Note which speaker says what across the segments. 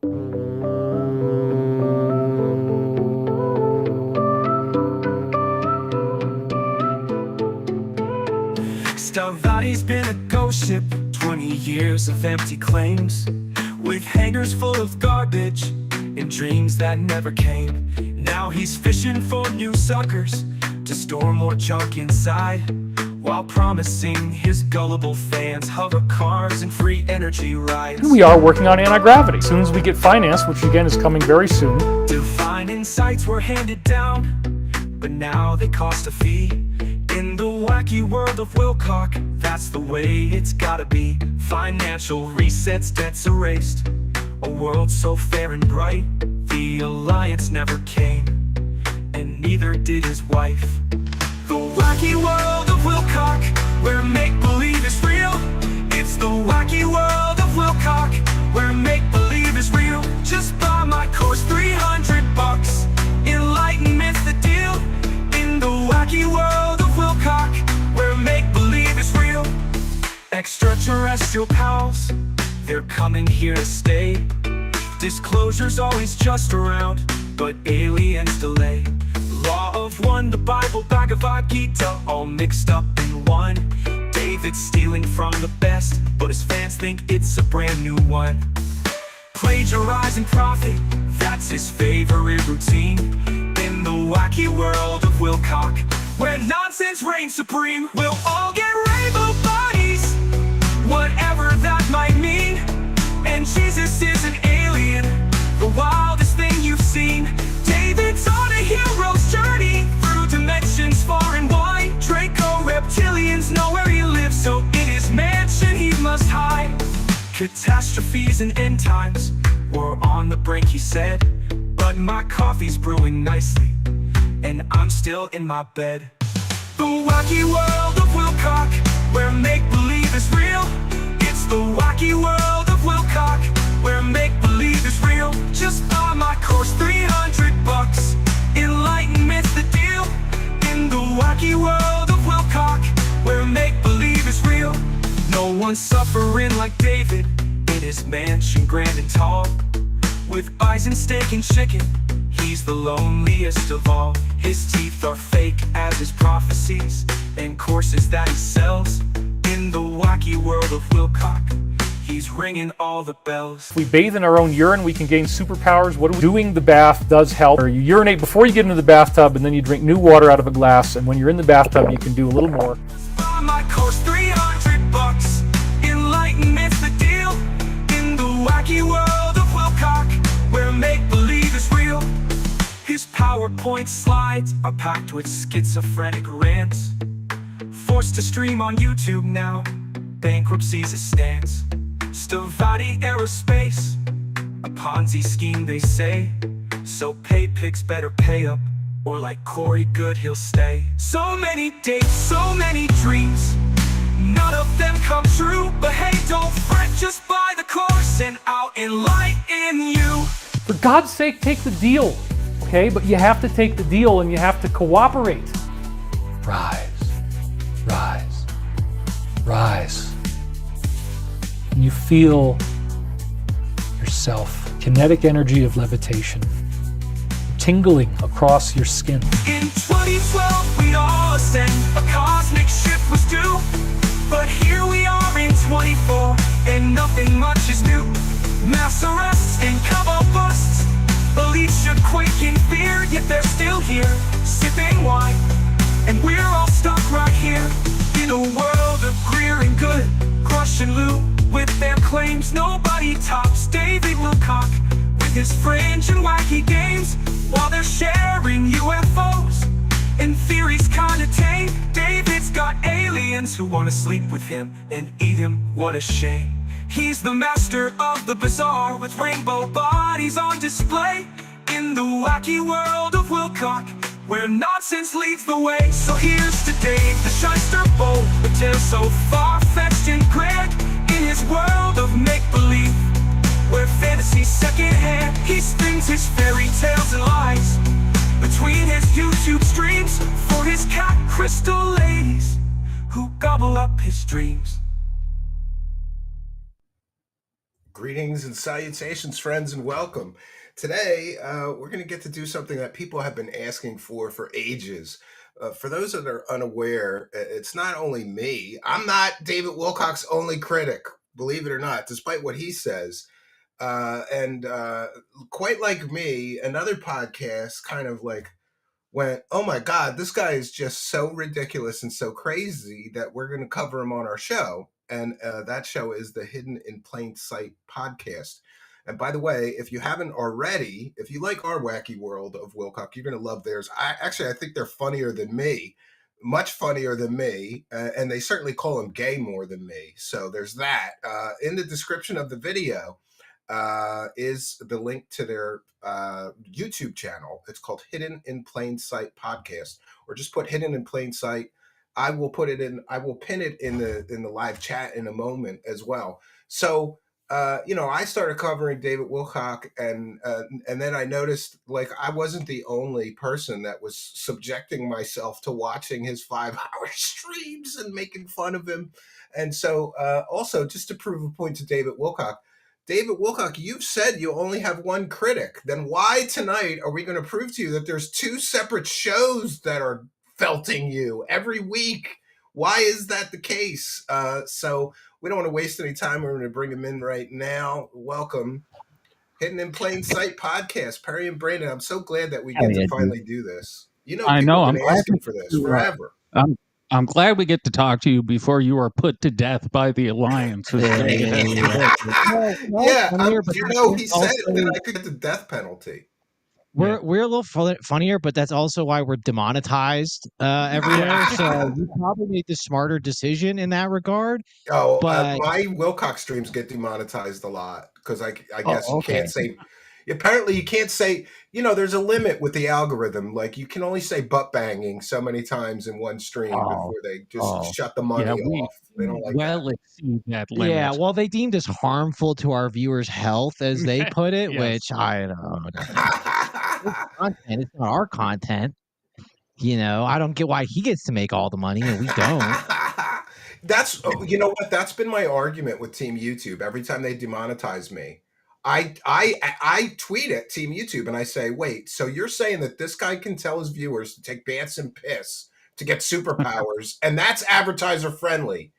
Speaker 1: Stavati's been a ghost ship, 20 years of empty claims, with hangars full of garbage and dreams that never came. Now he's fishing for new suckers to store more junk inside, while promising his gullible fans hover cars and free energy rides.
Speaker 2: We are working on anti-gravity. As soon as we get financed, which again is coming very soon.
Speaker 1: Divine insights were handed down, but now they cost a fee. In the wacky world of Wilcock, that's the way it's gotta be. Financial resets, debts erased, a world so fair and bright. The alliance never came, and neither did his wife. The wacky world of Wilcock, where make-believe is real. It's the wacky world of Wilcock, where make-believe is real. Just buy my course, $300. Enlightenment's the deal. In the wacky world of Wilcock, where make-believe is real. Extraterrestrial pals, they're coming here to stay. Disclosure's always just around, but aliens delay. Law of one, the Bible, Bhagavad Gita, all mixed up in one. David's stealing from the best, but his fans think it's a brand new one. Plagiarizing profit, that's his favorite routine. In the wacky world of Wilcock, where nonsense reigns supreme, we'll all get rainbow bodies, whatever that might mean. And Jesus is an alien, the wildest thing you've seen. David's on a hero's journey through dimensions far and wide. Draco reptilians know where he lives, so in his mansion he must hide. Catastrophes and end times, we're on the brink, he said. But my coffee's brewing nicely, and I'm still in my bed. The wacky world of Wilcock, where make-believe is real. It's the wacky world of Wilcock, where make-believe is real. Just buy my course, $300. Enlightenment's the deal. In the wacky world of Wilcock, where make-believe is real. No one's suffering like David in his mansion grand and tall, with bison, steak and chicken, he's the loneliest of all. His teeth are fake as his prophecies, and courses that he sells. In the wacky world of Wilcock, he's ringing all the bells.
Speaker 2: If we bathe in our own urine, we can gain superpowers. Doing the bath does help. Or you urinate before you get into the bathtub, and then you drink new water out of a glass, and when you're in the bathtub, you can do a little more.
Speaker 1: Buy my course, $300. Enlightenment's the deal. In the wacky world of Wilcock, where make-believe is real. His PowerPoint slides are packed with schizophrenic rants, forced to stream on YouTube now, bankruptcy's a stance. Stavati Aerospace, a Ponzi scheme they say, so pay pigs better pay up, or like Corey Good he'll stay. So many dates, so many dreams, none of them come true. But hey, don't fret, just buy the course and I'll enlighten you.
Speaker 2: For God's sake, take the deal, okay? But you have to take the deal and you have to cooperate. Rise, rise, rise. And you feel yourself, kinetic energy of levitation, tingling across your skin.
Speaker 1: In 2012, we'd all ascend, a cosmic shift was due. But here we are in 24, and nothing much is new. Mass arrests and cabal busts, elites should quake in fear, yet they're still here, sipping wine, and we're all stuck right here in a world of greer and good, crush and loot. With their claims, nobody tops David Wilcock with his fringe and wacky games, while they're sharing UFOs and theories kinda tame. David's got aliens who wanna sleep with him and eat him, what a shame. He's the master of the bizarre, with rainbow bodies on display. In the wacky world of Wilcock, where nonsense leads the way. So here's to Dave, the shyster bold, but tale so far-fetched and grand. In his world of make-believe, where fantasy's second-hand, he spins his fairy tales and lies between his YouTube streams for his cat crystal ladies who gobble up his dreams.
Speaker 3: Greetings and salutations, friends, and welcome. Today, we're going to get to do something that people have been asking for ages. For those that are unaware, it's not only me. I'm not David Wilcock's only critic, believe it or not, despite what he says. And quite like me, another podcast kind of like went, oh my God, this guy is just so ridiculous and so crazy that we're going to cover him on our show. And that show is the Hidden in Plain Sight podcast. And by the way, if you haven't already, if you like our wacky world of Wilcock, you're going to love theirs. I think they're funnier than me, much funnier than me. And they certainly call him gay more than me. So there's that. In the description of the video, is the link to their YouTube channel. It's called Hidden in Plain Sight Podcast, or just put Hidden in Plain Sight. I will put it in. I will pin it in the live chat in a moment as well. So I started covering David Wilcock, and then I noticed like I wasn't the only person that was subjecting myself to watching his 5-hour streams and making fun of him. And so also just to prove a point to David Wilcock, you've said you only have one critic. Then why tonight are we going to prove to you that there's two separate shows that are felting you every week? Why is that the case? So we don't want to waste any time. We're going to bring him in right now. Welcome. Hidden in Plain Sight podcast, Perry and Brandon. I'm so glad that we get to finally do this.
Speaker 4: I know.
Speaker 3: People have been asking for this forever.
Speaker 4: I'm glad we get to talk to you before you are put to death by the Alliance.
Speaker 3: He said that I could get the death penalty.
Speaker 5: We're a little funnier, but that's also why we're demonetized everywhere. So you probably made the smarter decision in that regard.
Speaker 3: Oh, but my Wilcock streams get demonetized a lot because I guess you can't say. Apparently, you can't say, there's a limit with the algorithm. Like, you can only say butt banging so many times in one stream before they just shut the money off. They don't like
Speaker 4: exceed that limit.
Speaker 5: Yeah, well, they deemed as harmful to our viewers' health, as they put it, which I don't know. It's not our content. I don't get why he gets to make all the money and we don't.
Speaker 3: That's, what? That's been my argument with Team YouTube. Every time they demonetize me, I tweet at Team YouTube and I say, wait, so you're saying that this guy can tell his viewers to take baths and piss to get superpowers and that's advertiser friendly,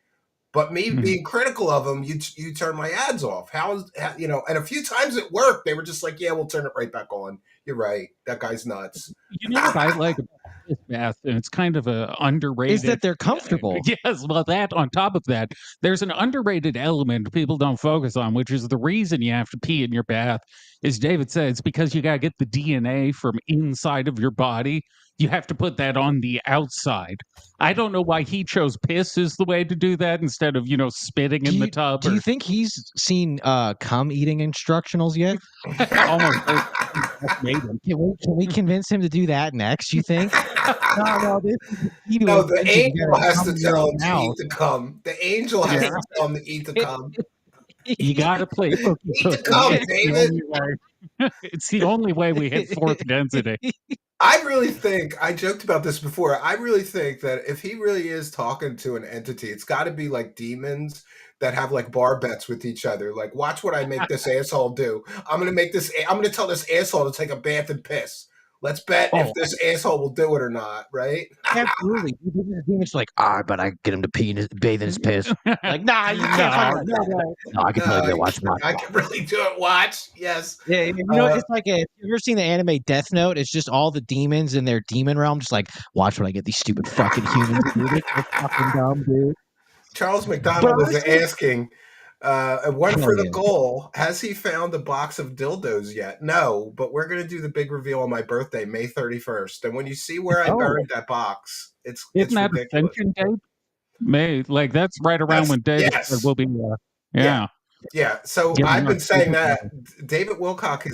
Speaker 3: but me being critical of him, you turn my ads off. And a few times it worked. They were just like, yeah, we'll turn it right back on. You're right. That guy's nuts.
Speaker 4: What I like about this bath, and it's kind of a underrated,
Speaker 5: is that they're comfortable.
Speaker 4: Yes, well, that on top of that, there's an underrated element people don't focus on, which is the reason you have to pee in your bath. As David said, it's because you got to get the DNA from inside of your body. You have to put that on the outside. I don't know why he chose piss as the way to do that instead of, spitting in the tub.
Speaker 5: Do you think he's seen cum eating instructionals yet?
Speaker 4: Almost.
Speaker 5: Can we convince him to do that next, you think?
Speaker 3: The angel has to tell him to eat the cum. The angel has to tell him to eat the cum.
Speaker 4: You got to play.
Speaker 3: Eat the cum, David.
Speaker 4: It's the only way we hit fourth density.
Speaker 3: I really think, I joked about this before, I really think that if he really is talking to an entity, it's got to be like demons that have like bar bets with each other. Like, watch what I make this asshole do. I'm going to tell this asshole to take a bath and piss. Let's bet if this asshole will do it or not, right?
Speaker 5: Absolutely. The demon's like, but I get him to bathe in his piss. Like, nah, you can't. No, I can totally do it. Watch.
Speaker 3: I can really do it. Watch. Yes.
Speaker 5: Yeah, it's like if you've ever seen the anime Death Note, it's just all the demons in their demon realm, just like, watch what I get these stupid fucking humans to do. They're fucking dumb, dude.
Speaker 3: Charles McDonald is asking, one for the goal. Has he found a box of dildos yet? No, but we're going to do the big reveal on my birthday, May 31st. And when you see where I buried that box, it's
Speaker 4: that
Speaker 3: ridiculous.
Speaker 4: Ascension date? May, that's right around when David said we'll be,
Speaker 3: Yeah. So I've been saying that David Wilcock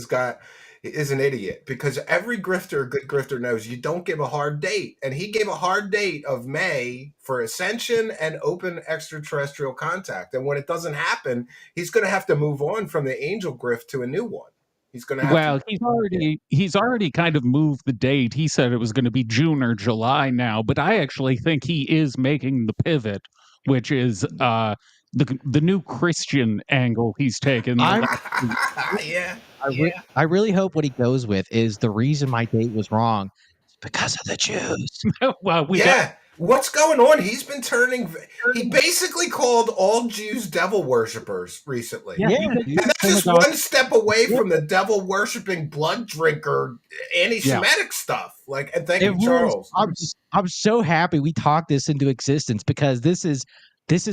Speaker 3: is an idiot because every good grifter knows you don't give a hard date. And he gave a hard date of May for Ascension and open extraterrestrial contact. And when it doesn't happen, he's going to have to move on from the angel grift to a new one. He's going to have
Speaker 4: he's already kind of moved the date. He said it was going to be June or July now, but I actually think he is making the pivot, which is the new Christian angle he's taken.
Speaker 3: Yeah.
Speaker 5: I really hope what he goes with is the reason my date was wrong is because of the Jews.
Speaker 4: Well,
Speaker 3: What's going on? He's been turning. He basically called all Jews devil worshippers recently.
Speaker 5: Yeah,
Speaker 3: and that's just one step away from the devil worshiping, blood drinker, anti-Semitic stuff. Like, and thank you, Charles.
Speaker 5: I'm so happy we talked this into existence because this is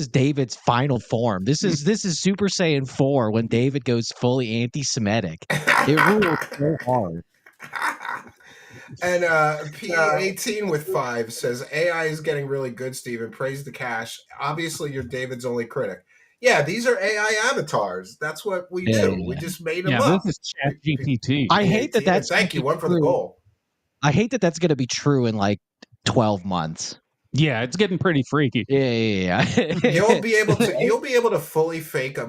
Speaker 5: David's final form. This is Super Saiyan 4 when David goes fully anti-Semitic. It rules so hard.
Speaker 3: And PE18 with 5 says AI is getting really good, Steven. Praise the cash. Obviously, you're David's only critic. Yeah, these are AI avatars. That's what we do. We just made them up.
Speaker 4: This is ChatGPT.
Speaker 5: I hate that that's
Speaker 3: thank you. One for the goal.
Speaker 5: I hate that that's going to be true in like 12 months.
Speaker 4: Yeah, it's getting pretty freaky.
Speaker 5: Yeah.
Speaker 3: You'll be able to fully fake a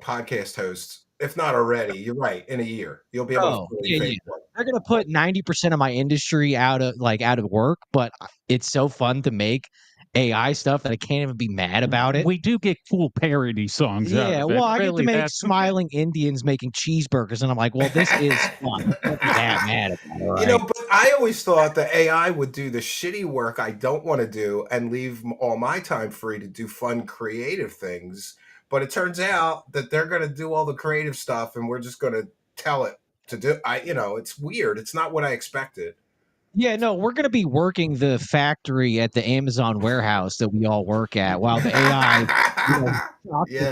Speaker 3: podcast host, if not already. You're right. In a year, you'll be able to fully fake one.
Speaker 5: They're gonna put 90% of my industry out of work, but it's so fun to make AI stuff that I can't even be mad about it.
Speaker 4: We do get cool parody songs.
Speaker 5: Yeah, well, I get to make smiling Indians making cheeseburgers, and I'm like, well, this is fun. I'm not that mad about it, right?
Speaker 3: You know, but I always thought that AI would do the shitty work I don't want to do and leave all my time free to do fun, creative things. But it turns out that they're going to do all the creative stuff, and we're just going to tell it to do. It's weird. It's not what I expected.
Speaker 5: Yeah, no, we're going to be working the factory at the Amazon warehouse that we all work at while the AI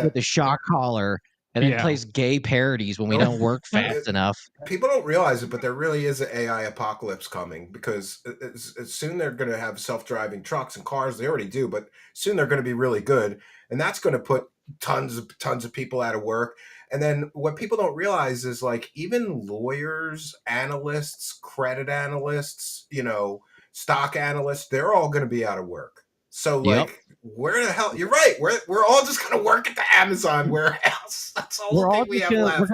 Speaker 5: with the shock collar and then plays gay parodies when we don't work fast enough.
Speaker 3: People don't realize it, but there really is an AI apocalypse coming because soon they're going to have self-driving trucks and cars. They already do, but soon they're going to be really good. And that's going to put tons of people out of work. And then what people don't realize is like even lawyers, analysts, credit analysts, stock analysts, they're all going to be out of work. So like, where the hell? You're right. We're all just going to work at the Amazon warehouse. That's all the thing we have left.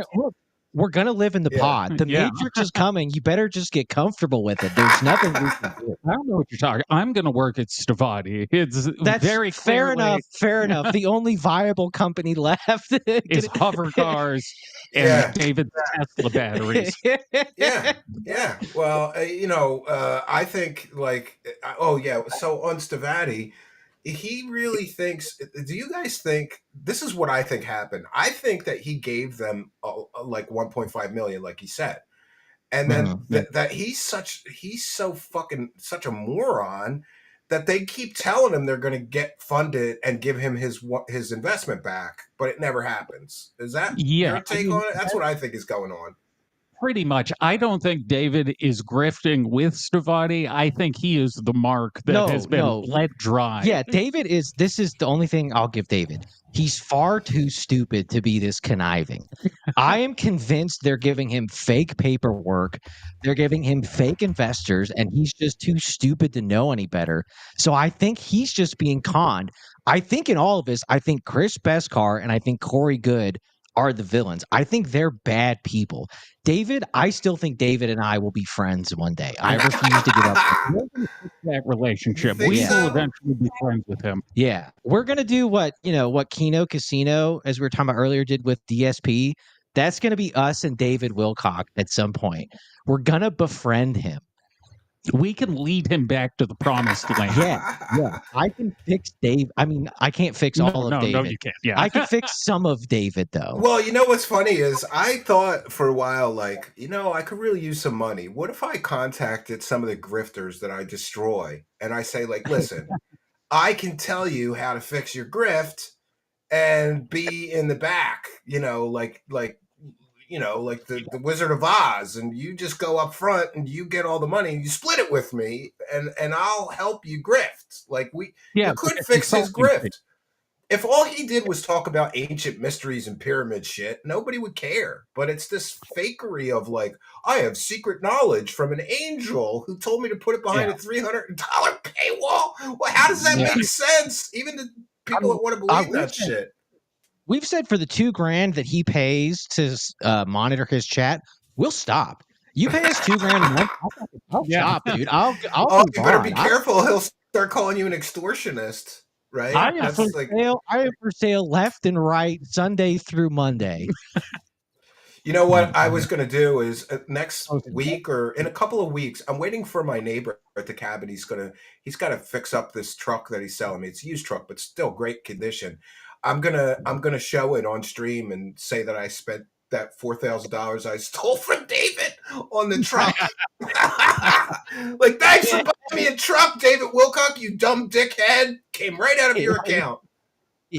Speaker 5: We're going to live in the pod. The Matrix is coming. You better just get comfortable with it. There's nothing we can do.
Speaker 4: I don't know what you're talking. I'm going to work at Stavati. That's very
Speaker 5: fair enough. Fair enough. The only viable company left
Speaker 4: is hover cars and David's Tesla batteries.
Speaker 3: Yeah. Well, I think like, So on Stavati, he really thinks. Do you guys think this is what I think happened? I think that he gave them like 1.5 million, like he said, and then that he's so fucking such a moron that they keep telling him they're going to get funded and give him his investment back, but it never happens. Is that your take on it? That's what I think is going on.
Speaker 4: Pretty much. I don't think David is grifting with Stavati. I think he is the mark that has been let dry.
Speaker 5: Yeah, David is. This is the only thing I'll give David. He's far too stupid to be this conniving. I am convinced they're giving him fake paperwork. They're giving him fake investors, and he's just too stupid to know any better. So I think he's just being conned. I think in all of this, I think Chris Beskar and I think Corey Good are the villains. I think they're bad people. David, I still think David and I will be friends one day. I refuse to give up
Speaker 4: that relationship. We will eventually be friends with him.
Speaker 5: Yeah. We're going to do what Kino Casino, as we were talking about earlier, did with DSP. That's going to be us and David Wilcock at some point. We're going to befriend him.
Speaker 4: We can lead him back to the promised land.
Speaker 5: Yeah. I can fix Dave. I mean, I can't fix all of David.
Speaker 4: No, you can't. Yeah.
Speaker 5: I can fix some of David, though.
Speaker 3: Well, you know what's funny is I thought for a while, like, I could really use some money. What if I contacted some of the grifters that I destroy and I say, like, listen, I can tell you how to fix your grift and be in the back, like the Wizard of Oz, and you just go up front and you get all the money and you split it with me and I'll help you grift. Like you could fix his grift. If all he did was talk about ancient mysteries and pyramid shit, nobody would care. But it's this fakery of like, I have secret knowledge from an angel who told me to put it behind a $300 paywall. Well, how does that make sense? Even the people that want to believe that shit.
Speaker 5: We've said for the $2,000 that he pays to monitor his chat, we'll stop. You pay us $2,000 a month, I'll stop, dude. I'll
Speaker 3: you better be careful. He'll start calling you an extortionist. right?
Speaker 5: I am for sale. I am for sale left and right, Sunday through Monday.
Speaker 3: You know what I was going to do is next week or in a couple of weeks, I'm waiting for my neighbor at the cabin. He's got to fix up this truck that he's selling me. It's a used truck, but still great condition. I'm gonna show it on stream and say that I spent that $4,000 I stole from David on the truck. Like, thanks for buying me a truck, David Wilcock, you dumb dickhead. Came right out of your account.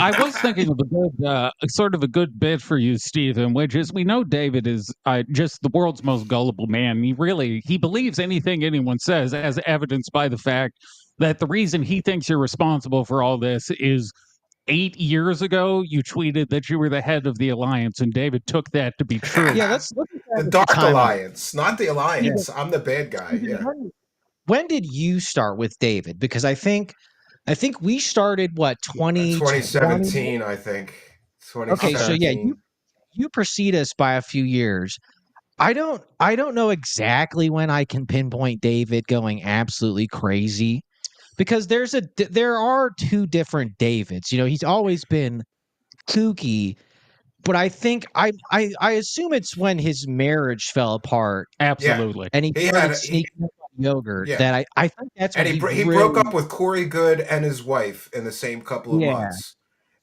Speaker 4: I was thinking of a good, sort of a good bit for you, Stephen, which is we know David is just the world's most gullible man. He believes anything anyone says, as evidenced by the fact that the reason he thinks you're responsible for all this is 8 years ago you tweeted that you were the head of the alliance, and David took that to be true.
Speaker 5: Yeah, let's look at that
Speaker 3: the Dark Alliance, not the Alliance. I'm the bad guy. Yeah.
Speaker 5: When did you start with David? Because I think we started 2017,
Speaker 3: I think. 2017.
Speaker 5: Okay, so yeah, you precede us by a few years. I don't know exactly when I can pinpoint David going absolutely crazy, because there are two different Davids. You know, he's always been kooky, but I think I assume it's when his marriage fell apart.
Speaker 4: Absolutely.
Speaker 5: And he started sneaking up on yogurt. Yeah. That I think that's when
Speaker 3: he broke up with Corey Good and his wife in the same couple of months.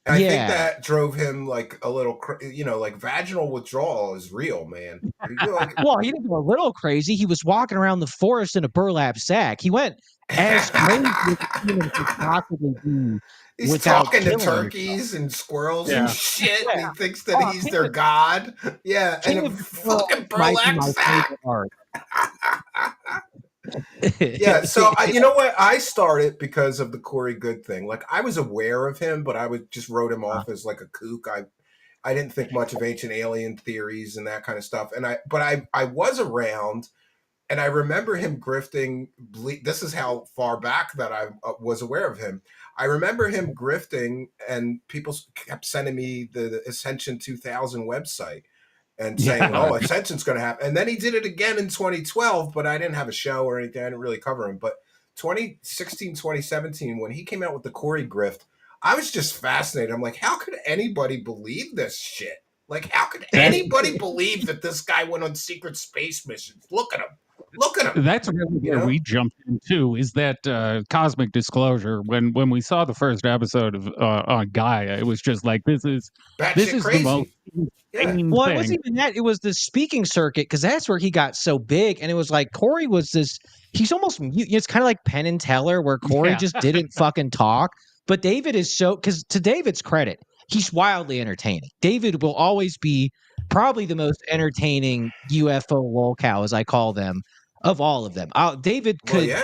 Speaker 3: And I think that drove him like a little, like vaginal withdrawal is real, man.
Speaker 5: Well, he didn't go a little crazy. He was walking around the forest in a burlap sack. He went as crazy as humans could possibly be.
Speaker 3: He's talking to turkeys and squirrels and shit. And he thinks that he's their god. Yeah, and a fucking burlap sack. Yeah, so you know what? I started because of the Corey Good thing. Like, I was aware of him, but I just wrote him off as like a kook. I didn't think much of ancient alien theories and that kind of stuff. And I was around, and I remember him grifting. This is how far back that I was aware of him. I remember him grifting, and people kept sending me the Ascension 2000 website and saying, "Oh, Ascension's going to happen." And then he did it again in 2012, but I didn't have a show or anything. I didn't really cover him. But 2016, 2017, when he came out with the Corey grift, I was just fascinated. I'm like, how could anybody believe this shit? Like, how could anybody believe that this guy went on secret space missions? Look at him. Look at him.
Speaker 4: That's really where we jumped into, is that cosmic disclosure. When we saw the first episode of on Gaia, it was just like, this is
Speaker 3: crazy.
Speaker 4: The most insane
Speaker 5: Well,
Speaker 4: thing.
Speaker 5: it wasn't even that. It was the speaking circuit, because that's where he got so big. And it was like Corey was this. He's almost mute. It's kind of like Penn and Teller, where Corey just didn't fucking talk. But David is so, because to David's credit, he's wildly entertaining. David will always be probably the most entertaining UFO lolcow, as I call them, of all of them. David could.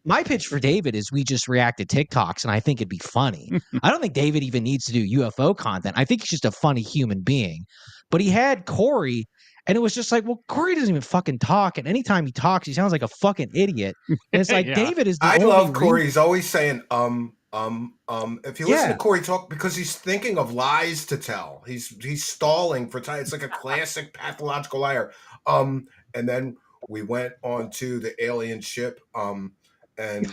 Speaker 5: My pitch for David is we just react to TikToks, and I think it'd be funny. I don't think David even needs to do UFO content. I think he's just a funny human being. But he had Corey, and it was just like, well, Corey doesn't even fucking talk, and anytime he talks, he sounds like a fucking idiot. And it's like David is.
Speaker 3: I love Corey. He's always saying if you listen to Corey talk, because he's thinking of lies to tell. He's stalling for time. It's like a classic pathological liar. And then we went on to the alien ship. And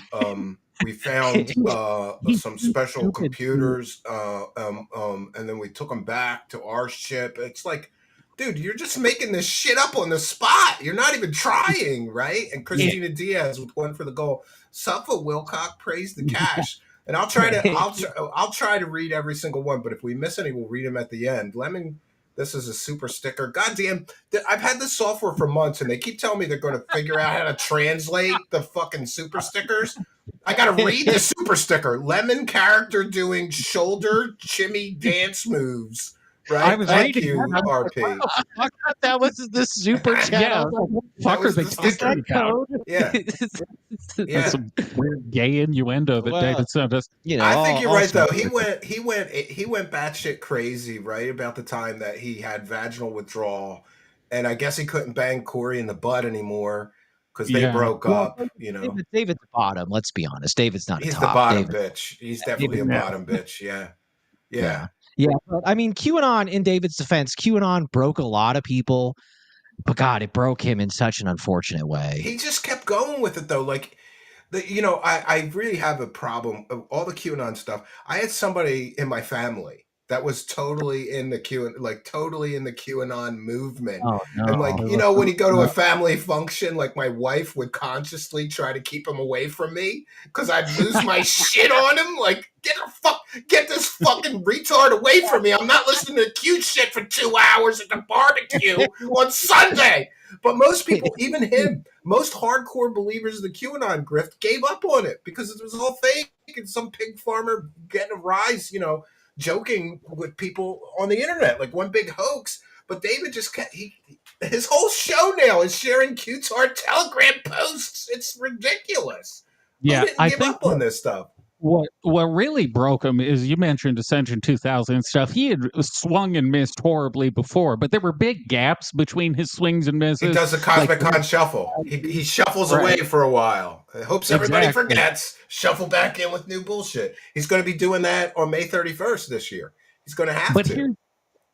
Speaker 3: we found some special computers, and then we took them back to our ship. It's like, dude, you're just making this shit up on the spot. You're not even trying, right? And Christina Diaz with one for the goal. Suffa Wilcock praised the cash. And I'll try to read every single one, but if we miss any, we'll read them at the end. Lemon, this is a super sticker. Goddamn, I've had this software for months, and they keep telling me they're going to figure out how to translate the fucking super stickers. I got to read the super sticker. Lemon character doing shoulder shimmy dance moves. Right? Thank you, RP.
Speaker 5: I thought that was the super chat.
Speaker 3: Yeah.
Speaker 4: Some weird gay innuendo that David sent us.
Speaker 3: I think you're right though. He went batshit crazy right about the time that he had vaginal withdrawal, and I guess he couldn't bang Corey in the butt anymore because they broke up.
Speaker 5: David's the bottom. Let's be honest. David's not.
Speaker 3: He's the bottom bitch. He's definitely a bottom bitch. Yeah.
Speaker 5: Yeah, but I mean, QAnon, in David's defense, QAnon broke a lot of people, but God, it broke him in such an unfortunate way.
Speaker 3: He just kept going with it, though. Like, I really have a problem of all the QAnon stuff. I had somebody in my family that was totally in the totally in the QAnon movement.
Speaker 5: Oh
Speaker 3: And
Speaker 5: no.
Speaker 3: when you go to a family function, like my wife would consciously try to keep him away from me because I'd lose my shit on him. Like, get this fucking retard away from me. I'm not listening to cute shit for 2 hours at the barbecue on Sunday. But most people, even him, most hardcore believers of the QAnon grift gave up on it because it was all fake and some pig farmer getting a rise, joking with people on the internet, like one big hoax. But David just his whole show now is sharing Qtar Telegram posts. It's ridiculous.
Speaker 4: Yeah,
Speaker 3: Who didn't give up on this stuff?
Speaker 4: What really broke him is, you mentioned Ascension 2000 and stuff. He had swung and missed horribly before, but there were big gaps between his swings and misses.
Speaker 3: He does the Cosmic Con shuffle. He shuffles away for a while. Hopes everybody forgets. Shuffle back in with new bullshit. He's going to be doing that on May 31st this year. He's going to have to.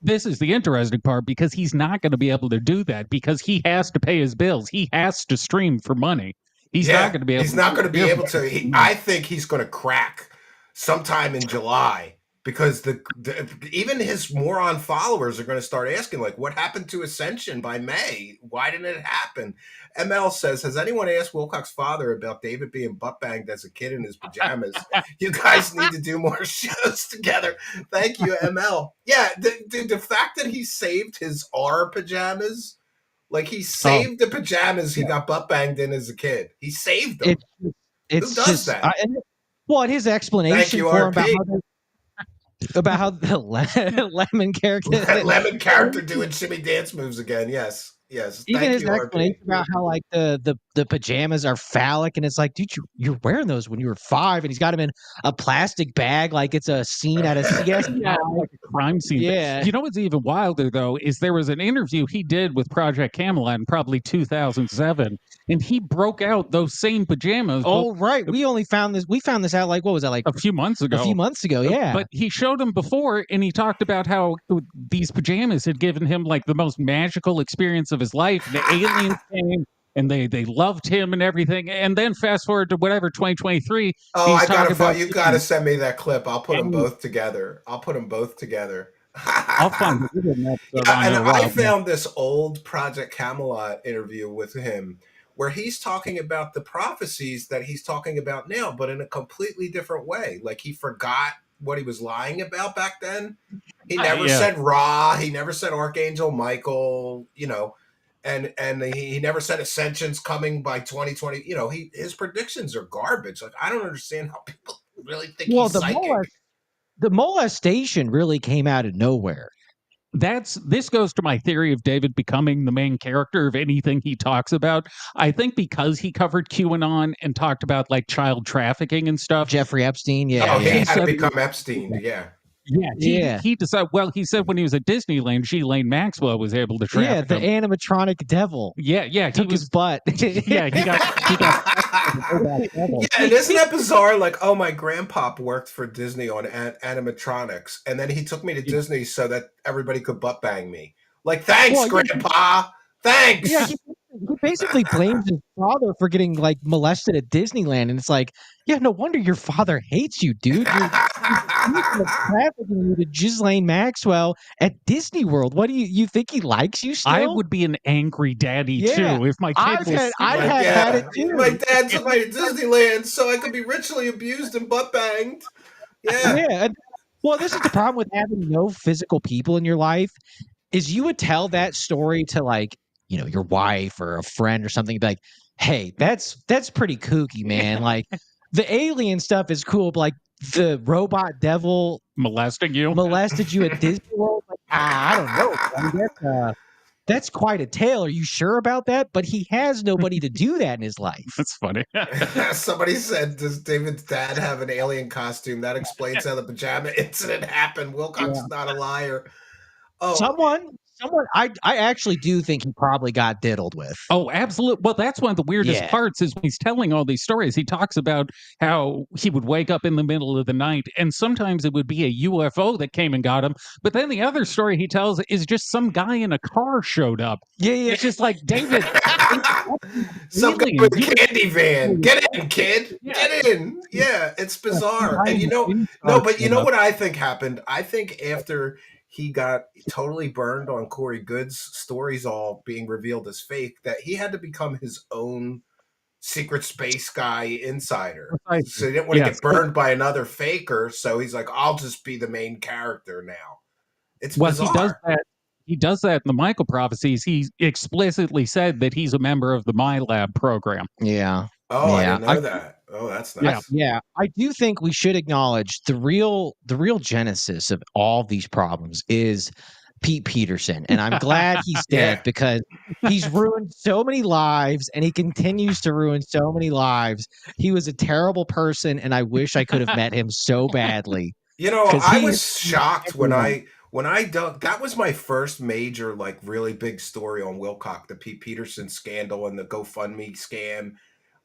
Speaker 4: This is the interesting part, because he's not going to be able to do that because he has to pay his bills. He has to stream for money. He's not going to be able. He's not going to be able
Speaker 3: to. I think he's going to crack sometime in July because even his moron followers are going to start asking, like, what happened to Ascension by May? Why didn't it happen? ML says, has anyone asked Wilcock's father about David being butt banged as a kid in his pajamas? You guys need to do more shows together. Thank you, ML. Yeah, the fact that he saved his R pajamas. Like, he saved the pajamas he got butt banged in as a kid. He saved them. Who does that?
Speaker 5: And his explanation for him about how the lemon character,
Speaker 3: that lemon character doing shimmy dance moves again. Yes.
Speaker 5: Even his explanation about how like the pajamas are phallic, and it's like, dude, you're wearing those when you were 5, and he's got them in a plastic bag like it's a scene at a
Speaker 4: like a crime scene.
Speaker 5: Yeah.
Speaker 4: You know what's even wilder though is there was an interview he did with Project Camelot in probably 2007, and he broke out those same pajamas.
Speaker 5: Oh right, we found this out like, what was that, like
Speaker 4: a few months ago?
Speaker 5: Yeah.
Speaker 4: But he showed them before, and he talked about how these pajamas had given him like the most magical experience of his life. The aliens came and they loved him and everything. And then fast forward to whatever 2023.
Speaker 3: Oh, I gotta you gotta send me that clip. I'll put them both together. I'll find it. I found this old Project Camelot interview with him where he's talking about the prophecies that he's talking about now, but in a completely different way. Like, he forgot what he was lying about back then. He never said Ra. He never said Archangel Michael, and he never said Ascension's coming by 2020. His predictions are garbage. Like, I don't understand how people really think he's psychic.
Speaker 5: The molestation really came out of nowhere.
Speaker 4: This goes to my theory of David becoming the main character of anything he talks about. I think because he covered QAnon and talked about like child trafficking and stuff.
Speaker 5: Jeffrey Epstein,
Speaker 3: he had to become Epstein,
Speaker 4: He decided. Well, he said when he was at Disneyland, Ghislaine Maxwell was able to traffic him.
Speaker 5: The animatronic devil.
Speaker 4: Yeah,
Speaker 5: took his butt.
Speaker 4: He got.
Speaker 3: And isn't that bizarre? Like, oh, my grandpa worked for Disney on animatronics, and then he took me to Disney so that everybody could butt bang me. Like, thanks, Grandpa. Thanks.
Speaker 5: Yeah, he basically blames his father for getting like molested at Disneyland, and it's like, yeah, no wonder your father hates you, dude. You're trafficking you to Ghislaine Maxwell at Disney World. What do you think he likes you still?
Speaker 4: I would be an angry daddy too if my kid was.
Speaker 5: I'd have had it too.
Speaker 3: My dad took me to Disneyland so I could be ritually abused and butt banged.
Speaker 5: Yeah. Well, this is the problem with having no physical people in your life, is you would tell that story to like, your wife or a friend or something, be like, hey, that's pretty kooky, man. Like, the alien stuff is cool, but like the robot devil
Speaker 4: molested you
Speaker 5: at Disney World, like, I don't know. I mean, that's quite a tale. Are you sure about that? But he has nobody to do that in his life.
Speaker 4: That's funny.
Speaker 3: Somebody said, does David's dad have an alien costume? That explains how the pajama incident happened. Wilcock's not a liar. Oh,
Speaker 5: someone I actually do think he probably got diddled with.
Speaker 4: Oh, absolutely. Well, that's one of the weirdest parts is when he's telling all these stories. He talks about how he would wake up in the middle of the night, and sometimes it would be a UFO that came and got him. But then the other story he tells is just some guy in a car showed up.
Speaker 5: Yeah.
Speaker 4: It's just like, David,
Speaker 3: Some guy
Speaker 4: Really?
Speaker 3: with a
Speaker 4: He was
Speaker 3: candy van. Get in, kid.
Speaker 4: yeah.
Speaker 3: Get in. Yeah, it's bizarre. And but you know what I think happened? I think after he got totally burned on Corey Good's stories all being revealed as fake, that he had to become his own secret space guy insider. So he didn't want to get burned by another faker. So he's like, I'll just be the main character now. It's bizarre.
Speaker 4: He does that in the Michael prophecies. He explicitly said that he's a member of the MyLab program.
Speaker 5: Yeah.
Speaker 3: Oh, I didn't know that. Oh, that's nice.
Speaker 5: Yeah. I do think we should acknowledge the real genesis of all these problems is Pete Peterson. And I'm glad he's dead because he's ruined so many lives and he continues to ruin so many lives. He was a terrible person and I wish I could have met him so badly.
Speaker 3: You know, I was shocked when I dug. That was my first major, like, really big story on Wilcock, the Pete Peterson scandal and the GoFundMe scam.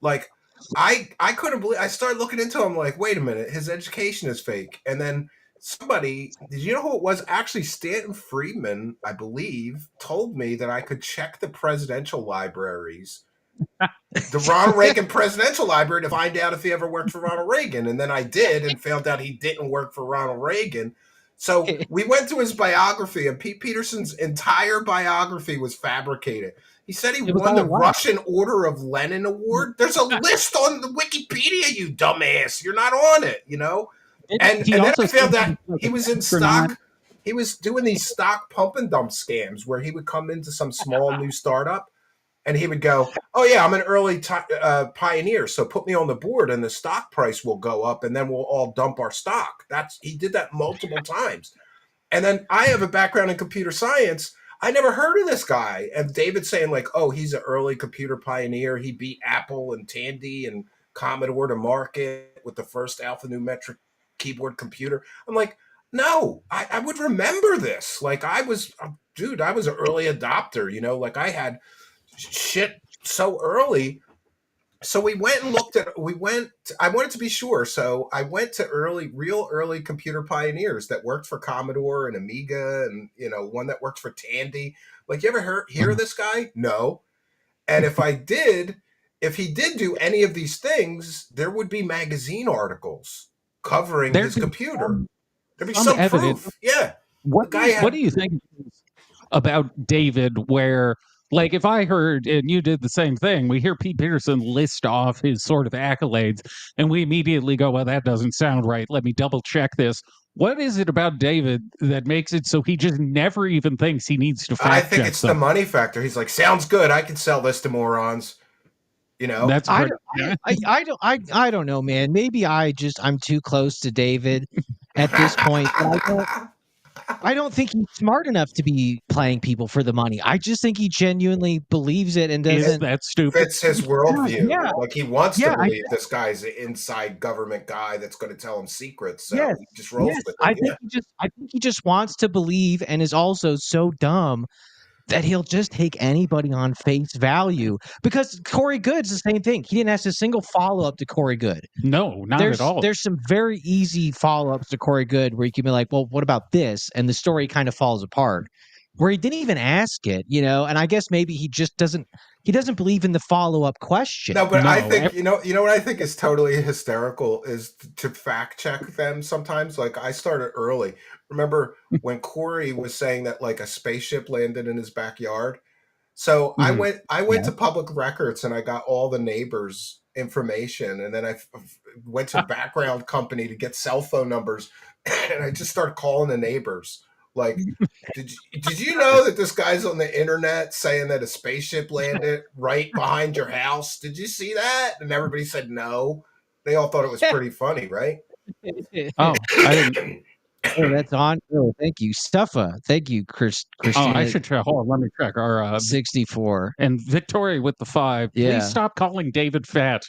Speaker 3: Like, I couldn't believe. I started looking into him. Like, wait a minute, his education is fake. And then somebody, did you know who it was? Actually, Stanton Friedman, I believe, told me that I could check the presidential libraries, the Ronald Reagan Presidential Library, to find out if he ever worked for Ronald Reagan. And then I did and found out he didn't work for Ronald Reagan. So we went to his biography, and Pete Peterson's entire biography was fabricated. He said he won the Russian Order of Lenin Award. There's a list on the Wikipedia, you dumbass. You're not on it, you know? And then I found out he was in stock. He was doing these stock pump and dump scams where he would come into some small new startup and he would go, oh, yeah, I'm an early pioneer, so put me on the board and the stock price will go up and then we'll all dump our stock. He did that multiple times. And then I have a background in computer science. I never heard of this guy. And David saying like, oh, he's an early computer pioneer. He beat Apple and Tandy and Commodore to market with the first alphanumeric keyboard computer. I'm like, no, I would remember this. Like I was an early adopter, you know, like I had shit so early. So we went and I wanted to be sure. So I went to real early computer pioneers that worked for Commodore and Amiga and, you know, one that worked for Tandy. Like, you ever hear of this guy? No. And if he did do any of these things, there would be magazine articles covering his computer. There'd be some proof. Yeah.
Speaker 4: What do you think about David where, like, if I heard, and you did the same thing, we hear Pete Peterson list off his sort of accolades, and we immediately go, well, that doesn't sound right. Let me double check this. What is it about David that makes it so he just never even thinks he needs to fact check?
Speaker 3: I think it's the money factor. He's like, sounds good. I can sell this to morons. You know,
Speaker 5: that's I don't know, man. Maybe I'm too close to David at this point. I don't think he's smart enough to be playing people for the money. I just think he genuinely believes it and doesn't.
Speaker 4: That's stupid.
Speaker 3: Fits his worldview. Yeah. Like he wants to believe this guy's an inside government guy that's going to tell him secrets. So he just rolls with it.
Speaker 5: I think he just wants to believe and is also so dumb that he'll just take anybody on face value. Because Corey Good's the same thing. He didn't ask a single follow-up to Corey Good.
Speaker 4: No, not at all.
Speaker 5: There's some very easy follow-ups to Corey Good where you can be like, well, what about this? And the story kind of falls apart. Where he didn't even ask it, you know, and I guess maybe he doesn't believe in the follow-up question.
Speaker 3: No, but I think, you know what I think is totally hysterical is to fact check them sometimes. Like I started early. Remember when Corey was saying that like a spaceship landed in his backyard? So I went to public records and I got all the neighbors' information. And then I went to background company to get cell phone numbers. And I just started calling the neighbors. Like, did you know that this guy's on the internet saying that a spaceship landed right behind your house? Did you see that? And everybody said no. They all thought it was pretty funny, right?
Speaker 4: Oh, I didn't.
Speaker 5: Oh, that's on. Oh, thank you, Stuffa. Thank you, Christina.
Speaker 4: Oh, I should check. Hold on, let me check. Our
Speaker 5: 64
Speaker 4: and Victoria with the 5.
Speaker 5: Yeah.
Speaker 4: Please stop calling David fat.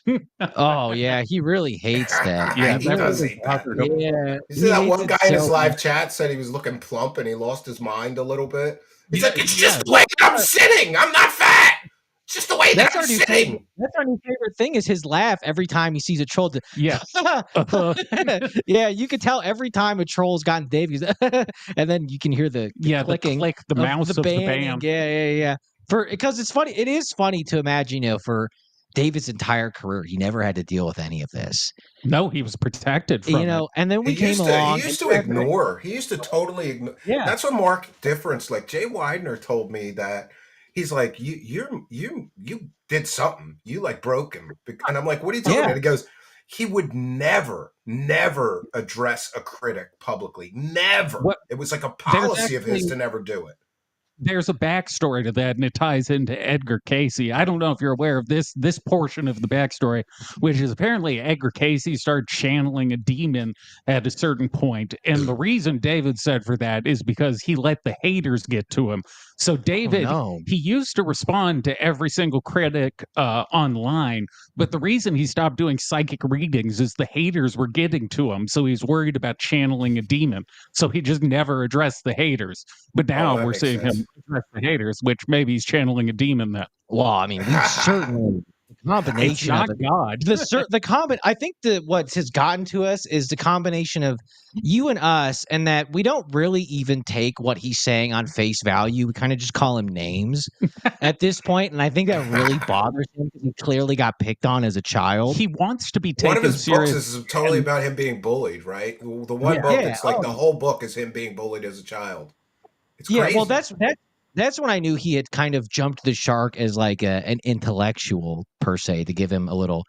Speaker 5: Oh yeah, he really hates that.
Speaker 3: Yeah, he does hate that.
Speaker 5: Yeah,
Speaker 3: you see that one guy in his live chat said he was looking plump and he lost his mind a little bit. He's like, it's just the way that I'm sitting. I'm not fat. It's just the way that I'm sitting.
Speaker 5: That's our new favorite thing is his laugh every time he sees a troll.
Speaker 4: Yeah.
Speaker 5: Yeah, you can tell every time a troll's gotten Dave, and then you can hear the clicking
Speaker 4: the mouse of the band.
Speaker 5: Yeah. because it's funny. It is funny to imagine, for David's entire career, he never had to deal with any of this.
Speaker 4: No, he was protected from it.
Speaker 5: And then we came along.
Speaker 3: He used to ignore. He used to totally ignore.
Speaker 5: Yeah.
Speaker 3: That's what marked difference. Like Jay Widener told me that he's like, you did something. You like broke him. And I'm like, what are you talking about? He goes, he would never address a critic publicly. Never. It was like a policy of his to never do it.
Speaker 4: There's a backstory to that, and it ties into Edgar Casey. I don't know if you're aware of this portion of the backstory, which is apparently Edgar Casey started channeling a demon at a certain point. And the reason David said for that is because he let the haters get to him. So David, he used to respond to every single critic online, but the reason he stopped doing psychic readings is the haters were getting to him. So he's worried about channeling a demon. So he just never addressed the haters. But now we're seeing him address the haters, which maybe he's channeling a demon then.
Speaker 5: Well, I mean, we certainly combination
Speaker 4: it's not
Speaker 5: of
Speaker 4: God.
Speaker 5: I think what has gotten to us is the combination of you and us, and that we don't really even take what he's saying on face value. We kind of just call him names at this point, and I think that really bothers him because he clearly got picked on as a child.
Speaker 4: He wants to be taken
Speaker 3: One of his
Speaker 4: serious.
Speaker 3: books is totally about him being bullied, right? The one book, it's like the whole book is him being bullied as a child. It's crazy.
Speaker 5: Well, that's when I knew he had kind of jumped the shark as like an intellectual per se, to give him a little,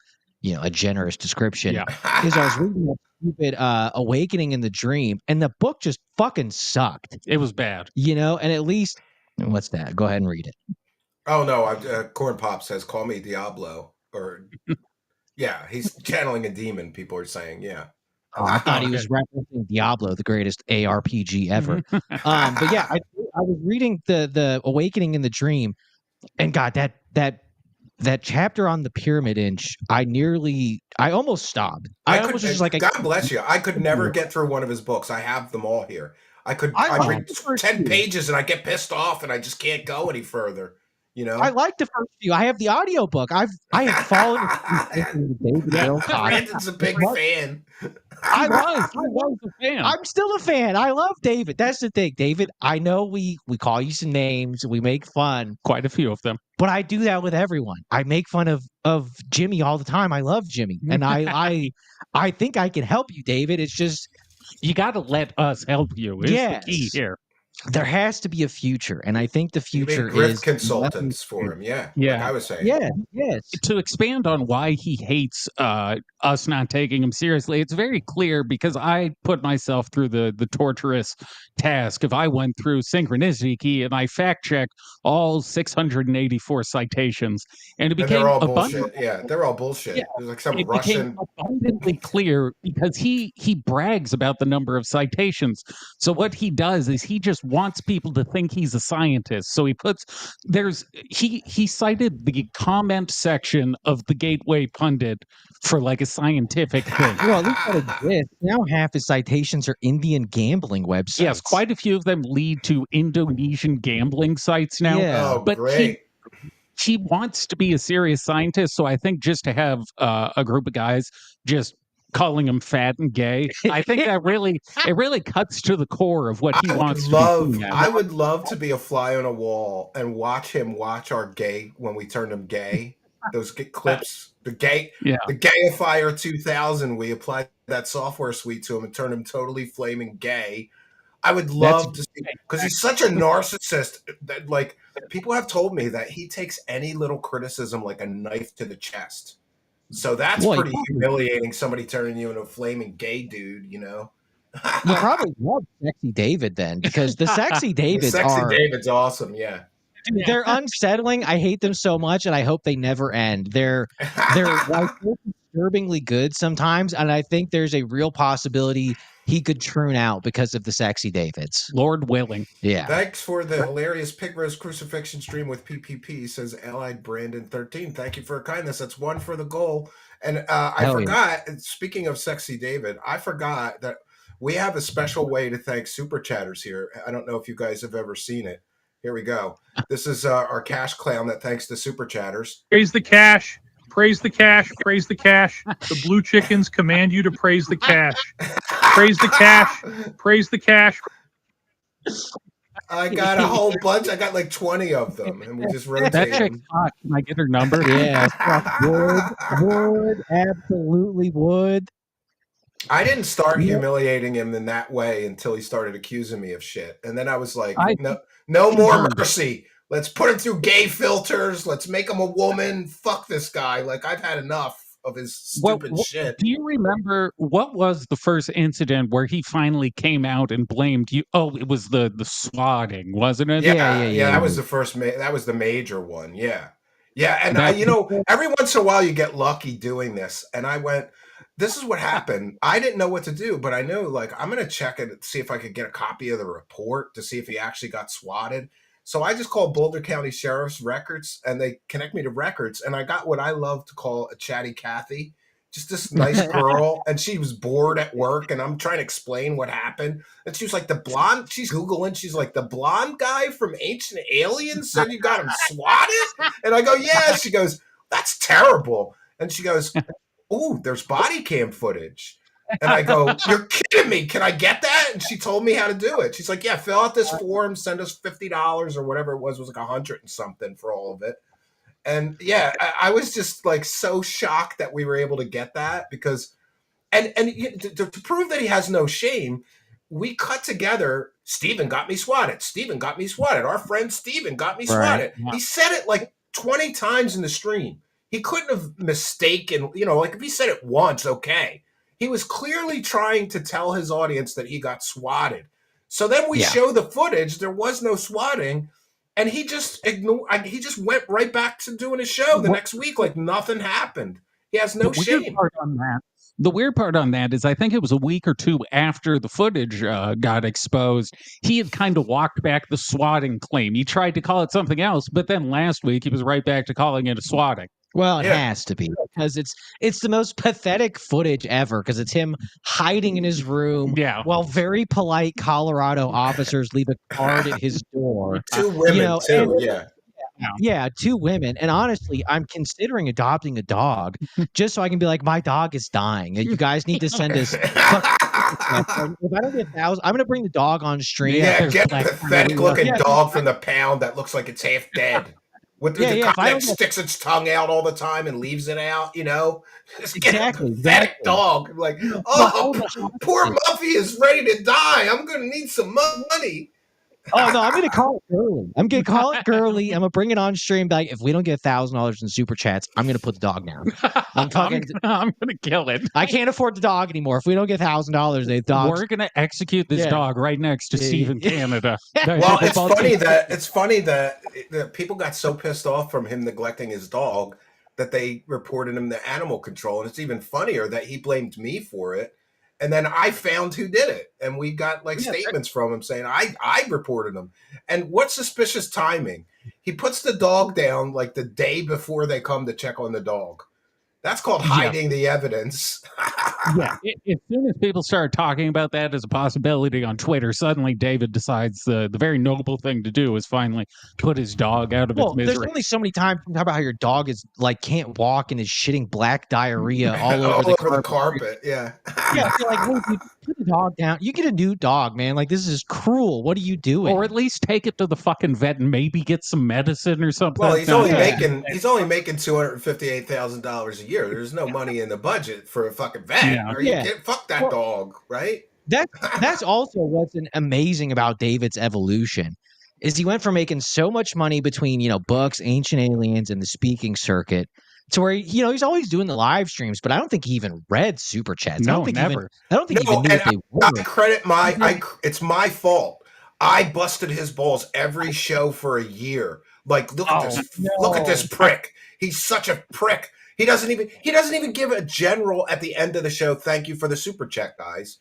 Speaker 5: a generous description.
Speaker 4: Yeah.
Speaker 5: Because I was reading that stupid Awakening in the Dream, and the book just fucking sucked.
Speaker 4: It was bad.
Speaker 5: And at least, what's that? Go ahead and read it.
Speaker 3: Oh no, Corn Pop says, "Call me Diablo," or he's channeling a demon. People are saying,
Speaker 5: Oh, I thought he was referencing Diablo, the greatest ARPG ever. But yeah, I was reading the Awakening in the Dream, and God, that chapter on the Pyramid Inch, I almost stopped.
Speaker 3: God bless you. I could never get through one of his books. I have them all here. I read 10 pages and I get pissed off and I just can't go any further.
Speaker 5: I like the first few. I have the audiobook. I have fallen asleep David Wilcock.
Speaker 3: Brandon's a big fan.
Speaker 5: I was a fan. I'm still a fan. I love David. That's the thing, David. I know we call you some names. We make fun.
Speaker 4: Quite a few of them.
Speaker 5: But I do that with everyone. I make fun of Jimmy all the time. I love Jimmy. And I think I can help you, David. It's just
Speaker 4: you got to let us help you. Is the key here.
Speaker 5: There has to be a future, and I think the future
Speaker 3: is consultants for him. Yeah, like I was saying.
Speaker 5: Yes.
Speaker 4: To expand on why he hates us not taking him seriously, it's very clear because I put myself through the torturous task if I went through Synchronicity Key and I fact checked all 684 citations, and it became
Speaker 3: they're all bullshit. Yeah, they're all bullshit.
Speaker 4: Yeah,
Speaker 3: there's like some Russian.
Speaker 4: Became abundantly clear because he brags about the number of citations. So what he does is he just wants people to think he's a scientist. So he cited the comment section of the Gateway Pundit for like a scientific thing.
Speaker 5: Well, look at this. Now half his citations are Indian gambling websites.
Speaker 4: Yes, quite a few of them lead to Indonesian gambling sites now.
Speaker 3: Yeah.
Speaker 4: But
Speaker 3: great.
Speaker 4: He wants to be a serious scientist, so I think just to have a group of guys just calling him fat and gay, I think that really cuts to the core of what he wants to be.
Speaker 3: I would love to be a fly on a wall and watch him watch our gay when we turned him gay. Those clips, the Gayifier 2000, we applied that software suite to him and turned him totally flaming gay. I would love to see, because he's such a narcissist that, like, people have told me that he takes any little criticism like a knife to the chest. So that's pretty humiliating, somebody turning you into a flaming gay dude,
Speaker 5: You probably love Sexy David then, because the Sexy Davids
Speaker 3: David's awesome, yeah.
Speaker 5: They're unsettling. I hate them so much, and I hope they never end. They're like disturbingly good sometimes, and I think there's a real possibility he could tune out because of the Sexy Davids.
Speaker 4: Lord willing.
Speaker 5: Yeah.
Speaker 3: Thanks for the hilarious Pig Roast Crucifixion stream with PPP, says Allied Brandon 13. Thank you for your kindness. That's one for the goal. And I forgot, speaking of Sexy David, I forgot that we have a special way to thank Super Chatters here. I don't know if you guys have ever seen it. Here we go. This is our cash clown that thanks the Super Chatters.
Speaker 2: Praise the cash. Praise the cash. Praise the cash. The blue chickens command you to praise the cash. Praise the cash. Praise the cash.
Speaker 3: I got a whole bunch. I got like 20 of them, and we just rotate
Speaker 4: That chick's
Speaker 3: them.
Speaker 4: hot. Can I get her number?
Speaker 5: Yeah, would, absolutely would.
Speaker 3: I didn't start humiliating him in that way until he started accusing me of shit. And then I was like, no more mercy. Let's put him through gay filters. Let's make him a woman. Fuck this guy. Like, I've had enough of his stupid shit.
Speaker 4: Do you remember what was the first incident where he finally came out and blamed you? Oh, it was the swatting, wasn't it?
Speaker 3: Yeah. That was the first. That was the major one. Yeah. And every once in a while you get lucky doing this. And I went, this is what happened. I didn't know what to do, but I knew, like, I'm going to check it, see if I could get a copy of the report to see if he actually got swatted. So I just called Boulder County Sheriff's Records, and they connect me to records. And I got what I love to call a chatty Cathy, just this nice girl. And she was bored at work, and I'm trying to explain what happened. And she was like, the blonde, she's Googling, she's like, the blonde guy from Ancient Aliens said you got him swatted? And I go, yeah. She goes, that's terrible. And she goes, ooh, there's body cam footage. And I go, you're kidding me. Can I get that? And she told me how to do it. She's like, yeah, fill out this form, send us $50 or whatever it was like 100 and something for all of it. And yeah, I was just like so shocked that we were able to get that because, and to prove that he has no shame, we cut together, Steven got me swatted. Steven got me swatted. Our friend Steven got me swatted.
Speaker 4: Yeah.
Speaker 3: He said it like 20 times in the stream. He couldn't have mistaken, like if he said it once, okay. He was clearly trying to tell his audience that he got swatted. So then we show the footage. There was no swatting. And he just went right back to doing his show the next week like nothing happened. He has no shame.
Speaker 4: The weird part on that is I think it was a week or two after the footage got exposed, he had kind of walked back the swatting claim. He tried to call it something else, but then last week he was right back to calling it a swatting.
Speaker 5: Well, it has to be because it's the most pathetic footage ever because it's him hiding in his room while very polite Colorado officers leave a card at his door.
Speaker 3: 2 women, too,
Speaker 5: Yeah, 2 women. And honestly, I'm considering adopting a dog just so I can be like, my dog is dying. You guys need to send us. If I don't get 1,000, I'm going to bring the dog on stream.
Speaker 3: Yeah, get a pathetic looking dog from the pound that looks like it's half dead. With the kind that sticks its tongue out all the time and leaves it out, Just get a pathetic dog. Like, poor Muffy is ready to die. I'm going to need some money.
Speaker 5: Oh, no, I'm going to call it Girly. I'm going to bring it on stream. Like, if we don't get $1,000 in super chats, I'm going to put the dog down. I'm going
Speaker 4: to kill it.
Speaker 5: I can't afford the dog anymore. If we don't get $1,000, the dog.
Speaker 4: We're going to execute this dog right next to Steve in Canada.
Speaker 3: Well, it's funny that people got so pissed off from him neglecting his dog that they reported him to animal control. And it's even funnier that he blamed me for it. And then I found who did it. And we got statements from him saying, I reported him. And what suspicious timing. He puts the dog down like the day before they come to check on the dog. That's called hiding the evidence.
Speaker 4: As soon as people start talking about that as a possibility on Twitter, suddenly David decides the very noble thing to do is finally put his dog out of its misery.
Speaker 5: There's only so many times you talk about how your dog is can't walk and is shitting black diarrhea all over the carpet.
Speaker 3: Yeah.
Speaker 5: You're like, hey, put the dog down. You get a new dog, man. Like, this is cruel. What are you doing?
Speaker 4: Or at least take it to the fucking vet and maybe get some medicine or something.
Speaker 3: Well, he's only making $258,000 a year. There's no money in the budget for a fucking vet. Fuck that dog, right?
Speaker 5: That's also what's amazing about David's evolution is he went from making so much money between books, Ancient Aliens, and the speaking circuit to where he's always doing the live streams, but I don't think he even read super chats. I don't think he even knew what they were.
Speaker 3: I credit it's my fault. I busted his balls every show for a year. Like, look at this prick. He's such a prick. He doesn't even give a general at the end of the show. Thank you for the super chat, guys.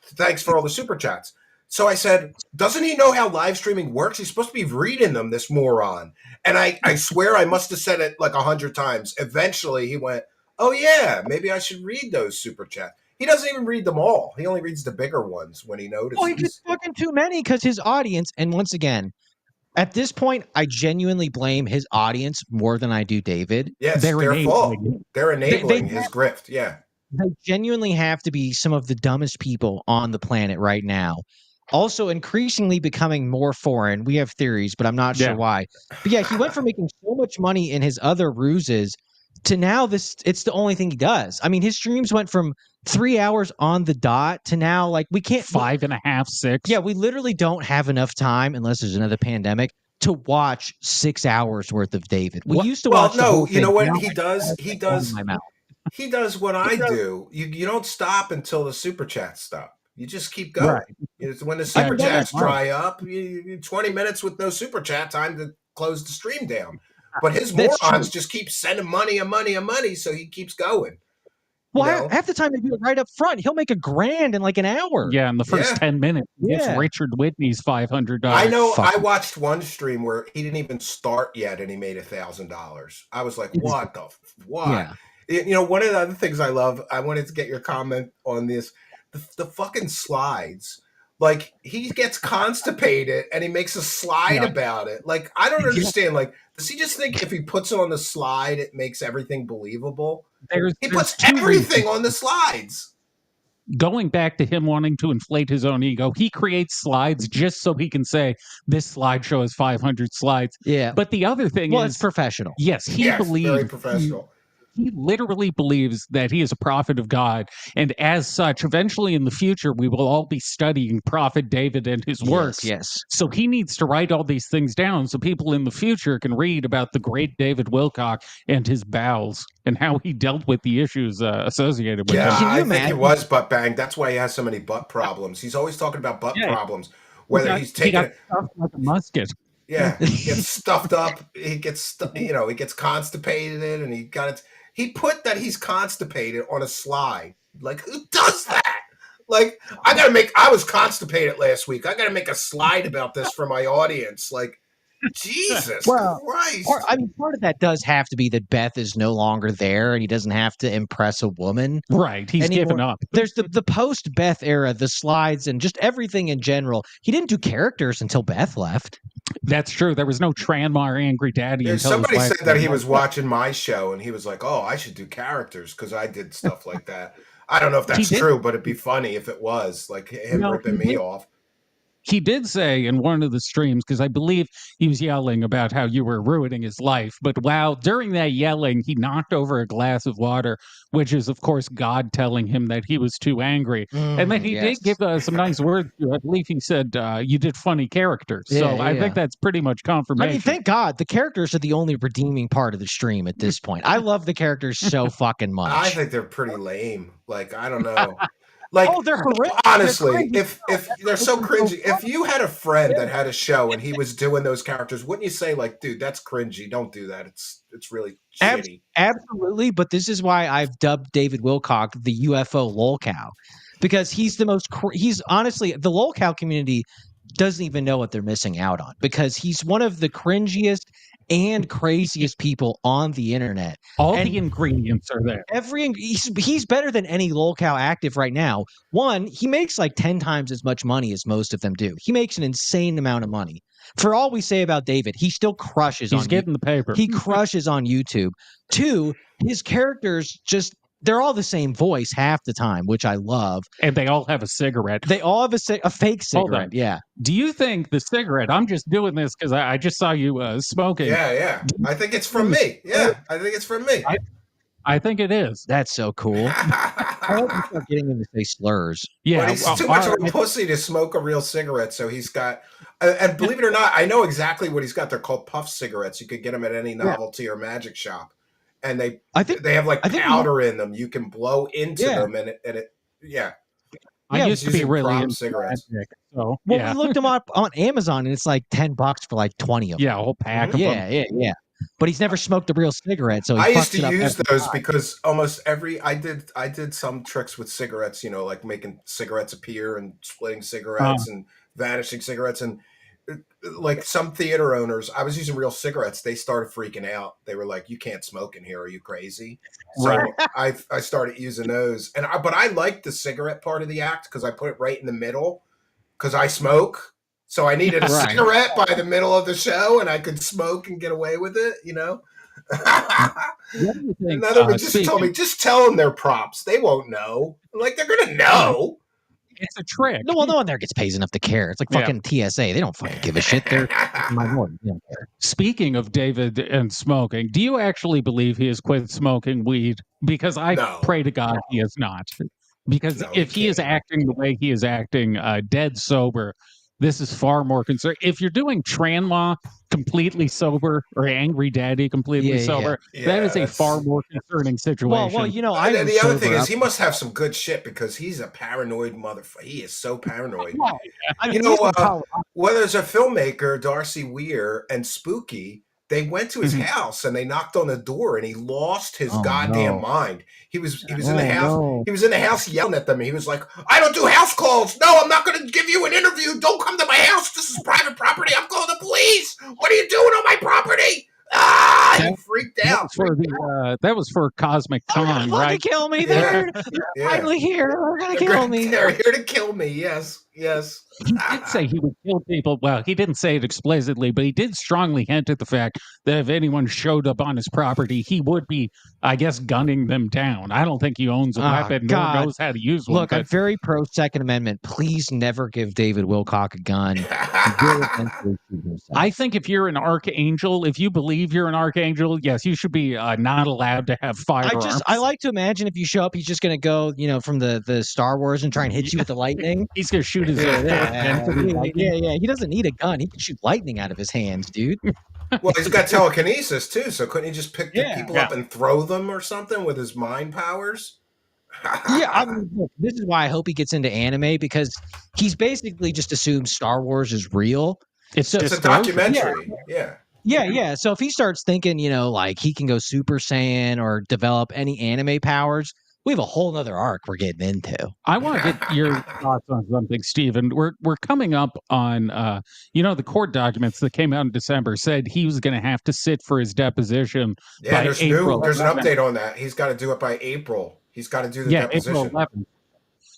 Speaker 3: Thanks for all the super chats. So I said, doesn't he know how live streaming works? He's supposed to be reading them, this moron. And I swear I must have said it like 100 times. Eventually he went, oh yeah, maybe I should read those super chats. He doesn't even read them all. He only reads the bigger ones when he notices.
Speaker 5: Oh, he gets fucking too many because his audience, and once again, at this point, I genuinely blame his audience more than I do David.
Speaker 3: Yes, their fault. They're enabling his grift. Yeah.
Speaker 5: They genuinely have to be some of the dumbest people on the planet right now. also increasingly becoming more foreign. We have theories, but I'm not sure why. But yeah, he went from making so much money in his other ruses to now it's the only thing he does. I mean, his streams went from 3 hours on the dot to now like we can't
Speaker 4: 5.5, 6.
Speaker 5: Yeah, we literally don't have enough time unless there's another pandemic to watch 6 hours worth of David. We used to watch the whole thing.
Speaker 3: You know what
Speaker 5: Now
Speaker 3: he does? He does. He does what I do. You don't stop until the super chats stop. You just keep going. When the super chats dry up, 20 minutes with no super chat, time to close the stream down. But his morons just keep sending money and money and money, so he keeps going.
Speaker 5: Well, half the time they do it right up front. He'll make $1,000 in like an hour.
Speaker 4: Yeah, in the first 10 minutes. It's Richard Whitney's $500.
Speaker 3: I know. I watched one stream where he didn't even start yet, and he made $1,000. I was like, what the what? Yeah. You know, one of the other things I love, I wanted to get your comment on this, the fucking slides. Like, he gets constipated and he makes a slide about it. Like, I don't understand. Like, does he just think if he puts it on the slide, it makes everything believable? He puts everything on the slides.
Speaker 4: Going back to him wanting to inflate his own ego, he creates slides just so he can say, this slideshow has 500 slides.
Speaker 5: Yeah.
Speaker 4: But the other thing is...
Speaker 5: it's professional.
Speaker 4: Yes, he believes...
Speaker 3: very professional.
Speaker 4: He literally believes that he is a prophet of God, and as such, eventually in the future, we will all be studying Prophet David and his works.
Speaker 5: Yes.
Speaker 4: So he needs to write all these things down so people in the future can read about the great David Wilcock and his bowels and how he dealt with the issues associated with them.
Speaker 3: I think he was butt banged. That's why he has so many butt problems. He's always talking about butt problems, whether he's taking it
Speaker 4: like a musket.
Speaker 3: Yeah, he gets stuffed up. He gets, he gets constipated, and he got it. He put that he's constipated on a slide. Like, who does that? Like, I was constipated last week. I got to make a slide about this for my audience. Like, Jesus Christ.
Speaker 5: Part of that does have to be that Beth is no longer there and he doesn't have to impress a woman.
Speaker 4: Right. He's given up.
Speaker 5: There's the post-Beth era, the slides and just everything in general. He didn't do characters until Beth left.
Speaker 4: That's true. There was no Tranmar Angry Daddy.
Speaker 3: Somebody said that he was watching my show and he was like, oh, I should do characters because I did stuff like that. I don't know if that's true, but it'd be funny if it was, like him ripping me off.
Speaker 4: He did say in one of the streams, because I believe he was yelling about how you were ruining his life, but during that yelling, he knocked over a glass of water, which is, of course, God telling him that he was too angry. And then he did give some nice words. I believe he said, you did funny characters. I think that's pretty much confirmation.
Speaker 5: I mean, thank God. The characters are the only redeeming part of the stream at this point. I love the characters so fucking much.
Speaker 3: I think they're pretty lame. Like, I don't know. Like,
Speaker 5: they're horrific.
Speaker 3: Honestly, if they're so cringy, if you had a friend that had a show and he was doing those characters, wouldn't you say like, dude, that's cringy. Don't do that. It's really shitty.
Speaker 5: Absolutely. But this is why I've dubbed David Wilcock the UFO lolcow, because he's he's honestly, the lolcow community doesn't even know what they're missing out on, because he's one of the cringiest and craziest people on the internet.
Speaker 4: All the ingredients are there.
Speaker 5: He's better than any lolcow active right now. One, he makes like 10 times as much money as most of them do. He makes an insane amount of money. For all we say about David, he still crushes on YouTube.
Speaker 4: He's getting the paper.
Speaker 5: He crushes on YouTube. Two, his characters they're all the same voice half the time, which I love.
Speaker 4: And they all have a cigarette.
Speaker 5: They all have a fake cigarette. Yeah.
Speaker 4: Do you think the cigarette, I'm just doing this because I just saw you smoking.
Speaker 3: Yeah. I think it's from me. Yeah, I think it's from me.
Speaker 4: I think it is.
Speaker 5: That's so cool. I hope you start getting him to say slurs.
Speaker 3: Yeah. But he's too much of a pussy to smoke a real cigarette, so he's got... And believe it or not, I know exactly what he's got. They're called puff cigarettes. You could get them at any novelty or magic shop. And they have like powder in them. You can blow into them, and it.
Speaker 4: I used to be really into
Speaker 3: cigarettes.
Speaker 4: So
Speaker 5: we looked them up on Amazon, and it's like $10 for like 20 of them.
Speaker 4: Yeah, a whole pack of them.
Speaker 5: Yeah. But he's never smoked a real cigarette, so
Speaker 3: I used to use those because almost I did some tricks with cigarettes. Like making cigarettes appear and splitting cigarettes and vanishing cigarettes and. Like some theater owners, I was using real cigarettes. They started freaking out. They were like, "You can't smoke in here. Are you crazy?" So I started using those. But I liked the cigarette part of the act because I put it right in the middle because I smoke. So I needed a cigarette by the middle of the show, and I could smoke and get away with it. Another one just told me, just tell them they're props. They won't know. I'm like, they're gonna know.
Speaker 4: It's a trick.
Speaker 5: No one there gets paid enough to care. It's like fucking TSA. They don't fucking give a shit. They're minority. They don't care.
Speaker 4: Speaking of David and smoking, do you actually believe he has quit smoking weed? Because I pray to God he has not. Because if he is acting the way he is acting, dead sober, this is far more concerned. If you're doing Tranma completely sober or Angry Daddy completely sober, that is a far more concerning situation.
Speaker 5: Well, the
Speaker 3: other thing is he must have some good shit because he's a paranoid motherfucker. He is so paranoid. Well, there's a filmmaker, Darcy Weir, and Spooky. They went to his house and they knocked on the door and he lost his goddamn mind. He was in the house. No. He was in the house yelling at them. He was like, "I don't do house calls. No, I'm not going to give you an interview. Don't come to my house. This is private property. I'm calling the police. What are you doing on my property?" He freaked out.
Speaker 4: That was for Cosmic Con, right?
Speaker 5: Kill me. They're finally here. They're going to kill me.
Speaker 3: They're here to kill me. Yes.
Speaker 4: He did say he would kill people. Well, he didn't say it explicitly, but he did strongly hint at the fact that if anyone showed up on his property, he would be, I guess, gunning them down. I don't think he owns a weapon nor knows how to use one.
Speaker 5: Look, I'm very pro Second Amendment. Please never give David Wilcock a gun.
Speaker 4: I think if you're an archangel, if you believe you're an archangel, yes, you should be not allowed to have firearms.
Speaker 5: I like to imagine if you show up, he's just going to go, from the Star Wars and try and hit you with the lightning.
Speaker 4: He's going to shoot his
Speaker 5: He doesn't need a gun. He can shoot lightning out of his hands, dude.
Speaker 3: Well, he's got telekinesis too, so couldn't he just pick people up and throw them or something with his mind powers?
Speaker 5: Look, this is why I hope he gets into anime, because he's basically just assumed Star Wars is real.
Speaker 3: It's a documentary.
Speaker 5: Yeah. So if he starts thinking, like he can go Super Saiyan or develop any anime powers, we have a whole nother arc we're getting into.
Speaker 4: I want to get your thoughts on something, Stephen. We're coming up on, the court documents that came out in December said he was going to have to sit for his deposition by April.
Speaker 3: There's an update on that. He's got to do it by April. He's got to do the deposition.
Speaker 4: April 11th.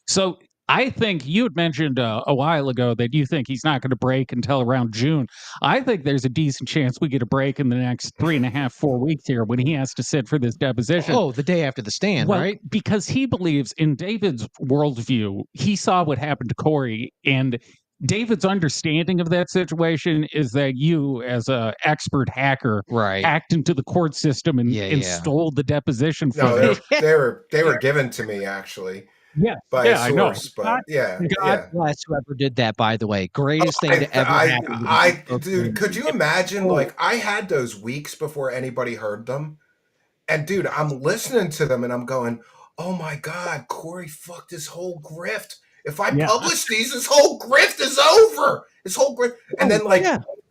Speaker 4: So I think you had mentioned a while ago that you think he's not going to break until around June. I think there's a decent chance we get a break in the next 3.5, 4 weeks here when he has to sit for this deposition.
Speaker 5: Oh, the day after the stand, right?
Speaker 4: Because he believes in David's worldview. He saw what happened to Corey, and David's understanding of that situation is that you, as an expert hacker, hacked into the court system and stole the deposition footage.
Speaker 3: No, they were given to me, actually. By a source, but
Speaker 5: God bless whoever did that, by the way. Greatest thing to ever happen.
Speaker 3: Dude, could you imagine? Like, I had those weeks before anybody heard them. And dude, I'm listening to them and I'm going, oh my God, Corey fucked his whole grift. If I publish these, his whole grift is over. His whole grift. And then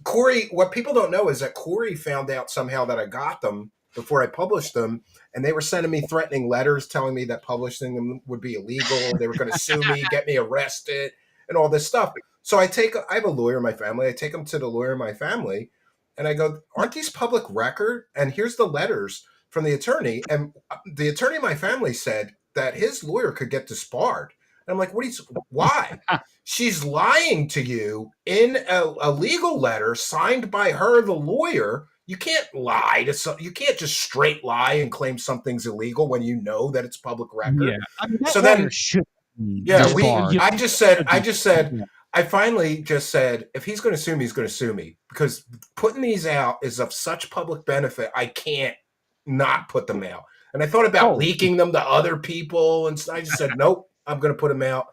Speaker 3: Corey, what people don't know is that Corey found out somehow that I got them before I published them, and they were sending me threatening letters telling me that publishing them would be illegal. They were going to sue me, get me arrested, and all this stuff. So I have a lawyer in my family. I take him to the lawyer in my family, and I go, aren't these public record? And here's the letters from the attorney. And the attorney in my family said that his lawyer could get disbarred. And I'm like, why? She's lying to you in a legal letter signed by her, the lawyer. You can't lie to you can't just straight lie and claim something's illegal when you know that it's public record.
Speaker 5: Yeah. I mean, so then,
Speaker 3: I finally just said, if he's going to sue me, he's going to sue me, because putting these out is of such public benefit. I can't not put them out. And I thought about leaking them to other people, and I just said, nope, I'm going to put them out.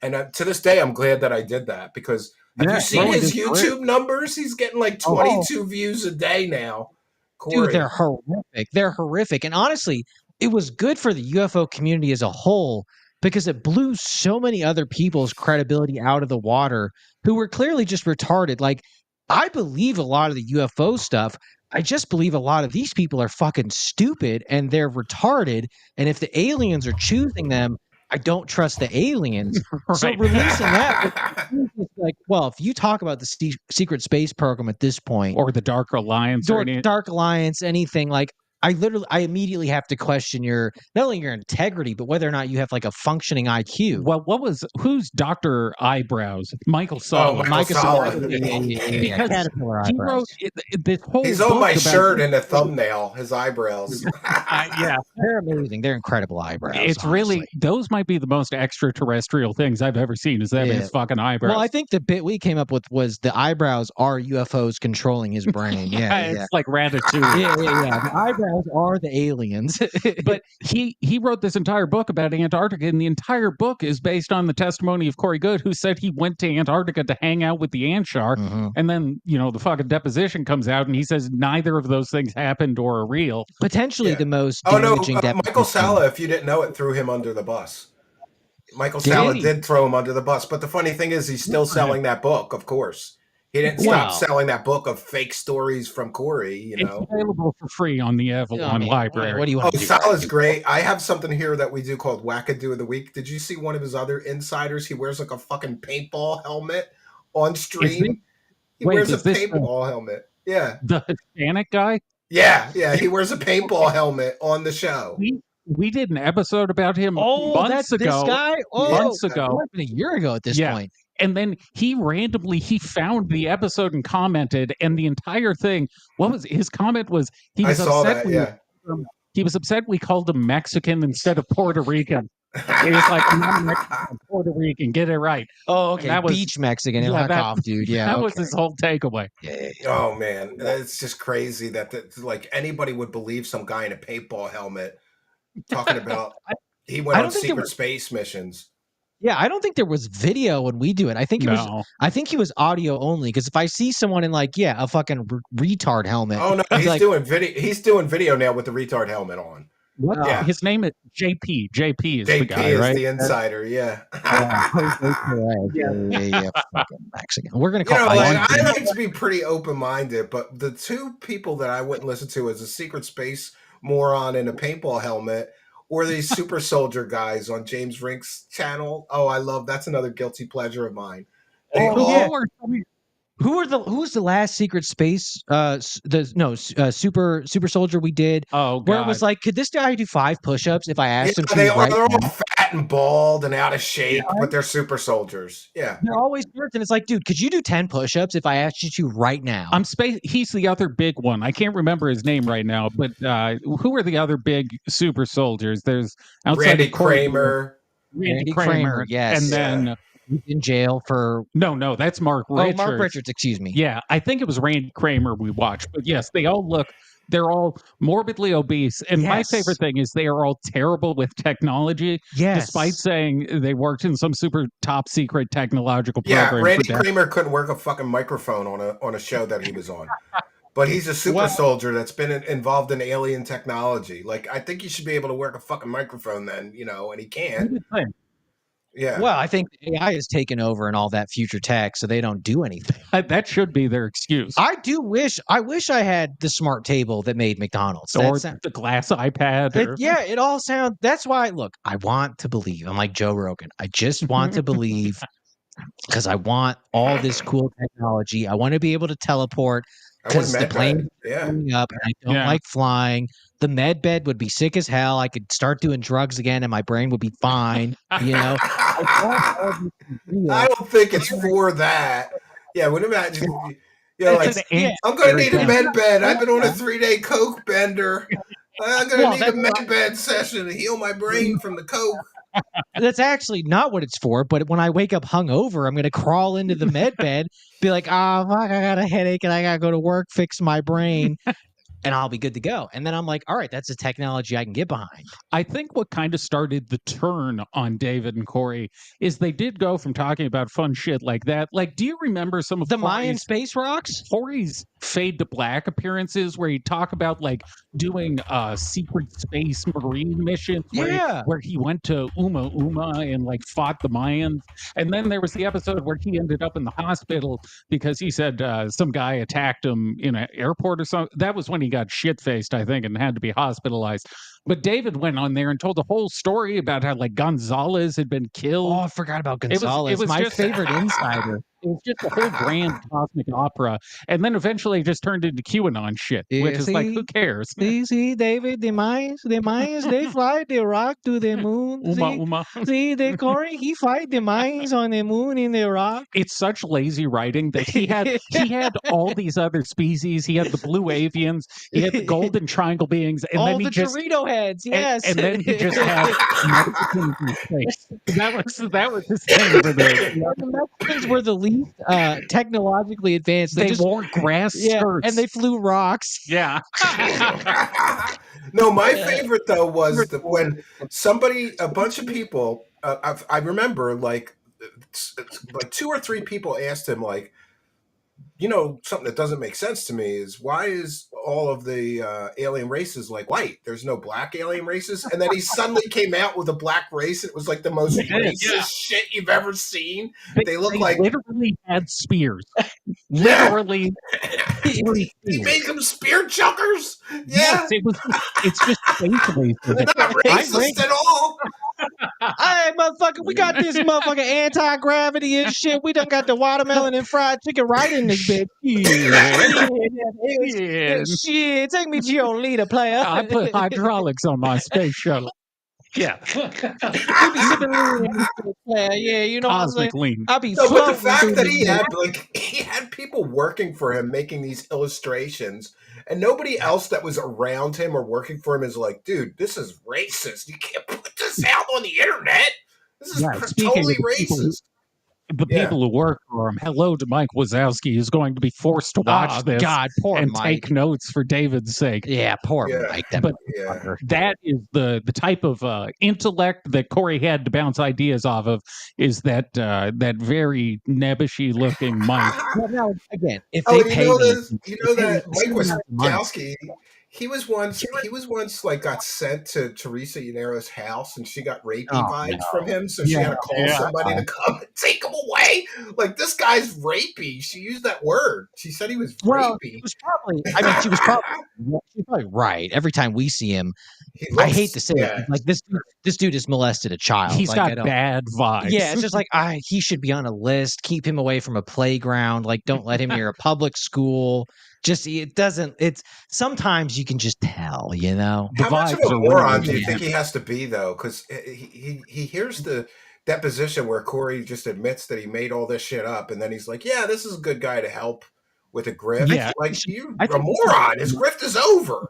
Speaker 3: And to this day, I'm glad that I did that, because have you seen his YouTube numbers? He's getting like 22 views a day now. Corey.
Speaker 5: Dude, they're horrific. They're horrific. And honestly, it was good for the UFO community as a whole, because it blew so many other people's credibility out of the water who were clearly just retarded. Like, I believe a lot of the UFO stuff. I just believe a lot of these people are fucking stupid and they're retarded. And if the aliens are choosing them, I don't trust the aliens. So releasing that, like, well, if you talk about the secret space program at this point,
Speaker 4: or the Dark Alliance,
Speaker 5: Dark Alliance, anything, like, I immediately have to question not only your integrity, but whether or not you have like a functioning IQ.
Speaker 4: Well, who's Dr. Eyebrows? Michael Sala.
Speaker 3: Michael Sala.
Speaker 4: Because
Speaker 5: Caterpillar
Speaker 4: he wrote this whole
Speaker 3: He's
Speaker 4: book
Speaker 3: on my
Speaker 4: about
Speaker 3: shirt in the thumbnail, his eyebrows.
Speaker 4: yeah.
Speaker 5: They're amazing. They're incredible eyebrows.
Speaker 4: It's really, those might be the most extraterrestrial things I've ever seen, is that his fucking eyebrows.
Speaker 5: Well, I think the bit we came up with was the eyebrows are UFOs controlling his brain.
Speaker 4: It's like Ratatouille.
Speaker 5: Yeah. The eyebrows are the aliens.
Speaker 4: But he wrote this entire book about Antarctica, and the entire book is based on the testimony of Corey Goode, who said he went to Antarctica to hang out with the ant shark. And then, the fucking deposition comes out, and he says neither of those things happened or are real.
Speaker 5: Potentially the most damaging deposition.
Speaker 3: Michael Sala, if you didn't know it, threw him under the bus. Michael Sala did throw him under the bus. But the funny thing is, he's still selling that book, of course. He didn't stop selling that book of fake stories from Corey,
Speaker 4: It's available for free on the Avalon Library.
Speaker 5: What do you want to do?
Speaker 3: Sala's great. I have something here that we do called Wackadoo of the Week. Did you see one of his other insiders? He wears like a fucking paintball helmet on stream. He wears a paintball helmet. Yeah.
Speaker 4: The Hispanic guy?
Speaker 3: Yeah. He wears a paintball helmet on the show.
Speaker 4: We did an episode about him months ago.
Speaker 5: This guy?
Speaker 4: Months ago.
Speaker 5: A year ago at this point.
Speaker 4: And then he found the episode and commented, and the entire thing, his comment was, he was upset. He was upset we called him Mexican instead of Puerto Rican. He was like, I'm Mexican, Puerto Rican, get it right.
Speaker 5: Oh, okay. That was beach Mexican. Dude. Yeah,
Speaker 4: that was his whole takeaway.
Speaker 3: Yeah. Oh man, it's just crazy that like anybody would believe some guy in a paintball helmet talking about he went on secret space missions.
Speaker 5: Yeah, I don't think there was video when we do it. I think he was audio only, because if I see someone in a fucking retard helmet.
Speaker 3: Oh no, he's doing video. He's doing video now with the retard helmet on.
Speaker 4: What? Yeah. His name is JP. JP is the guy,
Speaker 3: JP is
Speaker 4: right?
Speaker 3: the insider. Yeah.
Speaker 5: Fucking Mexican. We're gonna call.
Speaker 3: I like to be pretty open-minded, but the two people that I wouldn't listen to is a secret space moron in a paintball helmet, or these super soldier guys on James Rink's channel. Oh, I love that's another guilty pleasure of mine.
Speaker 5: Who's the last secret space super soldier we did?
Speaker 4: Oh, God.
Speaker 5: Where it was like, could this guy do 5 push-ups if I asked him to?
Speaker 3: They're all fat and bald and out of shape, but they're super soldiers. Yeah,
Speaker 5: they're always worked, and it's like, dude, could you do 10 push-ups if I asked you to right now?
Speaker 4: He's the other big one. I can't remember his name right now, but who are the other big super soldiers? There's
Speaker 3: Randy Kramer.
Speaker 5: Randy Kramer, yes,
Speaker 4: and then.
Speaker 5: In jail for
Speaker 4: no, that's Mark Richards.
Speaker 5: Oh, Mark Richards, excuse me.
Speaker 4: Yeah, I think it was Randy Kramer we watched, but yes, they're all morbidly obese, and my favorite thing is they are all terrible with technology.
Speaker 5: Yes,
Speaker 4: despite saying they worked in some super top secret technological program.
Speaker 3: Yeah, Randy Kramer couldn't work a fucking microphone on a show that he was on. But he's a super soldier that's been involved in alien technology. Like, I think he should be able to work a fucking microphone then, and he can't. Yeah.
Speaker 5: Well, I think AI has taken over and all that future tech, so they don't do anything.
Speaker 4: That should be their excuse.
Speaker 5: I wish I had the smart table that made McDonald's.
Speaker 4: Or the glass iPad.
Speaker 5: It all sounds. That's why, look, I want to believe. I'm like Joe Rogan. I just want to believe because I want all this cool technology. I want to be able to teleport because the plane is coming up and I don't like flying. The med bed would be sick as hell. I could start doing drugs again and my brain would be fine.
Speaker 3: I don't think it's for that. Yeah, would imagine. I'm going to need a med bed. I've been on a 3-day coke bender. I'm going to need a med bed session to heal my brain from the coke.
Speaker 5: That's actually not what it's for. But when I wake up hungover, I'm going to crawl into the med bed, be like, oh, fuck, I got a headache and I got to go to work, fix my brain. And I'll be good to go. And then I'm like, all right, that's a technology I can get behind.
Speaker 4: I think what kind of started the turn on David and Corey is they did go from talking about fun shit like that. Like, do you remember some of
Speaker 5: the Mayan space rocks?
Speaker 4: Corey's Fade to Black appearances where he'd talk about like doing a secret space marine mission where he went to Uma and like fought the Mayans. And then there was the episode where he ended up in the hospital because he said some guy attacked him in an airport or something. That was when he got shit-faced, I think, and had to be hospitalized. But David went on there and told the whole story about how like Gonzalez had been killed.
Speaker 5: Oh, I forgot about Gonzalez.
Speaker 4: It was
Speaker 5: my
Speaker 4: just
Speaker 5: favorite insider.
Speaker 4: It was just a whole grand cosmic opera, and then eventually it just turned into QAnon shit, which is like, who cares?
Speaker 5: See, David, the Mayans, they fly the rock to the moon. See, the Corey, he fight the Mayans on the moon in the rock.
Speaker 4: It's such lazy writing that he had all these other species. He had the blue avians, he had the golden triangle beings, and
Speaker 5: all
Speaker 4: then he
Speaker 5: the
Speaker 4: just
Speaker 5: Dorito heads, yes.
Speaker 4: and then he just had Mexicans in space. That was his thing for
Speaker 5: the Mexicans were the least technologically advanced.
Speaker 4: They just wore grass skirts.
Speaker 5: And they flew rocks.
Speaker 4: Yeah.
Speaker 3: No, my favorite though was when a bunch of people, I remember like 2 or 3 people asked him like, something that doesn't make sense to me is why is all of the alien races like white? There's no black alien races. And then he suddenly came out with a black race. It was like the most racist shit you've ever seen. They look like
Speaker 4: literally had spears. Literally.
Speaker 3: He made them spear chuckers.
Speaker 4: Yeah. Yes, it's just basically
Speaker 3: not racist at all.
Speaker 5: Hey, motherfucker, we got this motherfucking anti-gravity and shit. We done got the watermelon and fried chicken right in this bitch. Shit, take me to your leader, player.
Speaker 4: I put hydraulics on my space shuttle. Yeah.
Speaker 5: Yeah, you know what I'm saying?
Speaker 4: Lean.
Speaker 5: I'll be
Speaker 3: but the fact that he had people working for him making these illustrations, and nobody else that was around him or working for him is like, dude, this is racist. You can't put this out on the internet. This is totally racist.
Speaker 4: The people who work for him. Hello to Mike Wazowski, who's going to be forced to watch this
Speaker 5: poor
Speaker 4: and
Speaker 5: Mike.
Speaker 4: take notes for David's sake.
Speaker 5: Yeah, poor Mike.
Speaker 4: That is the type of intellect that Corey had to bounce ideas off of. Is that very nebbishy looking Mike?
Speaker 5: Well, now again, if they pay
Speaker 3: that Mike Wazowski. He was once like got sent to Teresa Yannero's house, and she got rapey vibes from him, so she had to call somebody to come and take him away. Like, this guy's rapey. She used that word. She said he was rapey.
Speaker 5: She was probably right. Every time we see him, I hate to say it, like this dude has molested a child.
Speaker 4: He's got bad vibes.
Speaker 5: Yeah, it's just like he should be on a list. Keep him away from a playground. Like, don't let him near a public school. It's sometimes you can just tell,
Speaker 3: How much of a moron do you think he has to be, though? Because he hears the deposition where Corey just admits that he made all this shit up, and then he's like, yeah, this is a good guy to help with a grift.
Speaker 4: Yeah.
Speaker 3: Like, you're a moron. His grift is over,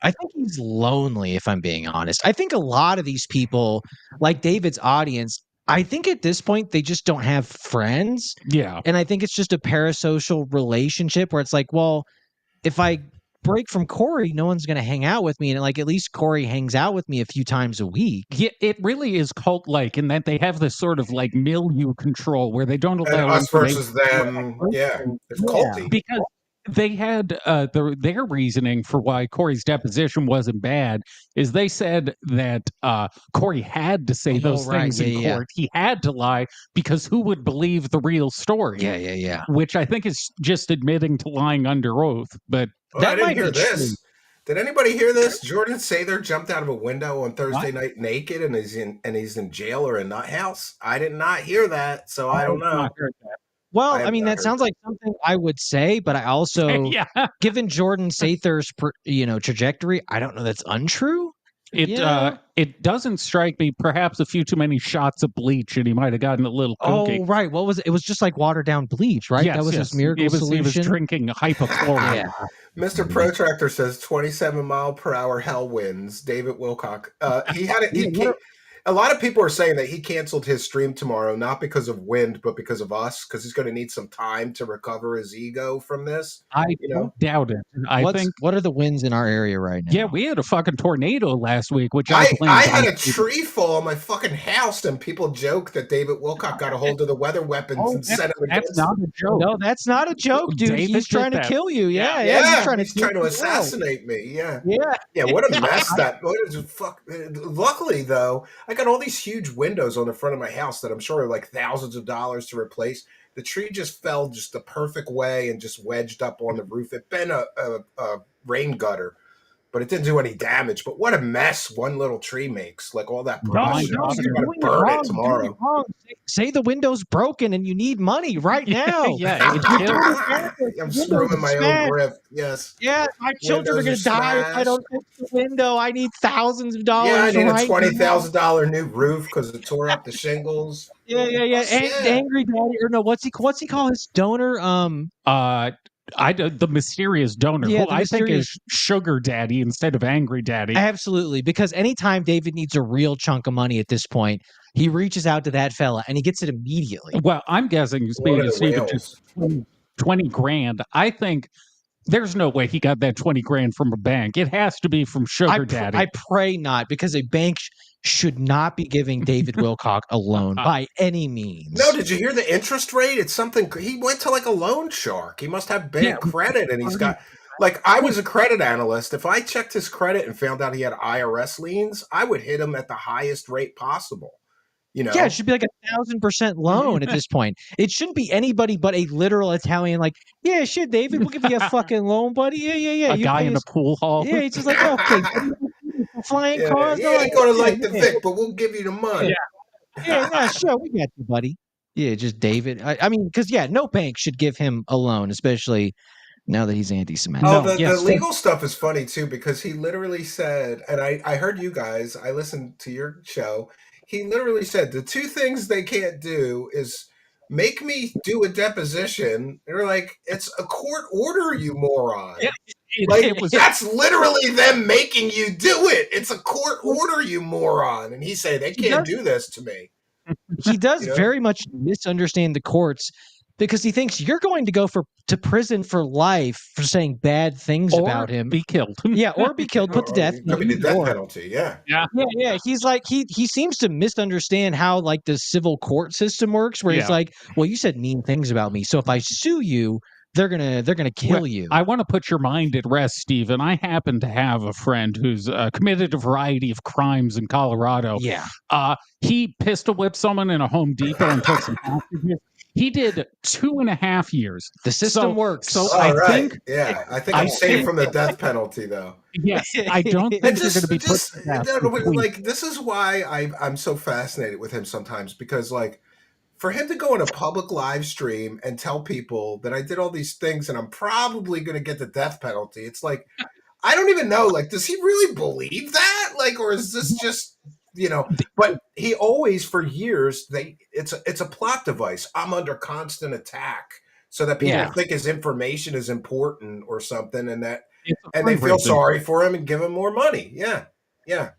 Speaker 5: I think he's lonely, if I'm being honest. I think a lot of these people, like David's audience, I think at this point they just don't have friends.
Speaker 4: Yeah.
Speaker 5: And I think it's just a parasocial relationship where it's like, well, if I break from Corey, no one's going to hang out with me. And like, at least Corey hangs out with me a few times a week.
Speaker 4: Yeah, it really is cult-like in that they have this sort of like milieu control where they don't allow
Speaker 3: us versus them. Yeah. It's culty.
Speaker 4: Because they had their reasoning for why Corey's deposition wasn't bad is they said that Corey had to say those things in court. He had to lie because who would believe the real story?
Speaker 5: Yeah.
Speaker 4: Which I think is just admitting to lying under oath. But
Speaker 3: I didn't hear this. True. Did anybody hear this? Jordan Sather jumped out of a window on Thursday night naked, and he's in jail or a nut house. I did not hear that, so I don't know.
Speaker 5: Well, I mean, that sounds like something I would say, but I also, given Jordan Sather's, trajectory, I don't know that's untrue.
Speaker 4: It doesn't strike me. Perhaps a few too many shots of bleach, and he might have gotten a little kooky.
Speaker 5: Oh, right. What was it? It was just like watered down bleach, right?
Speaker 4: Yes,
Speaker 5: that was his miracle solution.
Speaker 4: He was drinking hypochlorite.
Speaker 3: Mr. Protractor says 27 mile per hour hell winds. David Wilcock. He had it. A lot of people are saying that he canceled his stream tomorrow, not because of wind, but because of us, because he's going to need some time to recover his ego from this.
Speaker 4: I don't doubt it.
Speaker 5: What are the winds in our area right now?
Speaker 4: Yeah, we had a fucking tornado last week, which
Speaker 3: I had a tree fall on my fucking house, and people joke that David Wilcock got a hold of the weather weapons and sent him against.
Speaker 4: That's not a joke.
Speaker 5: No, that's not a joke, dude. He's trying to kill you. Yeah. He's trying to
Speaker 3: assassinate me. Yeah.
Speaker 5: Yeah.
Speaker 3: What a mess that. Luckily, though, I got all these huge windows on the front of my house that I'm sure are like thousands of dollars to replace. The tree just fell just the perfect way and just wedged up on the roof. It'd been a rain gutter, but it didn't do any damage. But what a mess one little tree makes! Like all that
Speaker 5: No,
Speaker 3: brush.
Speaker 5: no,
Speaker 3: I'm
Speaker 5: you're
Speaker 3: gonna
Speaker 5: doing it
Speaker 3: burn
Speaker 5: wrong.
Speaker 3: it
Speaker 5: You're doing it
Speaker 3: tomorrow.
Speaker 5: wrong. Say the window's broken and you need money right now.
Speaker 4: Yeah, it's killed.
Speaker 3: I'm screwing my own grip. Yes.
Speaker 5: Yeah, my children are going to
Speaker 3: Windows are
Speaker 5: die if I
Speaker 3: smashed.
Speaker 5: don't fix the window. I need thousands of
Speaker 3: Yeah,
Speaker 5: dollars
Speaker 3: I need a
Speaker 5: right now.
Speaker 3: $20,000 new roof because it tore up the shingles.
Speaker 5: Yeah. Angry daddy, or no, what's he call his donor?
Speaker 4: The mysterious donor,
Speaker 5: Yeah,
Speaker 4: who
Speaker 5: the
Speaker 4: I think
Speaker 5: mysterious-
Speaker 4: is Sugar Daddy instead of Angry Daddy.
Speaker 5: Absolutely, because anytime David needs a real chunk of money at this point, he reaches out to that fella and he gets it immediately.
Speaker 4: Well, I'm guessing,
Speaker 3: One of the
Speaker 4: Stephen, just
Speaker 3: whales.
Speaker 4: 20 grand. I think there's no way he got that 20 grand from a bank. It has to be from Sugar Daddy.
Speaker 5: I pray not, because a bank should not be giving David Wilcock a loan by any means.
Speaker 3: No, did you hear the interest rate? It's something. He went to like a loan shark. He must have bad credit, and he's got. Like, I was a credit analyst. If I checked his credit and found out he had IRS liens, I would hit him at the highest rate possible. You know?
Speaker 5: Yeah, it should be like 1,000% loan at this point. It shouldn't be anybody but a literal Italian. Like, yeah, shit, David, we'll give you a fucking loan, buddy. Yeah.
Speaker 4: A guy in a pool hall.
Speaker 5: Yeah, he's just like, okay, flying cars.
Speaker 3: You ain't gonna like the Vic, but we'll give you the money.
Speaker 5: Yeah, sure, we got you, buddy. Yeah, just David. I mean, because no bank should give him a loan, especially now that he's anti-Semitic.
Speaker 3: Oh, the legal stuff is funny too, because he literally said, and I heard you guys, I listened to your show. He literally said the two things they can't do is make me do a deposition. They're like, it's a court order, you moron.
Speaker 4: Yeah,
Speaker 3: that's literally them making you do it. It's a court order, you moron. And he said, they can't do this to me.
Speaker 5: He does very much misunderstand the courts, because he thinks you're going to go to prison for life for saying bad things about him.
Speaker 4: Be killed.
Speaker 5: Yeah, or be killed, put to death.
Speaker 3: Could be the death penalty, yeah.
Speaker 5: He's like, he seems to misunderstand how like the civil court system works, where he's like, well, you said mean things about me, so if I sue you, they're gonna kill you.
Speaker 4: I want to put your mind at rest, Stephen. I happen to have a friend who's committed a variety of crimes in Colorado.
Speaker 5: Yeah.
Speaker 4: He pistol whipped someone in a Home Depot and took some hostages. He did 2.5 years.
Speaker 5: The system works.
Speaker 4: So I think
Speaker 3: I'm safe from the death penalty, though.
Speaker 4: Yes, I don't think they're going to be put to death.
Speaker 3: Like, this is why I'm so fascinated with him sometimes, because like, for him to go on a public live stream and tell people that I did all these things and I'm probably going to get the death penalty, it's like, I don't even know. Like, does he really believe that? Like, or is this just, but he always, for years, it's a plot device. I'm under constant attack, so that people think his information is important or something, and they feel sorry for him and give him more money. Yeah.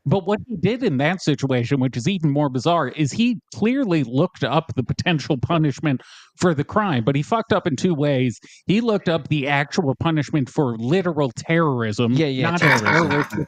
Speaker 4: But what he did in that situation, which is even more bizarre, is he clearly looked up the potential punishment for the crime, but he fucked up in two ways. He looked up the actual punishment for literal terrorism, not terrorism.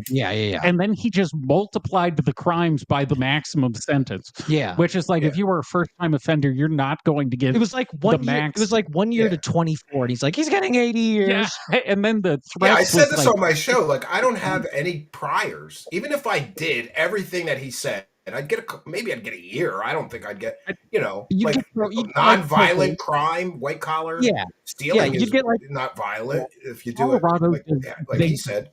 Speaker 5: Yeah.
Speaker 4: And then he just multiplied the crimes by the maximum sentence.
Speaker 5: Yeah.
Speaker 4: Which is like, if you were a first-time offender, you're not going to get
Speaker 5: it was like 1 year. It was like 1 year to 24. And he's like, he's getting 80 years.
Speaker 4: Yeah. And then the threat.
Speaker 3: Yeah, I said this on my show. Like, I don't have any priors. Even if I did everything that he said, I'd get maybe I'd get a year. I don't think I'd get, non-violent crime, white collar, stealing is not violent if you do
Speaker 4: Colorado
Speaker 3: it like he said.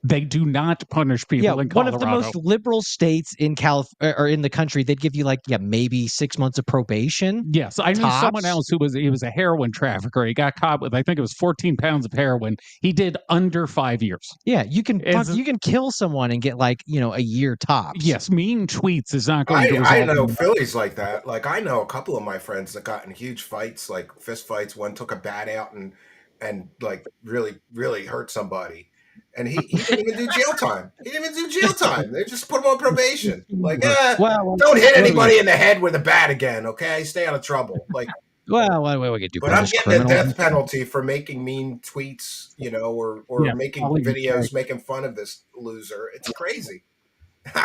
Speaker 4: They do not punish people in Colorado.
Speaker 5: One of the most liberal states in or in the country, they'd give you maybe 6 months of probation.
Speaker 4: Yes, I knew someone else who was a heroin trafficker. He got caught with, I think it was 14 pounds of heroin. He did under 5 years.
Speaker 5: Yeah, you can kill someone and get a year tops.
Speaker 4: Yes, mean tweets is not going to resolve.
Speaker 3: I know Phillies like that. Like, I know a couple of my friends that got in huge fights, like fist fights. One took a bat out and like really, really hurt somebody. And he didn't even do jail time. He didn't even do jail time. They just put him on probation. Like, don't hit anybody in the head with a bat again, okay? Stay out of trouble. Like,
Speaker 5: what we could do?
Speaker 3: But I'm getting a death penalty for making mean tweets, or making videos making fun of this loser. It's crazy.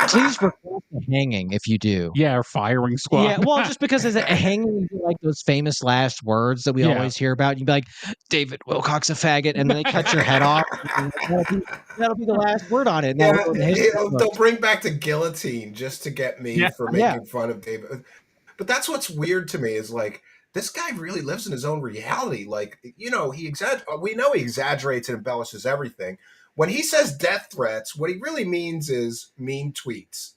Speaker 5: Please report the hanging if you do.
Speaker 4: Yeah, or firing squad.
Speaker 5: Yeah, well, just because as a hanging, like those famous last words that we always hear about. You'd be like, David Wilcock's a faggot, and then they cut your head off. That'll be the last word on it.
Speaker 3: They'll bring back the guillotine just to get me for making fun of David. But that's what's weird to me is like, this guy really lives in his own reality. Like, we know he exaggerates and embellishes everything. when he says death threats, what he really means is mean tweets.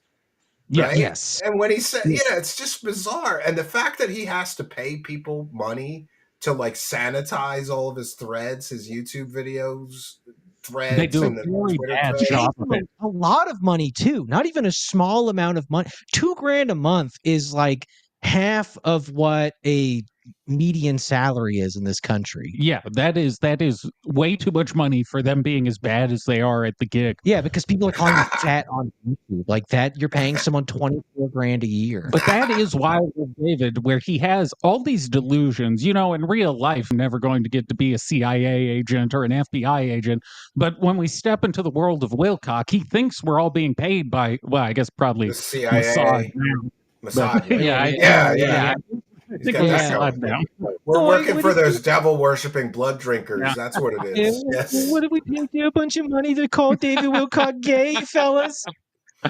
Speaker 4: Yeah.
Speaker 3: Right?
Speaker 5: Yes.
Speaker 3: And when he said, yeah, it's just bizarre. And the fact that he has to pay people money to like sanitize all of his threads, his YouTube videos, threads,
Speaker 4: They do a
Speaker 3: and the
Speaker 4: very
Speaker 3: Twitter
Speaker 4: bad
Speaker 3: threads.
Speaker 4: job of it.
Speaker 5: A lot of money too, not even a small amount of money. $2,000 a month is like half of what a median salary is in this country.
Speaker 4: Yeah, that is way too much money for them being as bad as they are at the gig.
Speaker 5: Yeah, because people are calling you fat on YouTube. Like that, you're paying someone $24,000 a year.
Speaker 4: But that is why with David, where he has all these delusions, you know, in real life, never going to get to be a CIA agent or an FBI agent. But when we step into the world of Wilcock, he thinks we're all being paid by, well, I guess probably
Speaker 3: The CIA.
Speaker 4: Mossad.
Speaker 3: Mossad.
Speaker 4: But, yeah. I
Speaker 3: He's
Speaker 4: think
Speaker 3: got that
Speaker 4: Mossad
Speaker 3: going.
Speaker 4: now.
Speaker 3: We're working for those devil worshipping blood drinkers.
Speaker 4: Yeah.
Speaker 3: That's what it is. Yes.
Speaker 5: What did we pay you a bunch of money to call David Wilcock gay, fellas?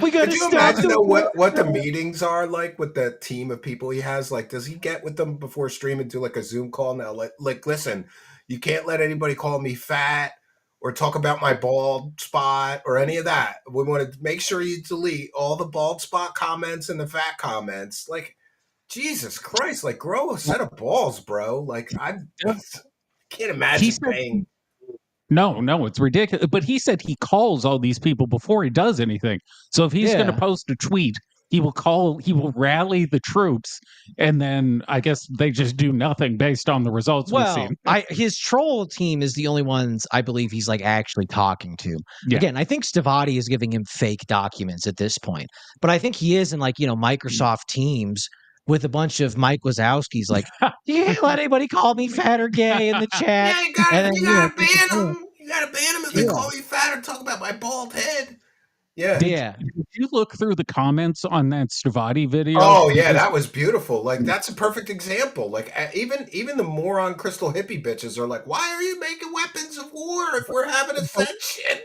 Speaker 5: We got
Speaker 3: Could
Speaker 5: to
Speaker 3: you
Speaker 5: stop
Speaker 3: imagine
Speaker 5: the
Speaker 3: though
Speaker 5: war.
Speaker 3: what the meetings are like with the team of people he has? Like, does he get with them before stream and do like a Zoom call now? Like, listen, you can't let anybody call me fat or talk about my bald spot or any of that. We want to make sure you delete all the bald spot comments and the fat comments. Like, Jesus Christ, like grow a set of balls, bro. Like I can't imagine paying.
Speaker 4: No, it's ridiculous. But he said he calls all these people before he does anything. So if he's going to post a tweet, he will rally the troops, and then I guess they just do nothing based on the results we've seen.
Speaker 5: His troll team is the only ones I believe he's like actually talking to.
Speaker 4: Yeah.
Speaker 5: Again, I think Stavati is giving him fake documents at this point, but I think he is in like, Microsoft Teams with a bunch of Mike Wazowskis like, you can't let anybody call me fat or gay in the chat.
Speaker 3: Yeah, you gotta ban them. You gotta ban them if they call me fat or talk about my bald head. Yeah.
Speaker 4: Did you look through the comments on that Stavati video?
Speaker 3: Oh yeah, that was beautiful. Like that's a perfect example. Like even the moron crystal hippie bitches are like, why are you making weapons of war if we're having ascension?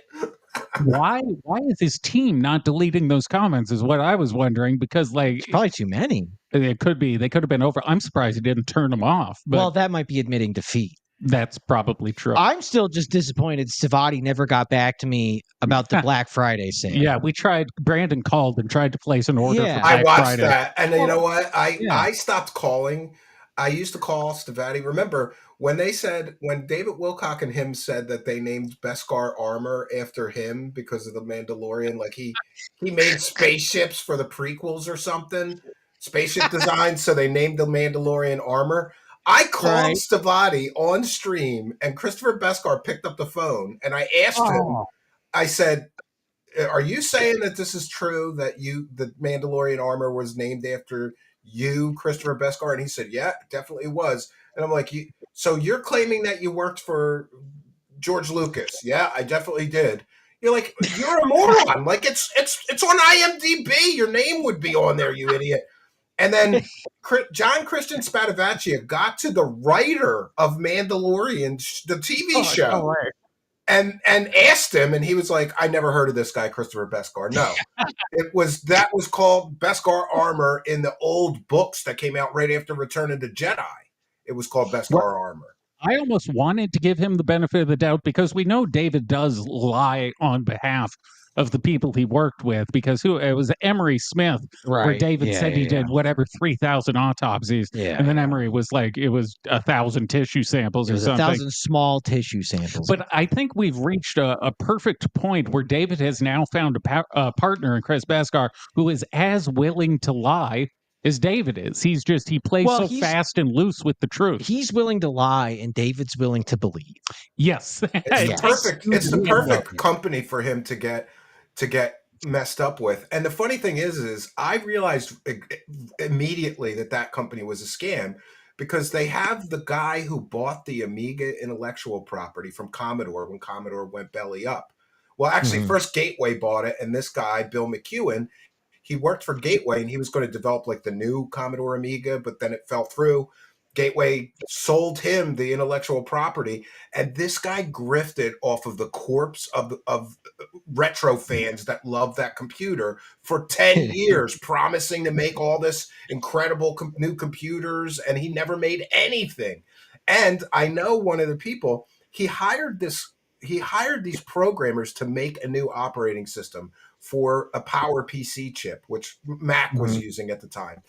Speaker 4: Why is his team not deleting those comments is what I was wondering, because like
Speaker 5: it's probably too many.
Speaker 4: They could have been over. I'm surprised he didn't turn them off. But
Speaker 5: well, that might be admitting defeat.
Speaker 4: That's probably true.
Speaker 5: I'm still just disappointed Stavati never got back to me about the Black Friday sale.
Speaker 4: Yeah, we tried. Brandon called and tried to place an order for Black
Speaker 3: I watched
Speaker 4: Friday.
Speaker 3: that. And you know what? I stopped calling. I used to call Stavati. Remember when David Wilcock and him said that they named Beskar armor after him because of the Mandalorian? Like he made spaceships for the prequels or something. Spaceship design, so they named the Mandalorian armor. I called Stavati on stream, and Christopher Beskar picked up the phone, and I asked him, I said, are you saying that this is true, that the Mandalorian armor was named after you, Christopher Beskar? And he said, yeah, it definitely was. And I'm like, so you're claiming that you worked for George Lucas? Yeah, I definitely did. You're like, you're a moron. Like it's on IMDb. Your name would be on there, you idiot. And then John Christian Spadavaccia got to the writer of Mandalorian, the TV show, and asked him, and he was like, "I never heard of this guy, Christopher Beskar." No, that was called Beskar armor in the old books that came out right after Return of the Jedi. It was called Beskar armor.
Speaker 4: I almost wanted to give him the benefit of the doubt because we know David does lie on behalf of the people he worked with, because it was Emery Smith, where David said he did whatever 3,000 autopsies, and then Emery was like it was 1,000 tissue samples or something.
Speaker 5: 1,000 small tissue samples.
Speaker 4: But I think we've reached a perfect point where David has now found a partner in Chris Beskar who is as willing to lie as David is. He plays fast and loose with the truth.
Speaker 5: He's willing to lie, and David's willing to believe.
Speaker 4: Yes,
Speaker 3: it's perfect. It's the perfect company for him to get messed up with. And the funny thing is I realized immediately that company was a scam, because they have the guy who bought the Amiga intellectual property from Commodore when Commodore went belly up. Well, actually, first Gateway bought it, and this guy, Bill McEwen, he worked for Gateway, and he was going to develop like the new Commodore Amiga, but then it fell through. Gateway sold him the intellectual property, and this guy grifted off of the corpse of retro fans that love that computer for 10 years, promising to make all this incredible new computers, and he never made anything. And I know one of the people, he hired this he hired these programmers to make a new operating system for a Power PC chip, which Mac was using at the time.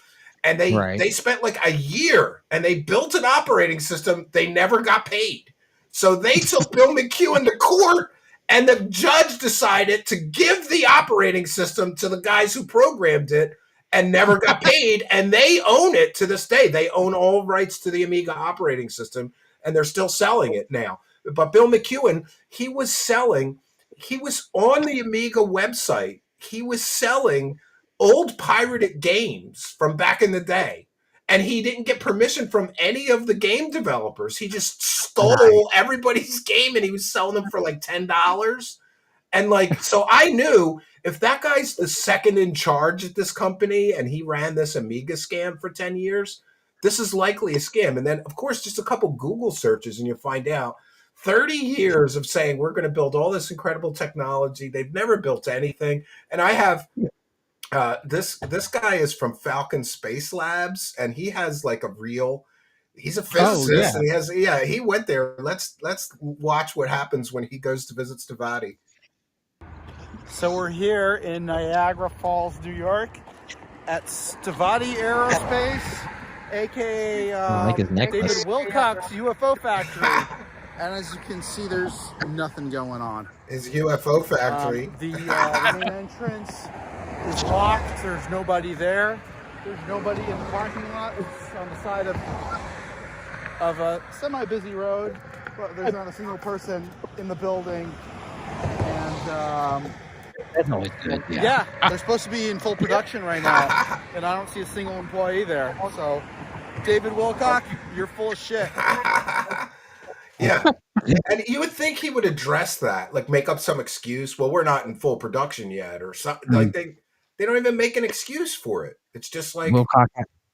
Speaker 3: And they spent like a year and they built an operating system. They never got paid. So they took Bill McEwen to court, and the judge decided to give the operating system to the guys who programmed it and never got paid. And they own it to this day. They own all rights to the Amiga operating system, and they're still selling it now. But Bill McEwen, he was on the Amiga website. He was selling old pirated games from back in the day. And he didn't get permission from any of the game developers. He just stole everybody's game and he was selling them for like $10. And like, so I knew if that guy's the second in charge at this company and he ran this Amiga scam for 10 years, this is likely a scam. And then, of course, just a couple Google searches and you find out 30 years of saying we're going to build all this incredible technology. They've never built anything. And I have this guy is from Falcon Space Labs, and he has like he's a physicist, and he went there. Let's watch what happens when he goes to visit Stavati.
Speaker 6: So we're here in Niagara Falls, New York, at Stavati Aerospace, aka David Wilcock's UFO factory. And as you can see, there's nothing going on.
Speaker 3: His UFO factory.
Speaker 6: The main entrance is locked. There's nobody there. There's nobody in the parking lot. It's on the side of a semi-busy road, but there's not a single person in the building. And
Speaker 5: that's always good.
Speaker 6: Yeah, they're supposed to be in full production right now, and I don't see a single employee there. So, David Wilcock, you're full of shit.
Speaker 3: Yeah. And you would think he would address that, like make up some excuse. Well, we're not in full production yet, or something. Like they don't even make an excuse for it. It's just like
Speaker 5: Wilcock.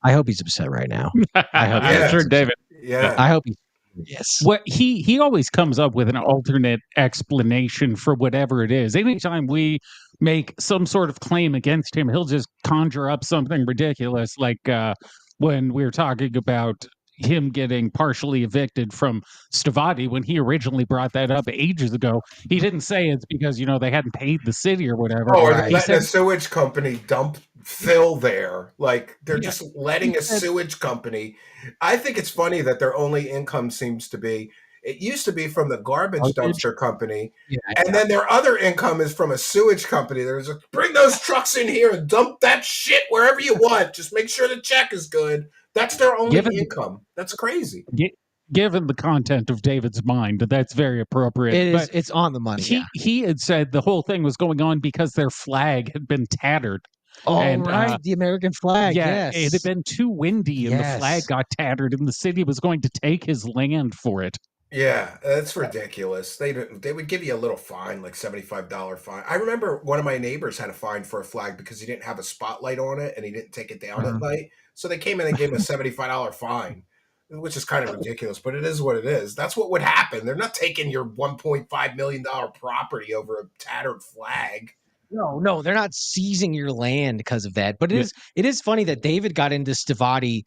Speaker 5: I hope he's upset right now. I hope.
Speaker 4: I'm sure David.
Speaker 3: Yeah.
Speaker 5: I hope he's. Yes.
Speaker 4: What he always comes up with an alternate explanation for whatever it is. Anytime we make some sort of claim against him, he'll just conjure up something ridiculous, like when we were talking about him getting partially evicted from Stavati. When he originally brought that up ages ago, he didn't say it's because they hadn't paid the city or whatever.
Speaker 3: Or they're letting a sewage company dump fill there. Like they're just letting a sewage company. I think it's funny that their only income seems to be, it used to be from the garbage dumpster company, and then their other income is from a sewage company. There's bring those trucks in here and dump that shit wherever you want. Just make sure the check is good. That's their only income. That's crazy.
Speaker 4: Given the content of David's mind, that's very appropriate.
Speaker 5: It is. It's on the money.
Speaker 4: He had said the whole thing was going on because their flag had been tattered.
Speaker 5: Oh, and, right. The American flag.
Speaker 4: Yeah,
Speaker 5: yes.
Speaker 4: It had been too windy and the flag got tattered and the city was going to take his land for it.
Speaker 3: Yeah, that's ridiculous. They would give you a little fine, like $75 fine. I remember one of my neighbors had a fine for a flag because he didn't have a spotlight on it and he didn't take it down at night. So they came in and gave him a $75 fine, which is kind of ridiculous, but it is what it is. That's what would happen. They're not taking your $1.5 million property over a tattered flag.
Speaker 5: No, they're not seizing your land because of that. But it is funny that David got into Stavati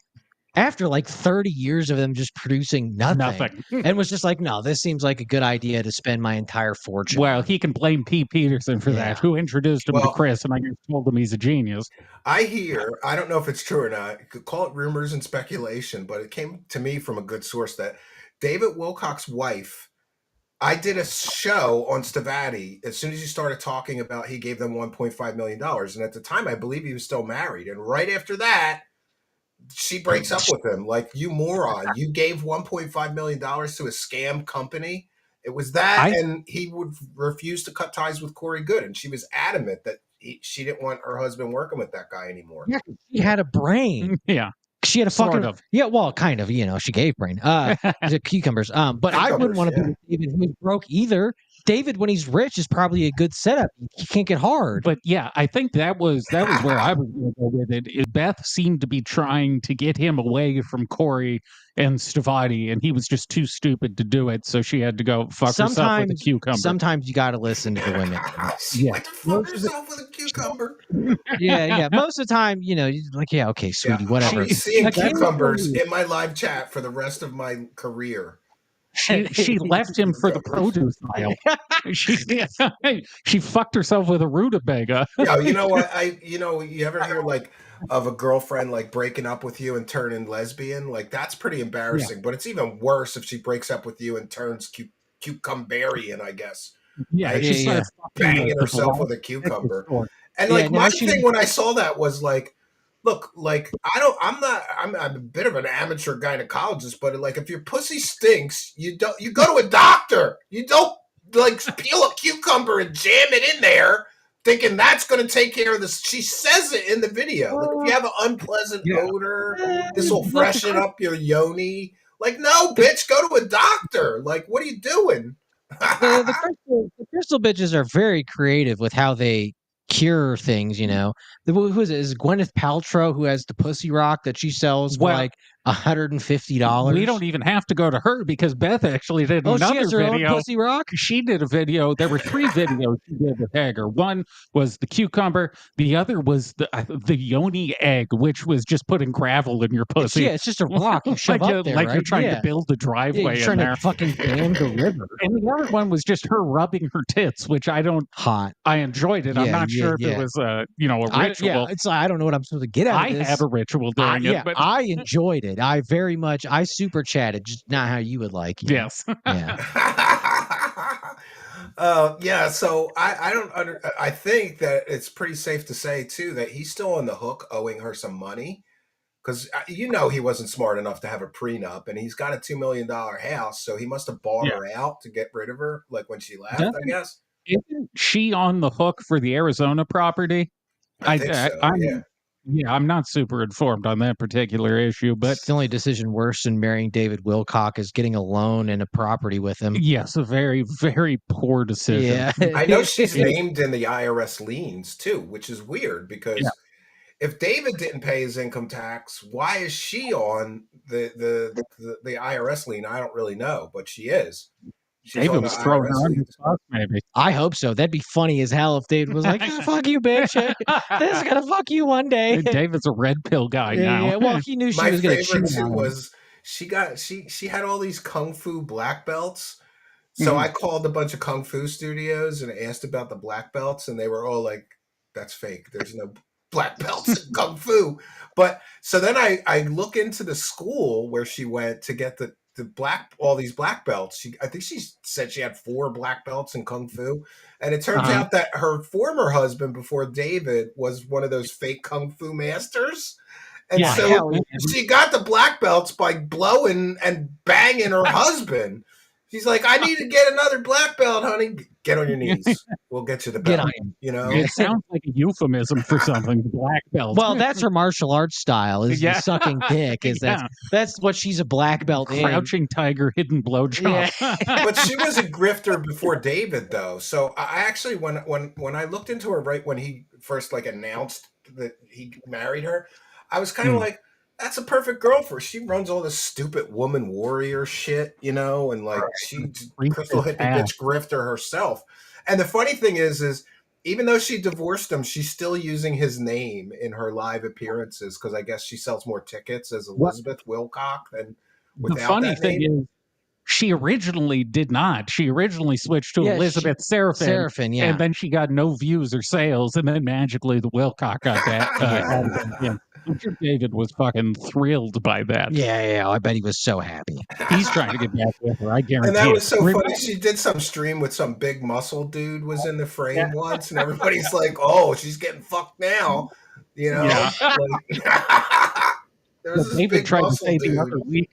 Speaker 5: after like 30 years of them just producing nothing. And was just like, no, this seems like a good idea to spend my entire fortune.
Speaker 4: Well, he can blame Pete Peterson for that, who introduced him to Chris, and I just told him he's a genius.
Speaker 3: I don't know if it's true or not, you could call it rumors and speculation, but it came to me from a good source that David Wilcock's wife, I did a show on Stavati as soon as he started talking about he gave them $1.5 million. And at the time, I believe he was still married. And right after that, she breaks up with him. Like, you moron. You gave $1.5 million to a scam company. It was that, and he would refuse to cut ties with Corey Good. And she was adamant that she didn't want her husband working with that guy anymore.
Speaker 5: Yeah, she had a brain.
Speaker 4: Yeah.
Speaker 5: She had a fucking kind of, she gave brain. Cucumbers. But I wouldn't want to be with David who's broke either. David, when he's rich, is probably a good setup. He can't get hard.
Speaker 4: But yeah, I think that was where I was going to go with it. Beth seemed to be trying to get him away from Corey and Stavati, and he was just too stupid to do it. So she had to go fuck herself with a cucumber.
Speaker 5: Sometimes you got to listen to the women.
Speaker 3: Fuck herself with a cucumber.
Speaker 5: Yeah. Most of the time, like, okay, sweetie, whatever.
Speaker 3: She's seeing cucumbers in my live chat for the rest of my career.
Speaker 4: She left him for the produce aisle. She fucked herself with a rutabaga.
Speaker 3: Yeah, you know what? You ever hear like of a girlfriend like breaking up with you and turning lesbian? Like that's pretty embarrassing. But it's even worse if she breaks up with you and turns cucumberian, I guess.
Speaker 4: Yeah,
Speaker 3: Right?
Speaker 4: she
Speaker 3: She's
Speaker 4: started
Speaker 3: banging herself with a cucumber. And
Speaker 5: Yeah,
Speaker 3: like
Speaker 5: now
Speaker 3: my
Speaker 5: she-
Speaker 3: thing when I saw that was like, look, like I'm a bit of an amateur gynecologist, but like if your pussy stinks, you go to a doctor. You don't like peel a cucumber and jam it in there thinking that's going to take care of this. She says it in the video. Like, if you have an unpleasant odor, this will freshen up your yoni. Like, no, bitch, go to a doctor. Like, what are you doing?
Speaker 5: the crystal bitches are very creative with how they cure things, you know. Who is it? Is Gwyneth Paltrow, who has the pussy rock that she sells for like $150?
Speaker 4: We don't even have to go to her because Beth actually did
Speaker 5: she
Speaker 4: another
Speaker 5: has her
Speaker 4: video.
Speaker 5: own pussy rock?
Speaker 4: She did a video. There were 3 videos she did with Hager. One was the cucumber. The other was the yoni egg, which was just putting gravel in your pussy.
Speaker 5: It's just a rock you shove up there,
Speaker 4: like
Speaker 5: right?
Speaker 4: you're trying to build a driveway
Speaker 5: you're trying
Speaker 4: in there.
Speaker 5: to fucking dam the river.
Speaker 4: And the other one was just her rubbing her tits, which I don't.
Speaker 5: Hot.
Speaker 4: I enjoyed it. I'm not sure if it was a ritual.
Speaker 5: It's like, I don't know what I'm supposed to get out of this.
Speaker 4: I had a ritual during it, but
Speaker 5: I enjoyed it. I super chatted, just not how you would like.
Speaker 4: Yes.
Speaker 5: Yeah.
Speaker 3: So I don't I think that it's pretty safe to say too that he's still on the hook owing her some money because he wasn't smart enough to have a prenup, and he's got a $2 million house, so he must have bought her out to get rid of her, like when she left. I guess.
Speaker 4: Isn't she on the hook for the Arizona property?
Speaker 3: I think so.
Speaker 4: I'm not super informed on that particular issue, but
Speaker 5: it's the only decision worse than marrying David Wilcock is getting a loan and a property with him.
Speaker 4: Yes, a very, very poor decision.
Speaker 5: Yeah.
Speaker 3: I know she's named in the IRS liens too, which is weird because if David didn't pay his income tax, why is she on the IRS lien? I don't really know, but she is.
Speaker 4: David was throwing her under the bus, maybe.
Speaker 5: I hope so. That'd be funny as hell if David was like, fuck you, bitch. This is going to fuck you one day.
Speaker 4: David's a red pill guy now.
Speaker 5: Yeah, well, he knew she was going to cheat on him.
Speaker 3: Was she had all these kung fu black belts. So I called a bunch of kung fu studios and asked about the black belts, and they were all like, that's fake. There's no black belts in kung fu. But so then I look into the school where she went to get all these black belts. I think she said she had 4 black belts in kung fu, and it turns out that her former husband before David was one of those fake kung fu masters, and so she got the black belts by blowing and banging her husband. She's like, I need to get another black belt, honey. Get on your knees. We'll get you the belt.
Speaker 4: It sounds like a euphemism for something. Black belt.
Speaker 5: Well, that's her martial arts style. Is the sucking dick? That's what she's a black belt in.
Speaker 4: Crouching tiger, hidden blowjob.
Speaker 3: But she was a grifter before David, though. So I actually, when I looked into her right when he first announced that he married her, I was kind of like, that's a perfect girl for her. She runs all this stupid woman warrior shit, and she's crystal hippie bitch grifter herself. And the funny thing is even though she divorced him, she's still using his name in her live appearances because I guess she sells more tickets as Elizabeth Wilcock than without
Speaker 4: the funny
Speaker 3: that
Speaker 4: thing
Speaker 3: name.
Speaker 4: is, she originally did not. She originally switched to Elizabeth Serafin, and then she got no views or sales, and then magically the Wilcock got that. I'm sure David was fucking thrilled by that.
Speaker 5: Yeah, I bet he was so happy.
Speaker 4: He's trying to get back with her, I guarantee.
Speaker 3: And that was so funny. She did some stream with some big muscle dude was in the frame once, and everybody's like, "Oh, she's getting fucked now," there was this
Speaker 4: David
Speaker 3: big
Speaker 4: tried to
Speaker 3: muscle
Speaker 4: say
Speaker 3: dude.
Speaker 4: the other week.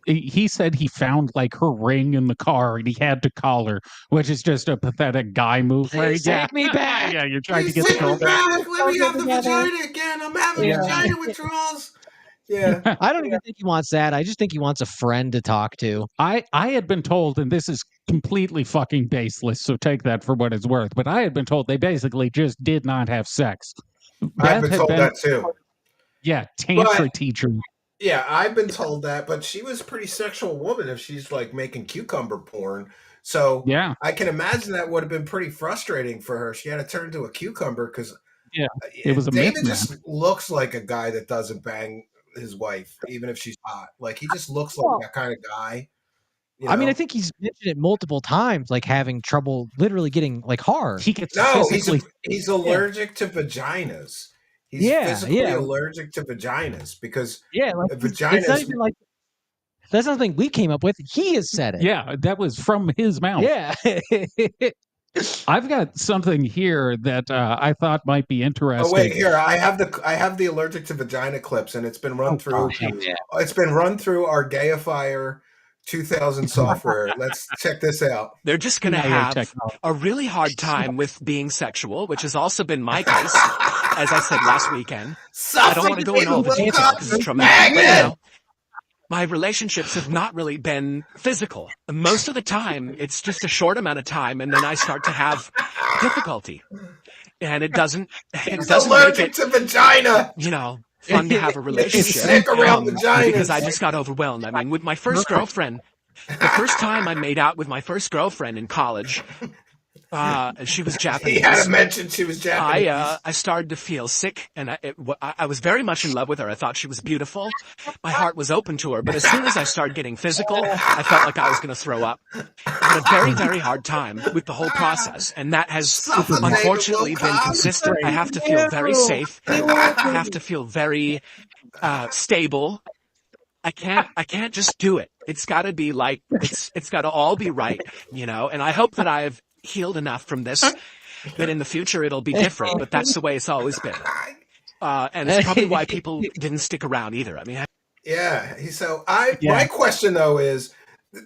Speaker 4: He said he found her ring in the car and he had to call her, which is just a pathetic guy move.
Speaker 5: Take me back.
Speaker 4: Yeah, you're trying to get
Speaker 3: Take
Speaker 4: the
Speaker 3: me back. Let me have the vagina again. I'm having vagina withdrawals. Yeah.
Speaker 5: I don't even think he wants that. I just think he wants a friend to talk to.
Speaker 4: I had been told, and this is completely fucking baseless, so take that for what it's worth, but I had been told they basically just did not have sex.
Speaker 3: I've been told that too.
Speaker 4: Yeah, tantra teacher.
Speaker 3: Yeah, I've been told that, but she was a pretty sexual woman if she's making cucumber porn. So I can imagine that would have been pretty frustrating for her. She had to turn into a cucumber because
Speaker 4: it was a
Speaker 3: David just looks like a guy that doesn't bang his wife, even if she's hot. He just looks like that kind of guy. You
Speaker 5: I mean, I
Speaker 3: know?
Speaker 5: think he's mentioned it multiple times, like having trouble literally getting like hard.
Speaker 4: He gets
Speaker 3: No,
Speaker 4: physically.
Speaker 3: he's allergic to vaginas. He's
Speaker 5: Yeah,
Speaker 3: physically
Speaker 5: yeah,
Speaker 3: allergic to vaginas because
Speaker 5: yeah. Like it's not
Speaker 3: vaginas.
Speaker 5: even like that's not something we came up with. He has said it.
Speaker 4: Yeah, that was from his mouth.
Speaker 5: Yeah.
Speaker 4: I've got something here that I thought might be interesting.
Speaker 3: Oh wait, here I have the allergic to vagina clips, and it's been run through.
Speaker 5: gosh, yeah.
Speaker 3: It's been run through our Gayifier 2000 software. Let's check this out.
Speaker 7: They're just going to have a really hard time with being sexual, which has also been my case, as I said last weekend. I don't want to go into all the detail because it's traumatic, but you know, my relationships have not really been physical. Most of the time, it's just a short amount of time, and then I start to have difficulty. And it doesn't
Speaker 3: allergic
Speaker 7: make it,
Speaker 3: to vagina.
Speaker 7: you know, fun to have a relationship.
Speaker 3: Sick around vaginas.
Speaker 7: Because I just got overwhelmed. I mean, with my first girlfriend, the first time I made out with my first girlfriend in college, she was Japanese.
Speaker 3: He hadn't mentioned she was Japanese.
Speaker 7: I started to feel sick, and I was very much in love with her. I thought she was beautiful. My heart was open to her, but as soon as I started getting physical, I felt like I was going to throw up. I had a very, very hard time with the whole process, and that has unfortunately been consistent. I have to feel very safe. I have to feel very stable. I can't just do it. It's got to be like it's got to all be right, you know. And I hope that I've healed enough from this that in the future it'll be different, but that's the way it's always been. And it's probably why people didn't stick around either. I mean,
Speaker 3: my question though is,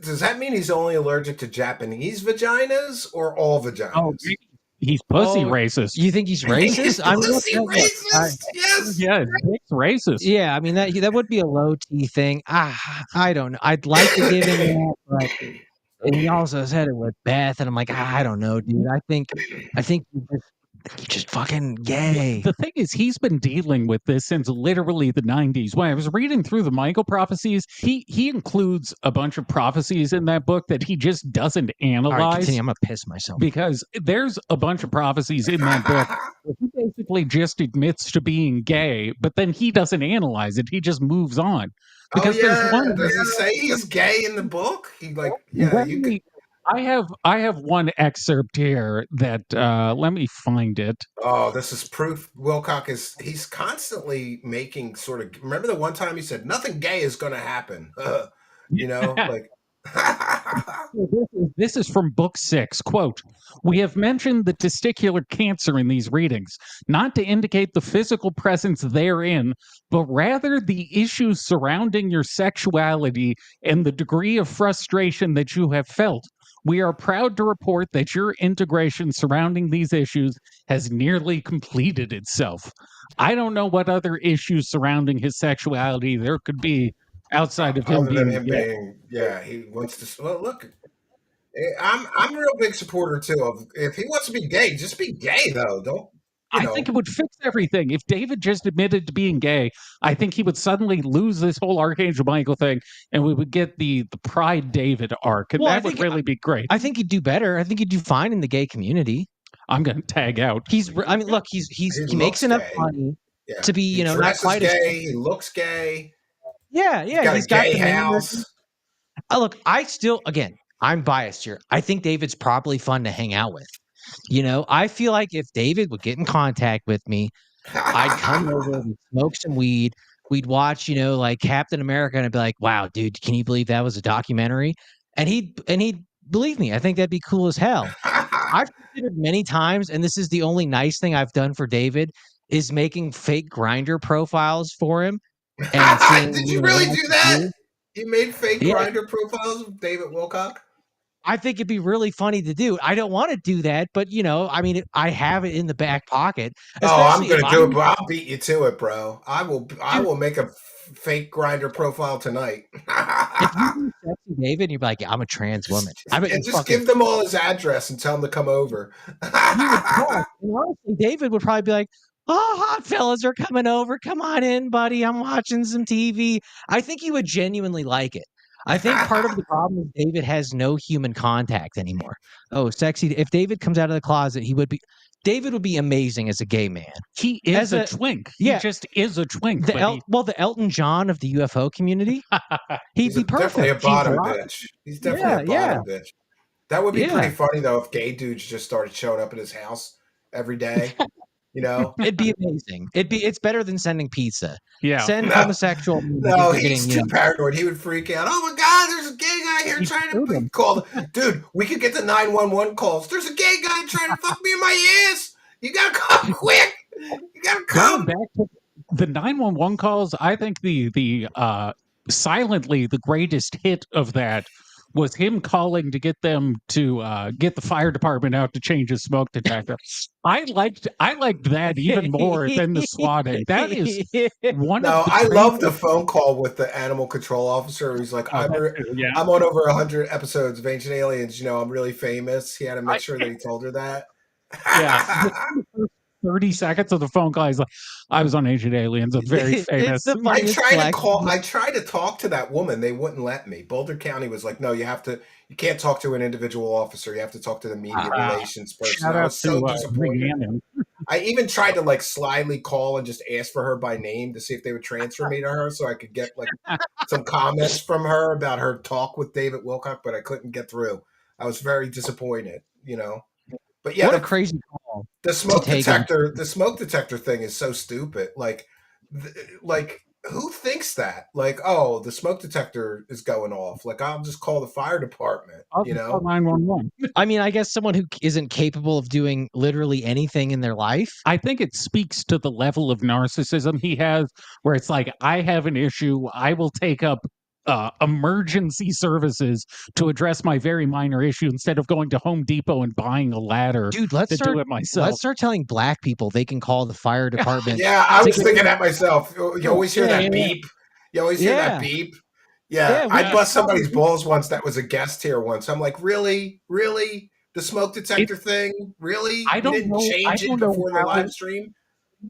Speaker 3: does that mean he's only allergic to Japanese vaginas or all vaginas?
Speaker 4: Oh, he's pussy racist.
Speaker 5: You think he's racist?
Speaker 3: He's pussy racist. Yes.
Speaker 4: Yeah, he's racist.
Speaker 5: Yeah, I mean that would be a low T thing. I don't know. I'd like to give him that, but and he also said it with Beth, and I'm like, I don't know, dude. I think he's just fucking gay.
Speaker 4: The thing is, he's been dealing with this since literally the 90s. When I was reading through the Michael prophecies, he includes a bunch of prophecies in that book that he just doesn't analyze.
Speaker 5: All right, continue. I'm gonna piss myself.
Speaker 4: Because there's a bunch of prophecies in that book where he basically just admits to being gay, but then he doesn't analyze it. He just moves on. Because there's one.
Speaker 3: Does he say he's gay in the book? He like,
Speaker 4: I have one excerpt here that let me find it.
Speaker 3: Oh, this is proof. Wilcock he's constantly making sort of. Remember the one time he said nothing gay is going to happen. You know, like.
Speaker 4: This is from book 6. Quote, "We have mentioned the testicular cancer in these readings, not to indicate the physical presence therein, but rather the issues surrounding your sexuality and the degree of frustration that you have felt. We are proud to report that your integration surrounding these issues has nearly completed itself." I don't know what other issues surrounding his sexuality there could be outside of him being
Speaker 3: he wants to. Well, look, I'm a real big supporter too of if he wants to be gay, just be gay though. Don't.
Speaker 4: I think it would fix everything. If David just admitted to being gay, I think he would suddenly lose this whole Archangel Michael thing, and we would get the Pride David arc, and that would really be great.
Speaker 5: I think he'd do better. I think he'd do fine in the gay community.
Speaker 4: I'm going to tag out.
Speaker 5: He makes enough money to be, you know, not quite
Speaker 3: gay.
Speaker 5: as
Speaker 3: He looks gay.
Speaker 5: Yeah.
Speaker 3: He's got a gay house.
Speaker 5: Look, I'm biased here. I think David's probably fun to hang out with. You know, I feel like if David would get in contact with me, I'd come over, we'd smoke some weed, we'd watch, you know, like Captain America, and I'd be like, wow, dude, can you believe that was a documentary? And he'd believe me. I think that'd be cool as hell. I've considered many times, and this is the only nice thing I've done for David, is making fake Grindr profiles for him. And seeing,
Speaker 3: Did you really do that? You made fake Grindr profiles of David Wilcock?
Speaker 5: I think it'd be really funny to do. I don't want to do that, but you know, I mean, I have it in the back pocket.
Speaker 3: I'm going to do it, but I'll beat you to it, bro. I will make a fake Grindr profile tonight.
Speaker 5: If you do sexy David, and you're like, I'm a trans woman.
Speaker 3: And just give them all his address and tell them to come over.
Speaker 5: And honestly, David would probably be like, oh, hot fellas are coming over. Come on in, buddy. I'm watching some TV. I think he would genuinely like it. I think part of the problem is David has no human contact anymore. Oh, sexy. If David comes out of the closet, David would be amazing as a gay man.
Speaker 4: He is a twink. He just is a twink.
Speaker 5: The Elton John of the UFO community. He'd be perfect.
Speaker 3: Definitely a bottom bitch. He's definitely a bottom bitch. That would be pretty funny though if gay dudes just started showing up at his house every day. You know,
Speaker 5: it'd be amazing. It's better than sending pizza.
Speaker 4: Yeah,
Speaker 5: send homosexual.
Speaker 3: No, he's too paranoid. He would freak out. Oh my God, there's a gay guy here trying to call. Dude, we could get the 911 calls. There's a gay guy trying to fuck me in my ass. You gotta come quick. You gotta come.
Speaker 4: Back to the 911 calls. I think the silently the greatest hit of that was him calling to get them to get the fire department out to change his smoke detector. I liked that even more than the swatting. That is one.
Speaker 3: No, I love the phone call with the animal control officer. He's like, I'm on over 100 episodes of Ancient Aliens. You know, I'm really famous. He had to make sure that he told her that.
Speaker 4: Yeah. 30 seconds of the phone call. He's like, I was on Ancient Aliens. I'm very famous.
Speaker 3: I tried to talk to that woman. They wouldn't let me. Boulder County was like, no, you can't talk to an individual officer. You have to talk to the media relations person. I was so disappointed. I even tried to like slyly call and just ask for her by name to see if they would transfer me to her so I could get like some comments from her about her talk with David Wilcock, but I couldn't get through. I was very disappointed, you know. But yeah,
Speaker 5: what a crazy call.
Speaker 3: The smoke detector thing is so stupid. Like who thinks that? Like, oh, the smoke detector is going off. Like, I'll just call the fire department. You know,
Speaker 4: 911.
Speaker 5: I mean, I guess someone who isn't capable of doing literally anything in their life.
Speaker 4: I think it speaks to the level of narcissism he has, where it's like, I have an issue. I will take up emergency services to address my very minor issue instead of going to Home Depot and buying a ladder.
Speaker 5: Dude,
Speaker 4: do it myself.
Speaker 5: Let's start telling black people they can call the fire department.
Speaker 3: Yeah, I was thinking that myself. You always hear that beep. You always hear that beep. Yeah, I bust somebody's balls once that was a guest here once. I'm like, really? The smoke detector thing? Really?
Speaker 4: I didn't change it before the live stream?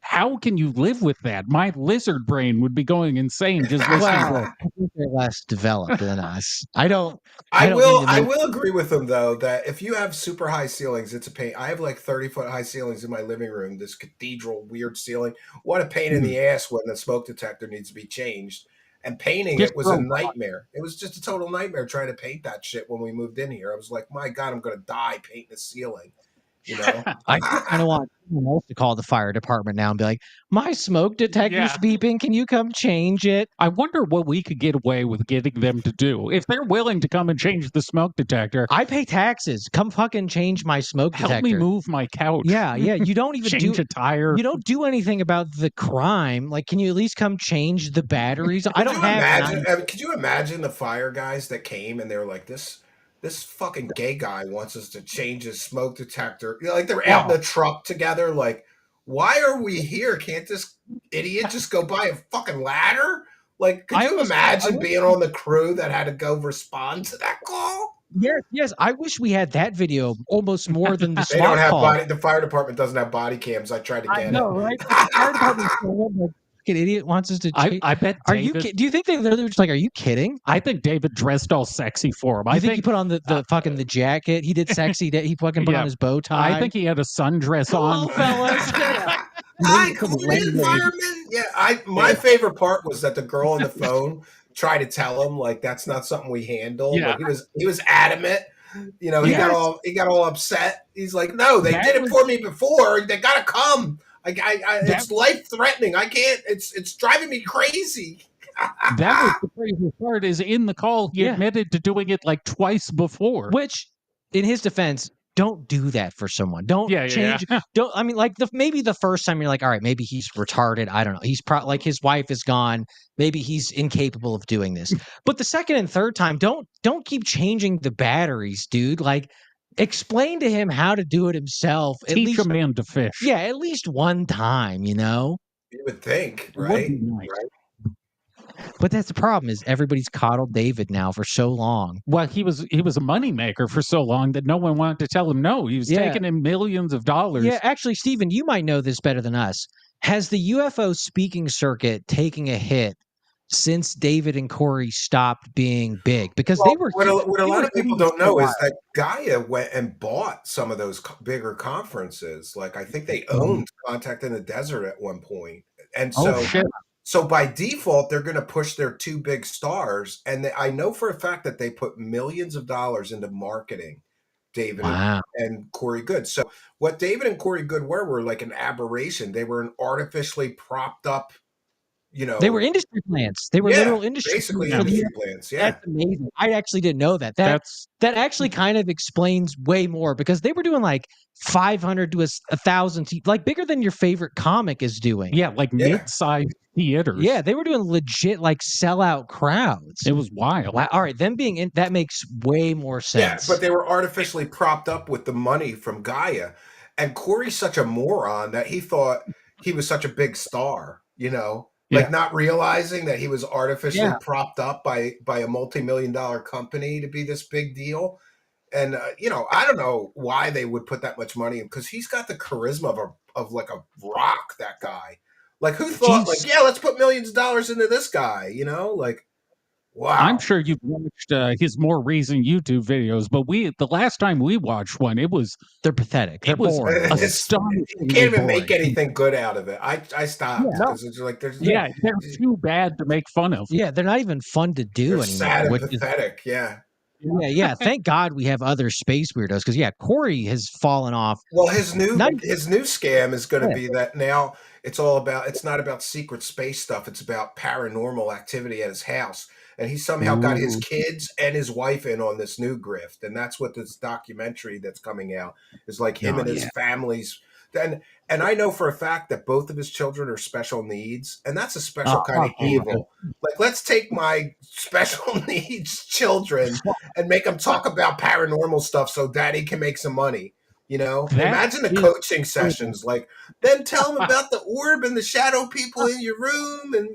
Speaker 4: How can you live with that? My lizard brain would be going insane just listening to it.
Speaker 5: They're less developed than us. I
Speaker 3: will agree with them though that if you have super high ceilings, it's a pain. I have like 30-foot high ceilings in my living room. This cathedral weird ceiling. What a pain in the ass when the smoke detector needs to be changed. And painting it was a nightmare. It was just a total nightmare trying to paint that shit when we moved in here. I was like, my God, I'm gonna die painting the ceiling. You know,
Speaker 5: I kind of want someone else to call the fire department now and be like, my smoke detector's beeping. Can you come change it?
Speaker 4: I wonder what we could get away with getting them to do. If they're willing to come and change the smoke detector.
Speaker 5: I pay taxes. Come fucking change my smoke detector.
Speaker 4: Help me move my couch.
Speaker 5: Yeah. You don't even
Speaker 4: change a tire.
Speaker 5: You don't do anything about the crime. Like, can you at least come change the batteries?
Speaker 3: Could you imagine the fire guys that came and they were like, this fucking gay guy wants us to change his smoke detector. You know, like they're out in the truck together. Like, why are we here? Can't this idiot just go buy a fucking ladder? Like, could you imagine being on the crew that had to go respond to that call?
Speaker 5: Yes. I wish we had that video almost more than the SWAT call.
Speaker 3: The fire department doesn't have body cams. I tried to get
Speaker 5: it. I know, right? The fire department idiot wants us to change.
Speaker 4: I bet. David,
Speaker 5: do you think they literally were just like, are you kidding?
Speaker 4: I think David dressed all sexy for him.
Speaker 5: I think he put on the fucking the jacket. He did sexy. He fucking put on his bow tie.
Speaker 4: I think he had a sundress on.
Speaker 5: Fellas.
Speaker 3: Hi, fireman. Yeah, my favorite part was that the girl on the phone tried to tell him like that's not something we handle.
Speaker 4: Yeah.
Speaker 3: But he was adamant. You know, he got all upset. He's like, no, they did it for me before. They gotta come. It's life threatening. I can't. It's driving me crazy.
Speaker 4: That was the crazy part. Is in the call he admitted to doing it like twice before.
Speaker 5: Which, in his defense, don't do that for someone. Don't change.
Speaker 4: Yeah.
Speaker 5: Don't. I mean, like maybe the first time you're like, all right, maybe he's retarded. I don't know. He's like his wife is gone. Maybe he's incapable of doing this. But the second and third time, don't keep changing the batteries, dude. Like. Explain to him how to do it himself.
Speaker 4: Teach a man to fish.
Speaker 5: Yeah, at least one time, you know?
Speaker 3: You would think, right?
Speaker 5: Right? But that's the problem is everybody's coddled David now for so long.
Speaker 4: Well, he was a moneymaker for so long that no one wanted to tell him no. He was taking in millions of dollars.
Speaker 5: Yeah, actually, Stephen, you might know this better than us. Has the UFO speaking circuit taking a hit since David and Corey stopped being big, because they were.
Speaker 3: What a lot of people don't know is
Speaker 5: that
Speaker 3: that Gaia went and bought some of those bigger conferences. Like I think they
Speaker 5: Mhm.
Speaker 3: owned Contact in the Desert at one point, and
Speaker 4: Oh
Speaker 3: so
Speaker 4: shit!
Speaker 3: so by default they're going to push their two big stars. And I know for a fact that they put millions of dollars into marketing David
Speaker 5: Wow.
Speaker 3: and Corey Good. So what David and Corey Good were like an aberration. They were an artificially propped up,
Speaker 5: They were industry plants. They were literal industry
Speaker 3: basically
Speaker 5: plants.
Speaker 3: industry plants. Yeah.
Speaker 5: That's amazing. I actually didn't know that.
Speaker 4: That's
Speaker 5: That actually kind of explains way more, because they were doing like 500 to 1,000, like bigger than your favorite comic is doing.
Speaker 4: like mid-sized theaters.
Speaker 5: Yeah, they were doing legit like sellout crowds.
Speaker 4: It was wild.
Speaker 5: Wow. All right, them being in, that makes way more sense.
Speaker 3: Yeah, but they were artificially propped up with the money from Gaia. And Corey's such a moron that he thought he was such a big star, like not realizing that he was artificially propped up by a multi-million-dollar company to be this big deal. And I don't know why they would put that much money in, because he's got the charisma of like a rock. That guy, like, who thought let's put millions of dollars into this guy? Like, wow.
Speaker 4: I'm sure you've watched his more recent YouTube videos, but the last time we watched one, they're
Speaker 5: pathetic.
Speaker 4: It was
Speaker 5: boring.
Speaker 4: astonishing.
Speaker 3: You can't even make anything good out of it. I stopped because it's like
Speaker 4: they're too bad to make fun of.
Speaker 5: Yeah, they're not even fun to do anymore.
Speaker 3: Sad and pathetic.
Speaker 5: Yeah. Thank God we have other space weirdos, because Corey has fallen off.
Speaker 3: Well, his new scam is going to be that now it's not about secret space stuff. It's about paranormal activity at his house. And he somehow got his kids and his wife in on this new grift. And that's what this documentary that's coming out is like, him and his family's. And I know for a fact that both of his children are special needs. And that's a special kind of evil. Like, let's take my special needs children and make them talk about paranormal stuff so daddy can make some money. Imagine the coaching sessions, like, then tell them about the orb and the shadow people in your room. And,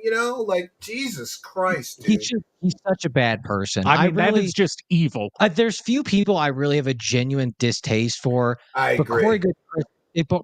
Speaker 3: like, Jesus Christ, dude.
Speaker 5: He's such a bad person.
Speaker 4: I mean, that is just evil.
Speaker 5: There's few people I really have a genuine distaste for.
Speaker 3: I agree.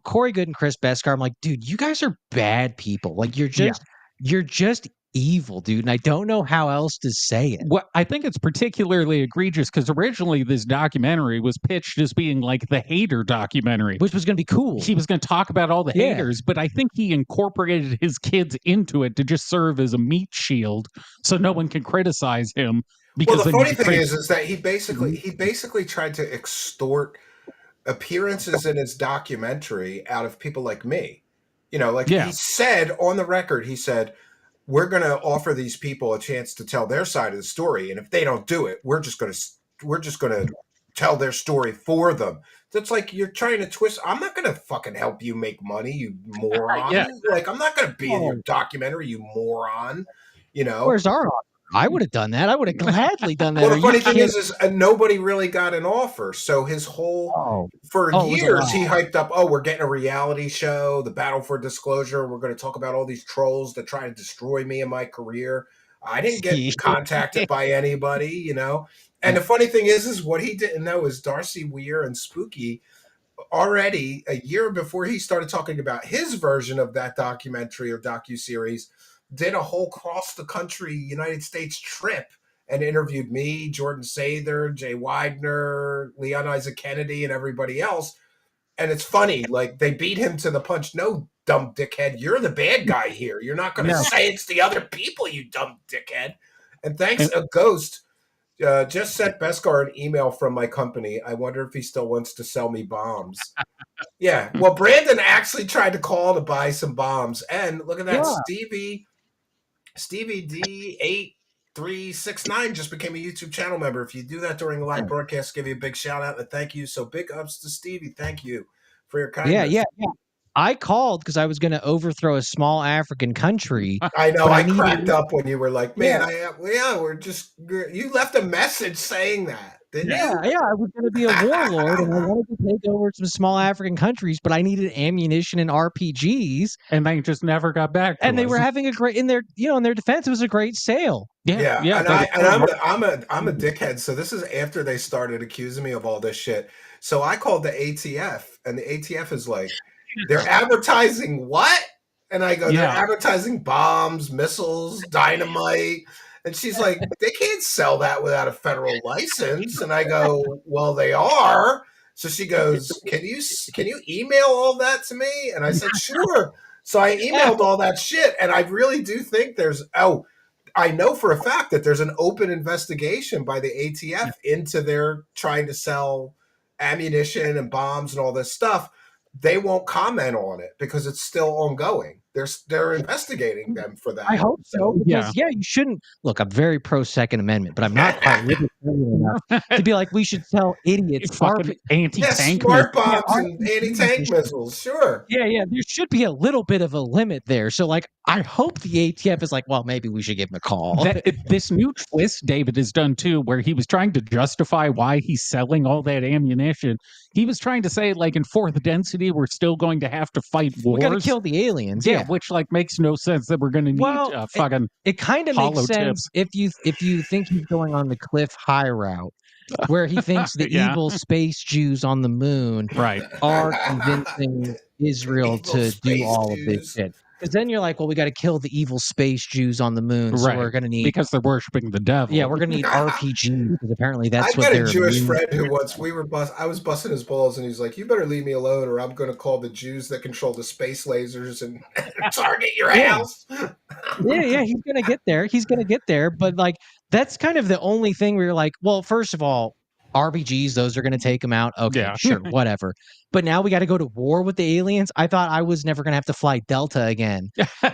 Speaker 5: Corey Good and Chris Beskar, I'm like, dude, you guys are bad people. Like, you're just evil, dude. And I don't know how else to say it.
Speaker 4: Well, I think it's particularly egregious because originally this documentary was pitched as being like the hater documentary,
Speaker 5: which was going to be cool.
Speaker 4: He was going to talk about all the haters, but I think he incorporated his kids into it to just serve as a meat shield so no one can criticize him.
Speaker 3: Because the funny thing is that he basically tried to extort appearances in his documentary out of people like me. He said on the record, he said, we're going to offer these people a chance to tell their side of the story. And if they don't do it, we're just going to tell their story for them. That's like, you're trying to twist. I'm not going to fucking help you make money, you moron. Like, I'm not going to be in your documentary, you moron.
Speaker 5: Where's our offer? I would have done that. I would have gladly done that.
Speaker 3: Well, the funny thing is nobody really got an offer. So his whole, for years, he hyped up, we're getting a reality show, the Battle for Disclosure. We're going to talk about all these trolls that try to destroy me and my career. I didn't get contacted by anybody, And the funny thing is what he didn't know is Darcy Weir and Spooky already a year before he started talking about his version of that documentary or docuseries, did a whole cross the country United States trip and interviewed me, Jordan Sather, Jay Widener, Leon Isaac Kennedy, and everybody else. And it's funny, like, they beat him to the punch. No, dumb dickhead, you're the bad guy here. You're not going to say it's the other people, you dumb dickhead. And thanks, a ghost just sent Beskar an email from my company. I wonder if he still wants to sell me bombs. Yeah, well, Brandon actually tried to call to buy some bombs. And look at that, Stevie D8369 just became a YouTube channel member. If you do that during a live broadcast, give you a big shout out and thank you. So big ups to Stevie. Thank you for your kindness.
Speaker 5: Yeah. I called because I was going to overthrow a small African country.
Speaker 3: I know. I cracked up when you were like, man, you left a message saying that.
Speaker 5: Yeah, I was going to be a warlord and I wanted to take over some small African countries, but I needed ammunition and RPGs.
Speaker 4: And they just never got back to
Speaker 5: us. They were having a great, in their defense, it was a great sale.
Speaker 3: Yeah. I'm a dickhead. So this is after they started accusing me of all this shit. So I called the ATF and the ATF is like, they're advertising what? And I go, they're advertising bombs, missiles, dynamite. And she's like, they can't sell that without a federal license. And I go, well, they are. So she goes, can you email all that to me? And I said, sure. So I emailed all that shit. And I really do think I know for a fact that there's an open investigation by the ATF into their trying to sell ammunition and bombs and all this stuff. They won't comment on it because it's still ongoing. They're investigating them for that.
Speaker 5: I hope so. Because you shouldn't look. I'm very pro Second Amendment, but I'm not quite libertarian enough to be like we should tell idiots
Speaker 4: anti-tank
Speaker 3: smart bombs and anti-tank missiles. Sure.
Speaker 5: Yeah. There should be a little bit of a limit there. So, like, I hope the ATF is like, well, maybe we should give him a call.
Speaker 4: This new twist David has done too, where he was trying to justify why he's selling all that ammunition. He was trying to say, like, in fourth density, we're still going to have to fight wars.
Speaker 5: We got to kill the aliens.
Speaker 4: Yeah, which like makes no sense that we're going to need fucking.
Speaker 5: It kind of makes sense if you think he's going on the Cliff High route, where he thinks the evil space Jews on the moon are convincing Israel to do all of this shit. Because then you're like, well, we got to kill the evil space Jews on the moon, so we're going to need
Speaker 4: because they're worshiping the devil.
Speaker 5: Yeah, we're going to need RPGs because apparently that's what they're.
Speaker 3: I got a Jewish friend who once I was busting his balls, and he's like, "You better leave me alone, or I'm going to call the Jews that control the space lasers and target your house."
Speaker 5: Yeah, he's going to get there. He's going to get there, but like that's kind of the only thing where you're like, well, first of all, RPGs, those are going to take them out. Okay, sure, whatever. But now we got to go to war with the aliens. I thought I was never going to have to fly Delta again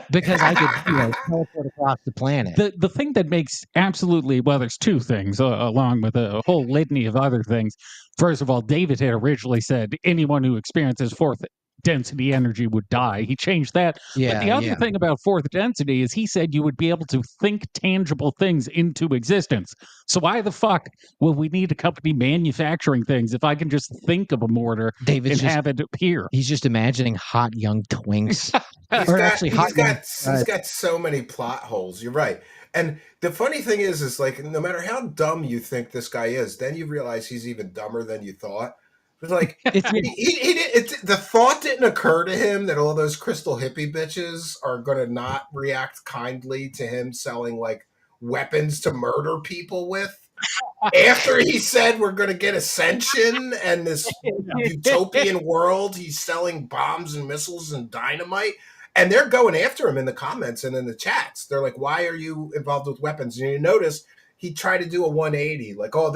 Speaker 5: because I could teleport across the planet.
Speaker 4: The thing that makes absolutely, well, there's two things along with a whole litany of other things. First of all, David had originally said anyone who experiences fourth density energy would die. He changed that. But the other thing about fourth density is he said you would be able to think tangible things into existence. So why the fuck will we need a company manufacturing things if I can just think of a mortar and have it appear?
Speaker 5: He's just imagining hot young twinks.
Speaker 3: He's got so many plot holes. You're right. And the funny thing is like no matter how dumb you think this guy is, then you realize he's even dumber than you thought. It's like the thought didn't occur to him that all those crystal hippie bitches are going to not react kindly to him selling like weapons to murder people with. After he said we're going to get ascension and this utopian world, he's selling bombs and missiles and dynamite. And they're going after him in the comments and in the chats. They're like, why are you involved with weapons? And you notice he tried to do a 180, like, oh,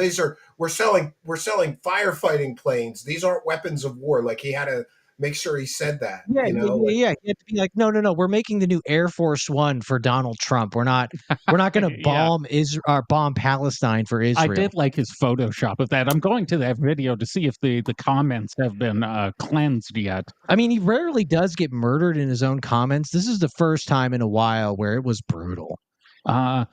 Speaker 3: we're selling firefighting planes. These aren't weapons of war. Like he had to make sure he said that.
Speaker 5: Yeah. He had to be like, no. We're making the new Air Force One for Donald Trump. We're not going to bomb bomb Palestine for Israel.
Speaker 4: I did like his Photoshop of that. I'm going to that video to see if the comments have been cleansed yet.
Speaker 5: I mean, he rarely does get murdered in his own comments. This is the first time in a while where it was brutal.
Speaker 4: Oh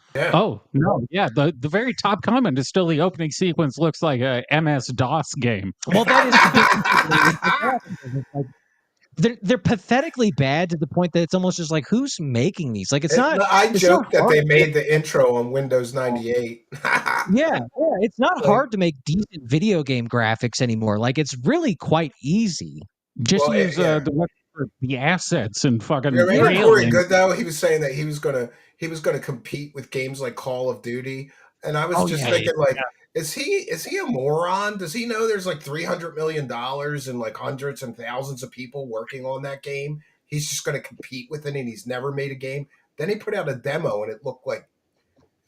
Speaker 4: no, the very top comment is still the opening sequence looks like a MS-DOS game.
Speaker 5: Well, that is they're pathetically bad to the point that it's almost just like who's making these? Like
Speaker 3: I joked that they made the intro on Windows 98.
Speaker 5: It's not hard to make decent video game graphics anymore. Like it's really quite easy.
Speaker 4: Just use the assets and fucking.
Speaker 3: Remember Corey Good though? He was saying that he was gonna compete with games like Call of Duty, and I was thinking is he a moron? Does he know there's like $300 million and like hundreds and thousands of people working on that game? He's just gonna compete with it, and he's never made a game. Then he put out a demo, and it looked like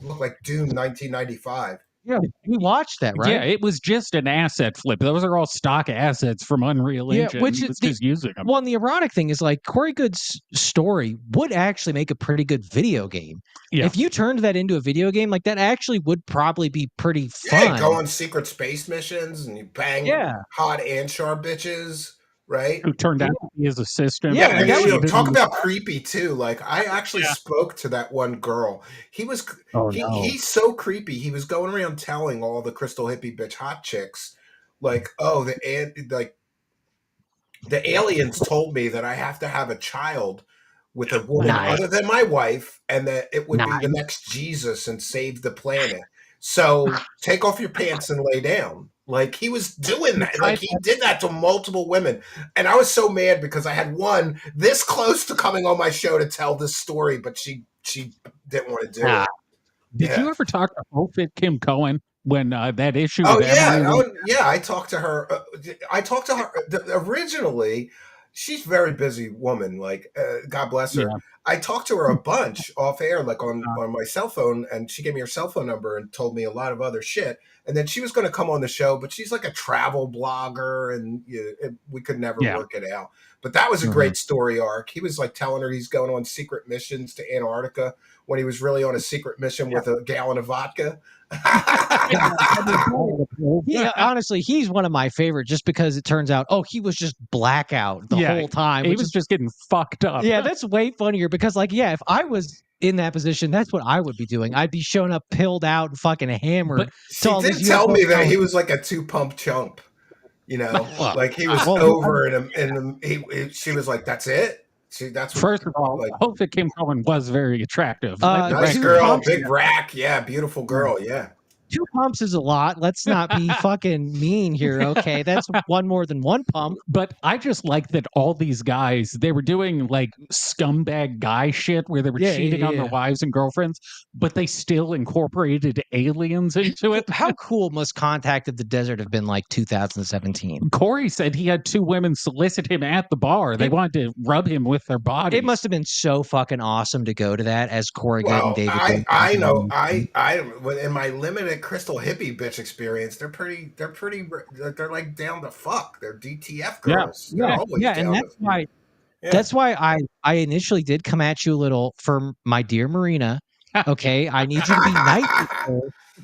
Speaker 3: Doom 1995.
Speaker 5: Yeah, we watched that, right?
Speaker 4: Yeah, it was just an asset flip. Those are all stock assets from Unreal Engine.
Speaker 5: Which is
Speaker 4: just using them.
Speaker 5: Well, and the ironic thing is, like, Corey Good's story would actually make a pretty good video game. Yeah. If you turned that into a video game, like that actually would probably be pretty fun.
Speaker 3: Yeah, go on secret space missions and you bang hot Anshar bitches. Right?
Speaker 4: Who turned out to be his assistant.
Speaker 3: Yeah, talk about creepy too. Like I actually spoke to that one girl. He's so creepy. He was going around telling all the crystal hippie bitch hot chicks, like, oh, the aliens told me that I have to have a child with a woman other than my wife, and that it would be the next Jesus and save the planet. So take off your pants and lay down. Like he was doing that. Like he did that to multiple women. And I was so mad because I had one this close to coming on my show to tell this story, but she didn't want to do it.
Speaker 4: Did you ever talk to Fit Kim Cohen when that issue?
Speaker 3: Oh
Speaker 4: with
Speaker 3: yeah,
Speaker 4: Emily
Speaker 3: I talked to her. Originally. She's a very busy woman. Like, God bless her. Yeah. I talked to her a bunch off air, like on my cell phone, and she gave me her cell phone number and told me a lot of other shit. And then she was going to come on the show, but she's like a travel blogger, and we could never work it out. But that was a great story arc. He was like telling her he's going on secret missions to Antarctica when he was really on a secret mission with a gallon of vodka.
Speaker 5: Honestly, he's one of my favorite just because it turns out, he was just blackout the whole time.
Speaker 4: He was just getting fucked up.
Speaker 5: Yeah, that's way funnier because, like, if I was in that position, that's what I would be doing. I'd be showing up pilled out and fucking hammered.
Speaker 3: But she did tell me that he was like a 2-pump chump. You know, like he was over and she was like, "That's it."
Speaker 4: First of all, I hope that Kim Cohen was very attractive.
Speaker 3: Nice girl, big rack, beautiful girl,
Speaker 5: 2 pumps is a lot. Let's not be fucking mean here, okay? That's one more than 1 pump.
Speaker 4: But I just like that all these guys, they were doing like scumbag guy shit where they were cheating on their wives and girlfriends, but they still incorporated aliens into it.
Speaker 5: How cool must Contact of the Desert have been like 2017?
Speaker 4: Corey said he had 2 women solicit him at the bar. They wanted to rub him with their bodies.
Speaker 5: It must have been so fucking awesome to go to that as Corey Good and David.
Speaker 3: I know. I in my limited crystal hippie bitch experience, they're like down to fuck. They're DTF girls. They're always down
Speaker 5: and that's why that's why I initially did come at you a little for my dear Marina. Okay, I need you to be nice with her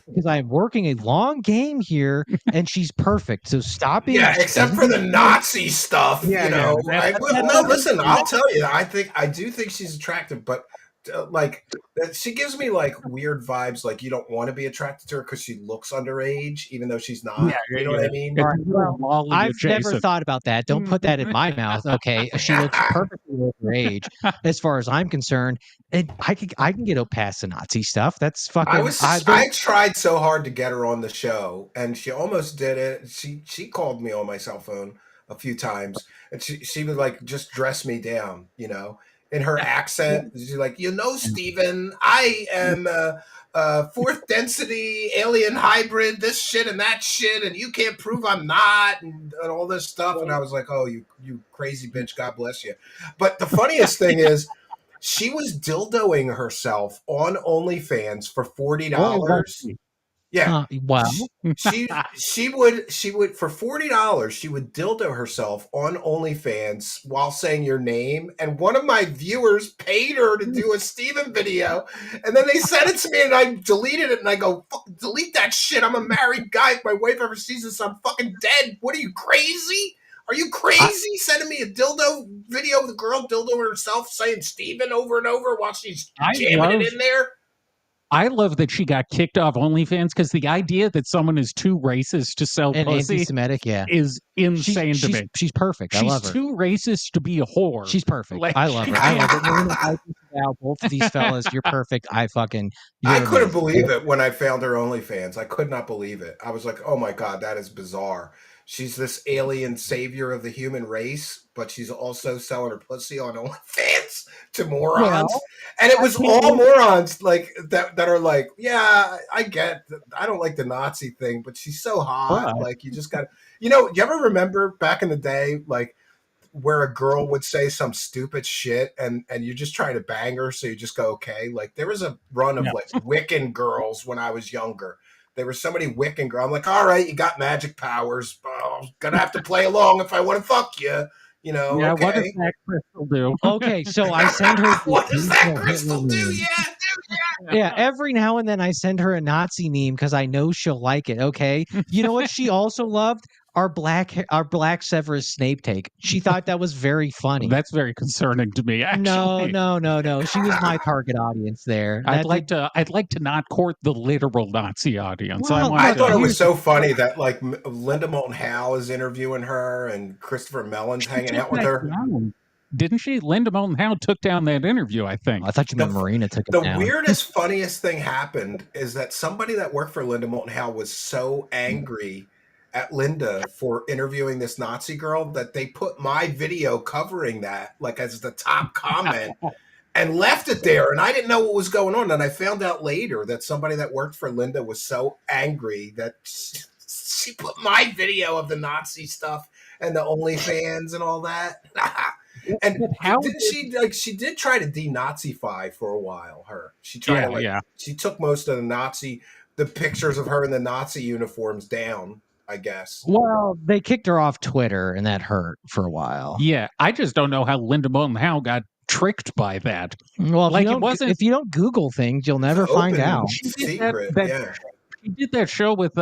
Speaker 5: because I'm working a long game here and she's perfect. So stop being
Speaker 3: except for the Nazi stuff. No, listen, I'll tell you, I do think she's attractive, but like she gives me like weird vibes, like you don't want to be attracted to her because she looks underage even though she's not. You know what I mean?
Speaker 5: I've never thought about that. Don't put that in my mouth. Okay, she looks perfectly overage as far as I'm concerned, and I can get past the Nazi stuff. That's fucking
Speaker 3: I tried so hard to get her on the show and she almost did it. She called me on my cell phone a few times and she would like just dress me down, in her accent. She's like, Steven, I am a fourth density alien hybrid, this shit and that shit, and you can't prove I'm not, and all this stuff. And I was like, oh, you crazy bitch, God bless you. But the funniest thing is she was dildoing herself on OnlyFans for $40.
Speaker 5: Wow.
Speaker 3: She would for $40 she would dildo herself on OnlyFans while saying your name, and one of my viewers paid her to do a Steven video, and then they sent it to me and I deleted it and I go, fuck, delete that shit. I'm a married guy. If my wife ever sees this, I'm fucking dead. What are you, crazy? Are you crazy? Sending me a dildo video of the girl dildoing herself saying Steven over and over while she's jamming it in there?
Speaker 4: I love that she got kicked off OnlyFans because the idea that someone is too racist to sell
Speaker 5: and
Speaker 4: pussy
Speaker 5: anti-Semitic,
Speaker 4: is insane to me.
Speaker 5: She's perfect. I love her.
Speaker 4: She's too racist to be a whore.
Speaker 5: She's perfect. I love her. I love her. Both of these fellas, you're perfect. I
Speaker 3: couldn't believe it when I found her OnlyFans. I could not believe it. I was like, oh my God, that is bizarre. She's this alien savior of the human race, but she's also selling her pussy on OnlyFans to morons. And it was all morons like that are like, yeah, I get I don't like the Nazi thing, but she's so hot. Like you just got you ever remember back in the day, like where a girl would say some stupid shit and you're just trying to bang her, so you just go, okay. Like there was a run of like Wiccan girls when I was younger. There was so many Wiccan girls. I'm like, all right, you got magic powers. I'm gonna have to play along if I want to fuck you.
Speaker 4: Yeah,
Speaker 3: okay.
Speaker 4: What does that crystal do?
Speaker 5: Okay, so I send her.
Speaker 3: What does that crystal do?
Speaker 5: Yeah, every now and then I send her a Nazi meme because I know she'll like it. Okay, you know what she also loved? Our black Severus Snape take. She thought that was very funny.
Speaker 4: That's very concerning to me. Actually,
Speaker 5: no. She was my target audience there.
Speaker 4: I'd like to not court the literal Nazi audience.
Speaker 3: Well, I thought it was so funny that like Linda Moulton Howe is interviewing her and Christopher Mellon's hanging out with her.
Speaker 4: Didn't she? Linda Moulton Howe took down that interview, I think.
Speaker 5: I thought you meant Marina took it down.
Speaker 3: The weirdest, funniest thing happened is that somebody that worked for Linda Moulton Howe was so angry at Linda for interviewing this Nazi girl that they put my video covering that like as the top comment and left it there. And I didn't know what was going on. And I found out later that somebody that worked for Linda was so angry that she put my video of the Nazi stuff and the OnlyFans and all that. And
Speaker 4: how
Speaker 3: didn't she did try to denazify for a while. She tried to she took most of the pictures of her in the Nazi uniforms down, I guess.
Speaker 5: Well, they kicked her off Twitter, and that hurt for a while.
Speaker 4: Yeah, I just don't know how Linda Moulton Howe got tricked by that.
Speaker 5: Well, if you don't Google things, you'll never find out.
Speaker 3: Secret,
Speaker 4: She did that show with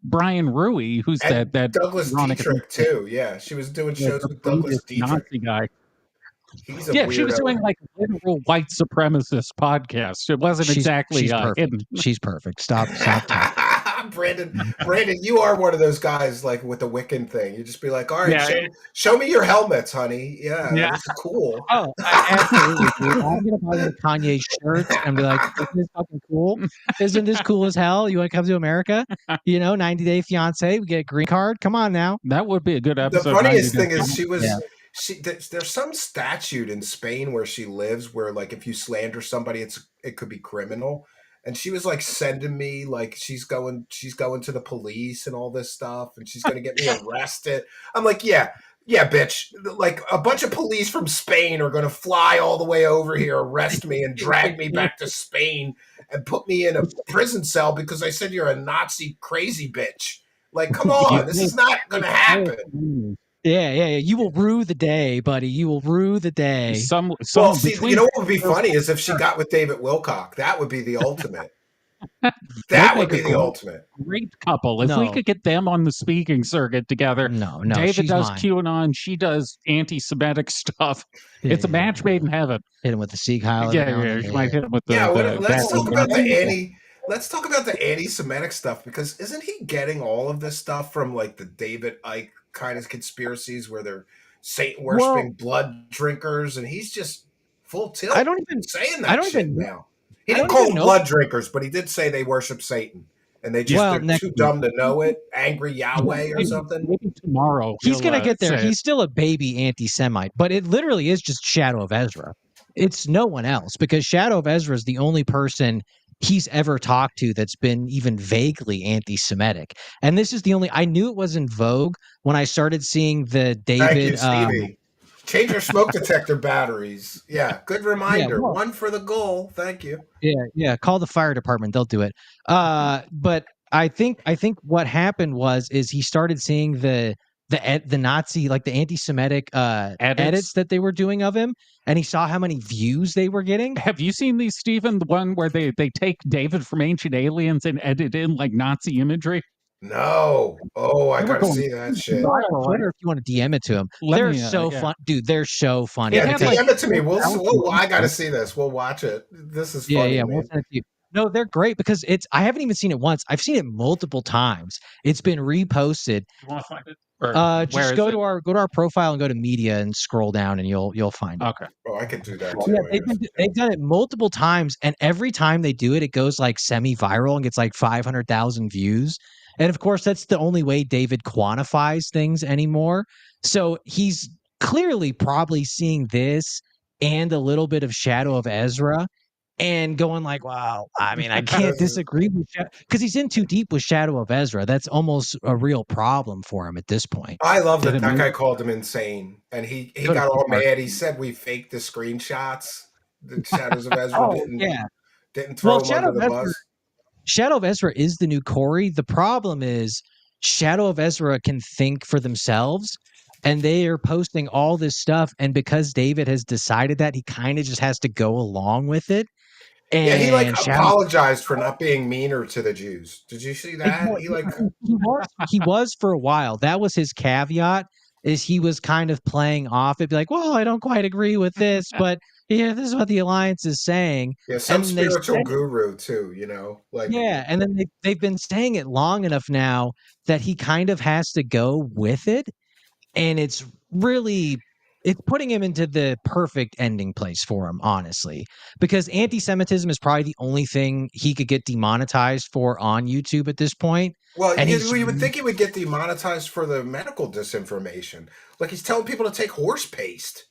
Speaker 4: Brian Rui, who's
Speaker 3: and
Speaker 4: that
Speaker 3: Douglas Dietrich too. Yeah, she was doing shows with Douglas Dietrich.
Speaker 4: Nazi guy.
Speaker 3: He's a weirdo.
Speaker 4: She was doing like a literal white supremacist podcast. It wasn't exactly hidden.
Speaker 5: She's perfect. Stop.
Speaker 3: Brandon, you are one of those guys like with the Wiccan thing. You just be like, all right, show me your helmets, honey. Yeah. This is cool.
Speaker 5: Oh, absolutely. Dude. I'm gonna buy one of Kanye's shirts and be like, isn't this fucking cool? Isn't this cool as hell? You want to come to America? 90-day fiance, we get a green card. Come on now.
Speaker 4: That would be a good episode.
Speaker 3: The funniest thing is there's some statute in Spain where she lives where like if you slander somebody it could be criminal. And she was like sending me like she's going to the police and all this stuff and she's going to get me arrested. I'm like, yeah, bitch. Like a bunch of police from Spain are going to fly all the way over here, arrest me and drag me back to Spain and put me in a prison cell because I said you're a Nazi crazy bitch. Like, come on, this is not going to happen.
Speaker 5: Yeah. You will rue the day, buddy. You will rue the day.
Speaker 3: You know what would be funny is if she got with David Wilcock. That would be the ultimate. That would be the ultimate.
Speaker 4: Great couple. If we could get them on the speaking circuit together.
Speaker 5: No.
Speaker 4: David does QAnon. She does anti-Semitic stuff. It's a match made in heaven.
Speaker 5: Hit him with the Sikh Heil.
Speaker 4: She might hit him with the.
Speaker 3: Let's talk about the anti-Semitic stuff because isn't he getting all of this stuff from like the David Icke kind of conspiracies where they're Satan worshiping blood drinkers and he's just full tilt.
Speaker 5: I don't even
Speaker 3: now. He didn't call them blood drinkers, but he did say they worship Satan and they're too dumb to know it. Angry Yahweh or something.
Speaker 4: Maybe tomorrow
Speaker 5: he's gonna get there. He's still a baby anti-Semite, but it literally is just Shadow of Ezra. It's no one else because Shadow of Ezra is the only person he's ever talked to that's been even vaguely anti-Semitic. And this is the only, I knew it was in vogue when I started seeing the David.
Speaker 3: Thank you, Stevie. Change your smoke detector batteries. Yeah, good reminder. One for the goal. Thank you.
Speaker 5: Yeah. Call the fire department. They'll do it. But I think what happened is he started seeing the Nazi, like the anti-Semitic edits that they were doing of him, and he saw how many views they were getting.
Speaker 4: Have you seen these, Stephen? The one where they take David from Ancient Aliens and edit in like Nazi imagery?
Speaker 3: No. Oh, I gotta see that shit.
Speaker 5: Twitter, if you want to DM it to him, they're so fun, dude. They're so funny.
Speaker 3: Yeah, DM it to me. I gotta see this. We'll watch it. This is funny.
Speaker 5: We'll send it to you. No, they're great because I haven't even seen it once. I've seen it multiple times. It's been reposted.
Speaker 4: You want to find it?
Speaker 5: Just go to our profile and go to media and scroll down and you'll find it.
Speaker 4: Okay.
Speaker 3: Oh, I can do that too.
Speaker 5: Yeah, they've done it multiple times, and every time they do it, it goes like semi-viral and gets like 500,000 views. And of course, that's the only way David quantifies things anymore. So he's clearly probably seeing this and a little bit of Shadow of Ezra and going like, wow, I mean, I can't disagree with because he's in too deep with Shadow of Ezra. That's almost a real problem for him at this point.
Speaker 3: I love that guy called him insane. And he got all mad. He said we faked the screenshots. The Shadows of Ezra didn't throw him under the bus.
Speaker 5: Shadow of Ezra is the new Corey. The problem is Shadow of Ezra can think for themselves. And they are posting all this stuff. And because David has decided that, he kind of just has to go along with it. And
Speaker 3: he apologized for not being meaner to the Jews. Did you see that?
Speaker 5: He was for a while. That was his caveat, is he was kind of playing off it, be like, well, I don't quite agree with this, but yeah, this is what the Alliance is saying.
Speaker 3: Yeah, some spiritual guru too,
Speaker 5: and then they've been saying it long enough now that he kind of has to go with it. And it's really it's putting him into the perfect ending place for him, honestly, because anti-Semitism is probably the only thing he could get demonetized for on YouTube at this point.
Speaker 3: Well,
Speaker 5: And
Speaker 3: you would think he would get demonetized for the medical disinformation. Like he's telling people to take horse paste.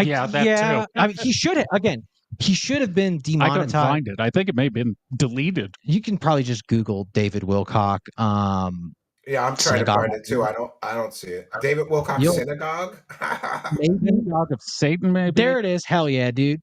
Speaker 4: Yeah, that too.
Speaker 5: I mean, he should have, again, he should have been
Speaker 4: I
Speaker 5: demonetized.
Speaker 4: couldn't find it. I think it may have been deleted.
Speaker 5: You can probably just Google David Wilcock.
Speaker 3: Yeah, I'm trying to find it too. I don't see it. David Wilcock synagogue.
Speaker 4: Synagogue of Satan, maybe.
Speaker 5: There it is. Hell yeah, dude.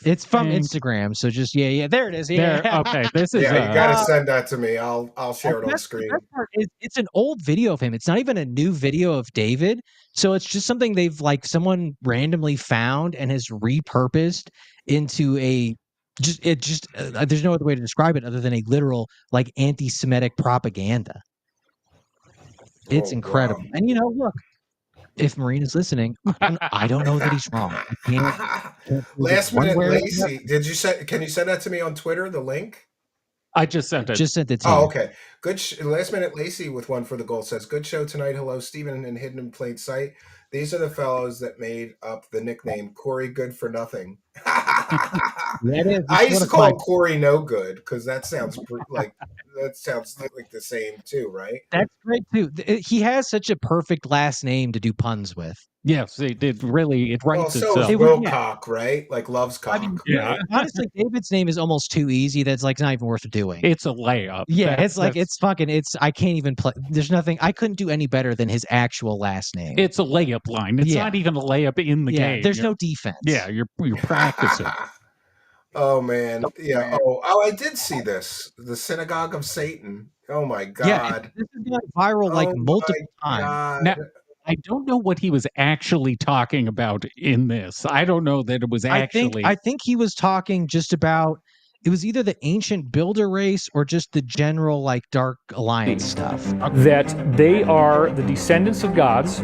Speaker 5: It's from Instagram, so just yeah, there it is. Yeah,
Speaker 4: okay. This is
Speaker 3: you gotta send that to me. I'll share it on screen.
Speaker 5: The best part is it's an old video of him. It's not even a new video of David, so it's just something they've someone randomly found and has repurposed into a there's no other way to describe it other than a literal anti-Semitic propaganda. It's incredible. Wow. And look, if Marina's listening, I don't know that he's wrong.
Speaker 3: Last minute Lacey, can you send that to me on Twitter, the link?
Speaker 4: I just sent it.
Speaker 5: Just sent it to you.
Speaker 3: Oh, okay. Good. Last minute Lacey with one for the goal says, good show tonight. Hello, Stephen and Hidden in Plain Sight. These are the fellows that made up the nickname Corey Good for Nothing. I used to call him Corey No Good because that sounds like the same too, right?
Speaker 5: That's great too. He has such a perfect last name to do puns with.
Speaker 4: Yes, it really writes itself.
Speaker 3: So is Wilcock, right? Like loves cock.
Speaker 5: I mean, right? Honestly, David's name is almost too easy. That's not even worth doing.
Speaker 4: It's a layup.
Speaker 5: Yeah, I can't even play. There's nothing. I couldn't do any better than his actual last name.
Speaker 4: It's a layup line. It's not even a layup in the game.
Speaker 5: There's no defense.
Speaker 4: Yeah, you're practicing.
Speaker 3: Oh man, yeah. Oh, I did see this. The Synagogue of Satan. Oh my God.
Speaker 5: Yeah, this has gone viral multiple times.
Speaker 4: Now, I don't know what he was actually talking about in this. I don't know that it was actually.
Speaker 5: I think he was talking just about. It was either the ancient builder race or just the general Dark Alliance stuff.
Speaker 2: That they are the descendants of gods,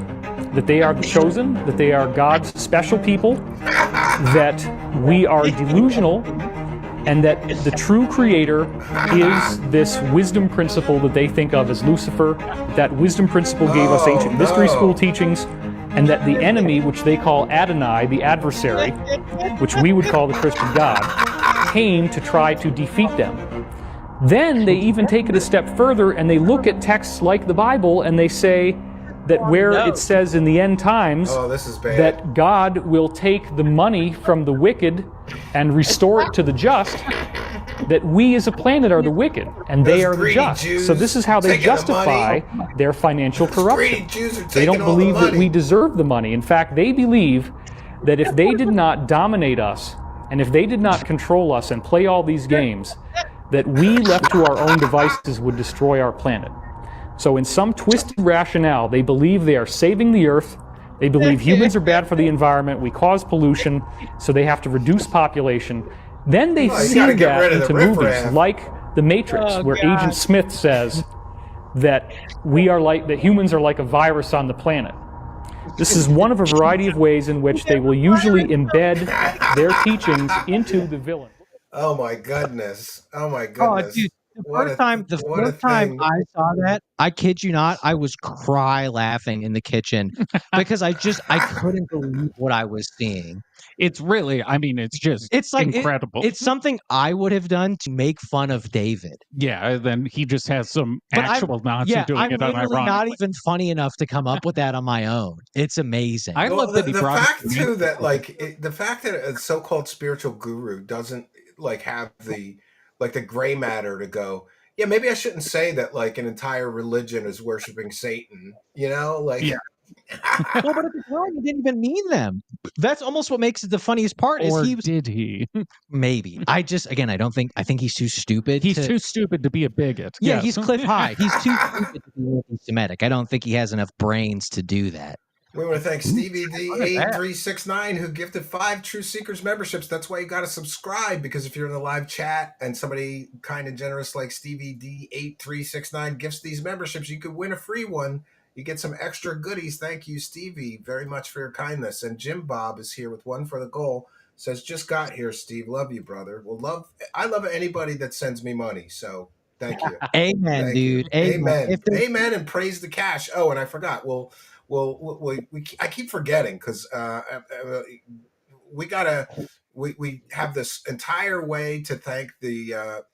Speaker 2: that they are the chosen, that they are God's special people, that we are delusional, and that the true creator is this wisdom principle that they think of as Lucifer. That wisdom principle gave us ancient mystery school teachings, and that the enemy, which they call Adonai, the adversary, which we would call the Christian God, came to try to defeat them. Then they even take it a step further and they look at texts like the Bible and they say that it says in the end times that God will take the money from the wicked and restore it to the just, that we as a planet are the wicked and they are the just. So this is how they justify their financial corruption. They don't believe that we deserve the money. In fact, they believe that if they did not dominate us and if they did not control us and play all these games, that we left to our own devices would destroy our planet. So in some twisted rationale, they believe they are saving the earth. They believe humans are bad for the environment. We cause pollution, so they have to reduce population. Then they see that into movies like The Matrix, where Agent Smith says that that humans are like a virus on the planet. This is one of a variety of ways in which they will usually embed their teachings into the villain.
Speaker 3: Oh my goodness! Oh my goodness!
Speaker 5: Oh, dude. The first time I saw that, I kid you not, I was laughing in the kitchen because I couldn't believe what I was seeing.
Speaker 4: It's really, it's incredible.
Speaker 5: It's something I would have done to make fun of David.
Speaker 4: Yeah, then he just has some actual Nazi doing it unironically.
Speaker 5: I'm not even funny enough to come up with that on my own. It's amazing.
Speaker 4: I love that he brought
Speaker 3: the fact too that the fact that a so-called spiritual guru doesn't have the gray matter to go, yeah, maybe I shouldn't say that an entire religion is worshiping Satan,
Speaker 5: Yeah. Well, but at the time, he didn't even mean them. That's almost what makes it the funniest part.
Speaker 4: Did he?
Speaker 5: Maybe. I think he's too stupid.
Speaker 4: He's too stupid to be a bigot.
Speaker 5: Yeah, yes. He's Cliff High. He's too stupid to be anti-Semitic. I don't think he has enough brains to do that.
Speaker 3: We want to thank Stevie D8369 who gifted 5 Truthseekers memberships. That's why you got to subscribe, because if you're in the live chat and somebody kind and generous like Stevie D8369 gifts these memberships, you could win a free one. You get some extra goodies. Thank you, Stevie, very much for your kindness. And Jim Bob is here with one for the goal. Says, just got here, Steve. Love you, brother. I love anybody that sends me money. So Thank you.
Speaker 5: Amen,
Speaker 3: Thank
Speaker 5: dude.
Speaker 3: you.
Speaker 5: Amen.
Speaker 3: Amen. And praise the cash. Oh, and I forgot. I keep forgetting because we have this entire way to thank the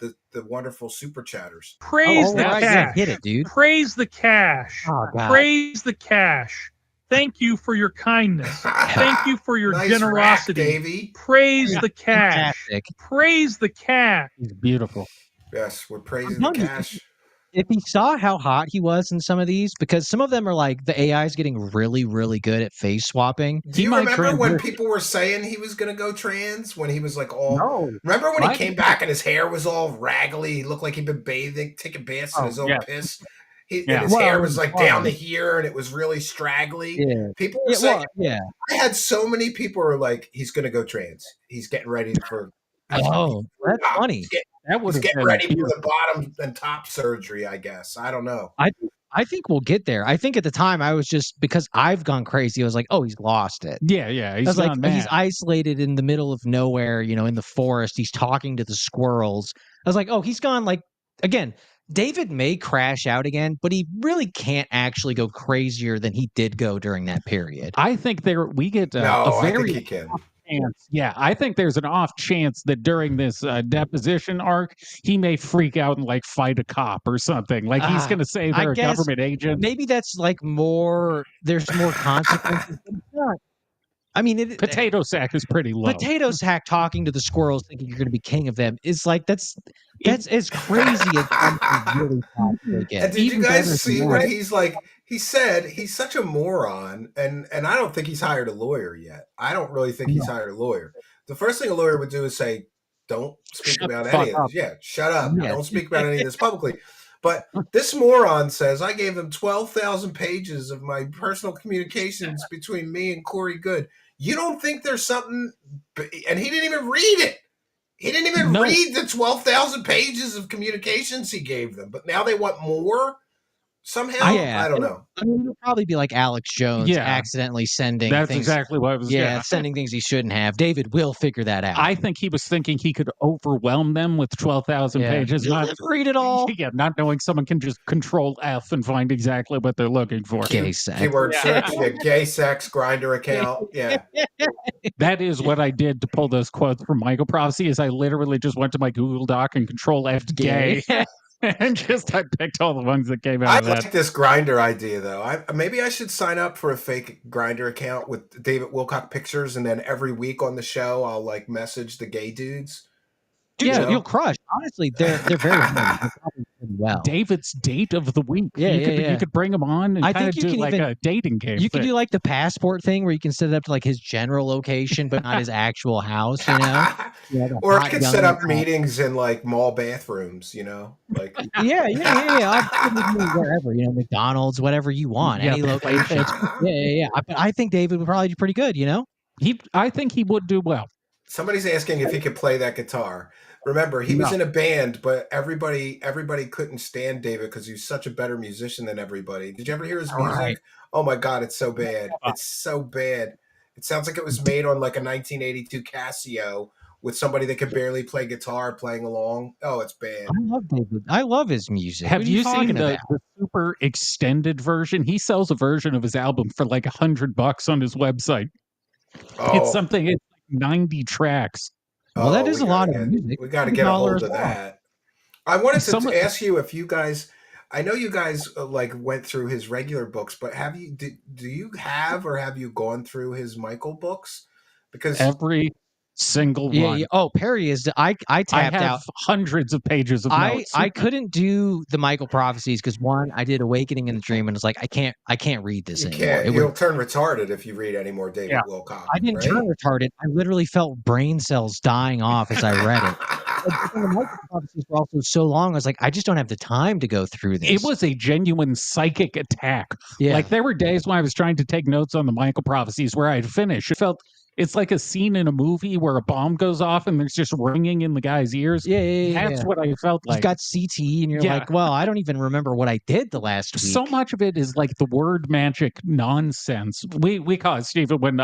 Speaker 3: wonderful super chatters.
Speaker 2: Praise the
Speaker 5: right,
Speaker 2: cash.
Speaker 5: hit it, dude.
Speaker 2: Praise the cash.
Speaker 5: Oh, God.
Speaker 2: Praise the cash. Thank you for your kindness. Thank you for your
Speaker 3: Nice
Speaker 2: generosity.
Speaker 3: rack, Davey.
Speaker 2: Praise the cash.
Speaker 5: Fantastic.
Speaker 2: Praise the cash.
Speaker 4: He's beautiful.
Speaker 3: Yes, we're praising the cash.
Speaker 5: If he saw how hot he was in some of these, because some of them are like the AI is getting really, really good at face swapping.
Speaker 3: Do you remember when people were saying he was going to go trans? When he was like all...
Speaker 5: No.
Speaker 3: Remember when he came back and his hair was all raggedy? He looked like he'd been bathing, taking baths in his own piss. And his hair was like down to here and it was really straggly.
Speaker 5: Yeah.
Speaker 3: People were saying...
Speaker 5: yeah.
Speaker 3: I had so many people who were like, he's going to go trans. He's getting ready for...
Speaker 5: Oh, that's funny.
Speaker 3: He's getting ready for the bottom and top surgery, I guess. I don't know.
Speaker 5: I think we'll get there. I think at the time I was just, because I've gone crazy, I was like, oh, he's lost it.
Speaker 4: Yeah. He's
Speaker 5: like, he's isolated in the middle of nowhere, in the forest. He's talking to the squirrels. I was like, oh, he's gone. Like, again, David may crash out again, but he really can't actually go crazier than he did go during that period.
Speaker 4: I think we get a
Speaker 3: I
Speaker 4: very
Speaker 3: think he can.
Speaker 4: chance. Yeah, I think there's an off chance that during this deposition arc, he may freak out and like fight a cop or something. Like he's going to say they're a government agent.
Speaker 5: Maybe that's like there's more consequences. I mean,
Speaker 4: Potato Sack is pretty low.
Speaker 5: Potato Sack talking to the squirrels, thinking you're going to be king of them, is like that's as crazy as something really possibly gets.
Speaker 3: And did you guys see what he's like? He said he's such a moron, and I don't think he's hired a lawyer yet. I don't really think he's hired a lawyer. The first thing a lawyer would do is say, "Don't speak about any of this." Yeah, shut up. Yeah. Don't speak about any of this publicly. But this moron says, I gave him 12,000 pages of my personal communications between me and Corey Good. You don't think there's something? And he didn't even read it. He didn't even read the 12,000 pages of communications he gave them. But now they want more somehow? I don't know.
Speaker 5: I mean, it'll probably be like Alex Jones accidentally sending
Speaker 4: That's
Speaker 5: things.
Speaker 4: Exactly what I was
Speaker 5: sending things he shouldn't have. David will figure that out.
Speaker 4: I think he was thinking he could overwhelm them with 12,000 pages.
Speaker 5: Not read it all.
Speaker 4: Yeah, not knowing someone can just control F and find exactly what they're looking for.
Speaker 5: Gay sex.
Speaker 3: Keyword search, gay sex, Grindr account. Yeah.
Speaker 4: That is what I did to pull those quotes from Michael Prophecy is I literally just went to my Google Doc and control F gay. And I picked all the ones that came out of that.
Speaker 3: I like this Grindr idea, though. Maybe I should sign up for a fake Grindr account with David Wilcock pictures, and then every week on the show, I'll like message the gay dudes.
Speaker 5: Dude, you'll crush. Honestly, they're very well.
Speaker 4: David's date of the week.
Speaker 5: Yeah,
Speaker 4: you could bring him on and kind of do like a dating game.
Speaker 5: You could do like the passport thing where you can set it up to like his general location, but not his actual house.
Speaker 3: Or it could set up meetings in like mall bathrooms. Like
Speaker 5: wherever McDonald's, whatever you want, any location. But I think David would probably do pretty good.
Speaker 4: I think he would do well.
Speaker 3: Somebody's asking if he could play that guitar. Remember, he was in a band, but everybody couldn't stand David because he's such a better musician than everybody. Did you ever hear his music? Right. Oh my God, it's so bad. It's so bad. It sounds like it was made on like a 1982 Casio with somebody that could barely play guitar playing along. Oh, it's bad.
Speaker 5: I love David. I love his music.
Speaker 4: Have you seen the super extended version? He sells a version of his album for like $100 on his website. Oh. It's something. It's 90 tracks.
Speaker 5: Well, that is a lot of music.
Speaker 3: We got to get a hold of that. I wanted to ask you if you guys, I know you guys like went through his regular books, but do you have or have you gone through his Michael books? Because
Speaker 4: every single one.
Speaker 5: Oh, Perry is. I tapped out
Speaker 4: hundreds of pages of notes.
Speaker 5: I couldn't do the Michael prophecies because one, I did Awakening in the Dream, and it's like I can't read this anymore.
Speaker 3: You'll turn retarded if you read any more David Wilcock.
Speaker 5: I didn't turn retarded. I literally felt brain cells dying off as I read it. But the Michael prophecies were also so long. I was like, I just don't have the time to go through this.
Speaker 4: It was a genuine psychic attack. Yeah. Like there were days when I was trying to take notes on the Michael prophecies where I'd finish. It felt It's like a scene in a movie where a bomb goes off and there's just ringing in the guy's ears. That's what I felt like.
Speaker 5: You've got CT, and you're like, well, I don't even remember what I did the last week.
Speaker 4: So much of it is like the word magic nonsense. We call it, Stephen, when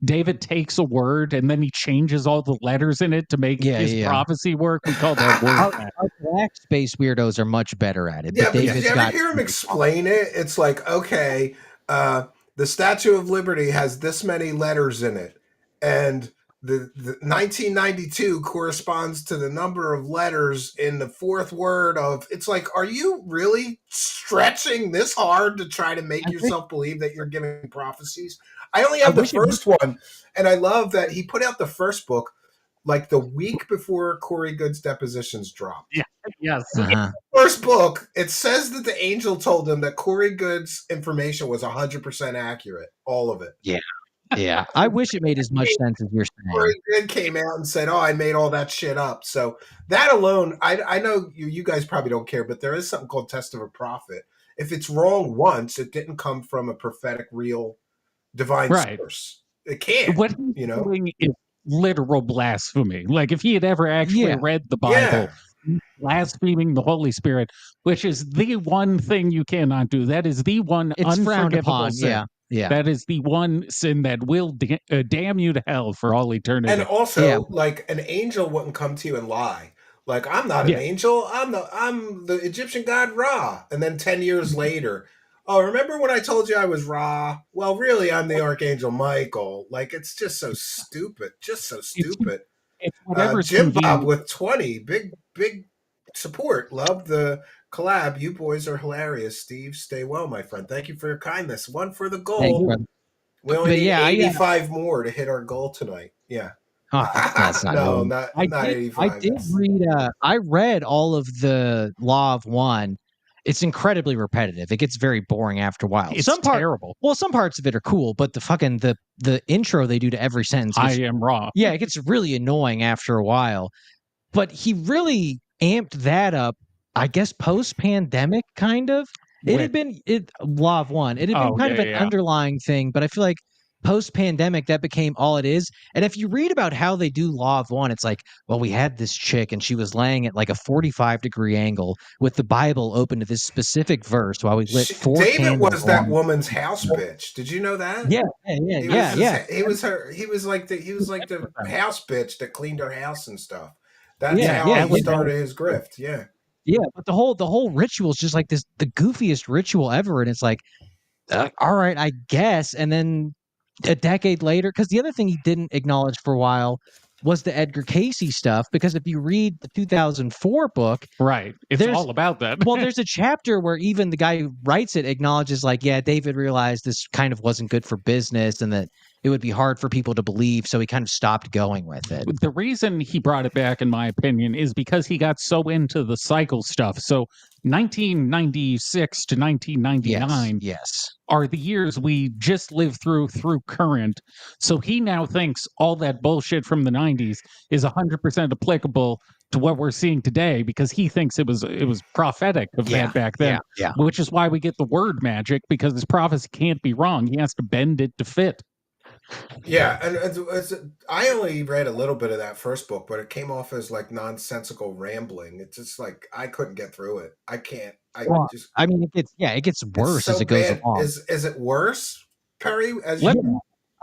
Speaker 4: David takes a word and then he changes all the letters in it to make his prophecy work. We call that word magic.
Speaker 5: Our black space weirdos are much better at it.
Speaker 3: Yeah, but did you ever hear him explain it? It's like, okay, the Statue of Liberty has this many letters in it, and the 1992 corresponds to the number of letters in the fourth word of. It's like, are you really stretching this hard to try to make yourself believe that you're giving prophecies? I only have the first one, and I love that he put out the first book like the week before Corey Good's depositions dropped.
Speaker 4: Yeah. Yes.
Speaker 3: First book, it says that the angel told him that Corey Good's information was 100% accurate, all of it.
Speaker 5: Yeah. Yeah. I wish it made as much sense as you're saying.
Speaker 3: Corey Good came out and said, I made all that shit up. So that alone, I know you guys probably don't care, but there is something called test of a prophet. If it's wrong once, it didn't come from a prophetic, real, divine source. It can't.
Speaker 4: What he's doing is literal blasphemy. Like if he had ever actually read the Bible, blaspheming the Holy Spirit, which is the one thing you cannot do. That is the one unforgivable sin.
Speaker 5: Yeah.
Speaker 4: That is the one sin that will damn you to hell for all eternity.
Speaker 3: And also, like an angel wouldn't come to you and lie. Like, I'm not an angel. I'm the Egyptian god Ra. And then 10 years later, remember when I told you I was Ra? Well, really, I'm the Archangel Michael. Like, it's just so stupid. Just so stupid.
Speaker 4: It's whatever.
Speaker 3: Jim Bob with 20. Big support. Love the collab. You boys are hilarious. Steve, stay well, my friend. Thank you for your kindness. One for the goal. We only need 85 more to hit our goal tonight. Yeah.
Speaker 5: That's not
Speaker 3: no, not 85.
Speaker 5: I did read. I read all of the Law of One. It's incredibly repetitive. It gets very boring after a while.
Speaker 4: It's terrible.
Speaker 5: Well, some parts of it are cool, but the intro they do to every sentence.
Speaker 4: I am Ra.
Speaker 5: Yeah, it gets really annoying after a while. But he really amped that up, I guess, post-pandemic, kind of. It had been Law of One. It had been kind of an underlying thing, but I feel like post-pandemic, that became all it is. And if you read about how they do Law of One, it's like, well, we had this chick and she was laying at like a 45-degree angle with the Bible open to this specific verse while we lit four
Speaker 3: David
Speaker 5: candles
Speaker 3: was that woman's house bitch. Did you know that?
Speaker 5: Yeah.
Speaker 3: He was like the house bitch that cleaned her house and stuff. That's how he started his grift. Yeah.
Speaker 5: Yeah, but the whole ritual is just like the goofiest ritual ever, and it's like, all right, I guess. And then a decade later, because the other thing he didn't acknowledge for a while was the Edgar Cayce stuff, because if you read the 2004 book,
Speaker 4: it's all about that.
Speaker 5: Well, there's a chapter where even the guy who writes it acknowledges, like, yeah, David realized this kind of wasn't good for business and that it would be hard for people to believe, so he kind of stopped going with it.
Speaker 4: The reason he brought it back, in my opinion, is because he got so into the cycle stuff. So 1996 to 1999 are the years we just lived through current. So he now thinks all that bullshit from the 90s is 100% applicable to what we're seeing today, because he thinks it was prophetic of that back then. Which is why we get the word magic, because his prophecy can't be wrong. He has to bend it to fit.
Speaker 3: Yeah, and I only read a little bit of that first book, but it came off as like nonsensical rambling. It's just like I couldn't get through it. I can't.
Speaker 5: It gets worse as it goes along.
Speaker 3: Is it worse, Perry?
Speaker 5: I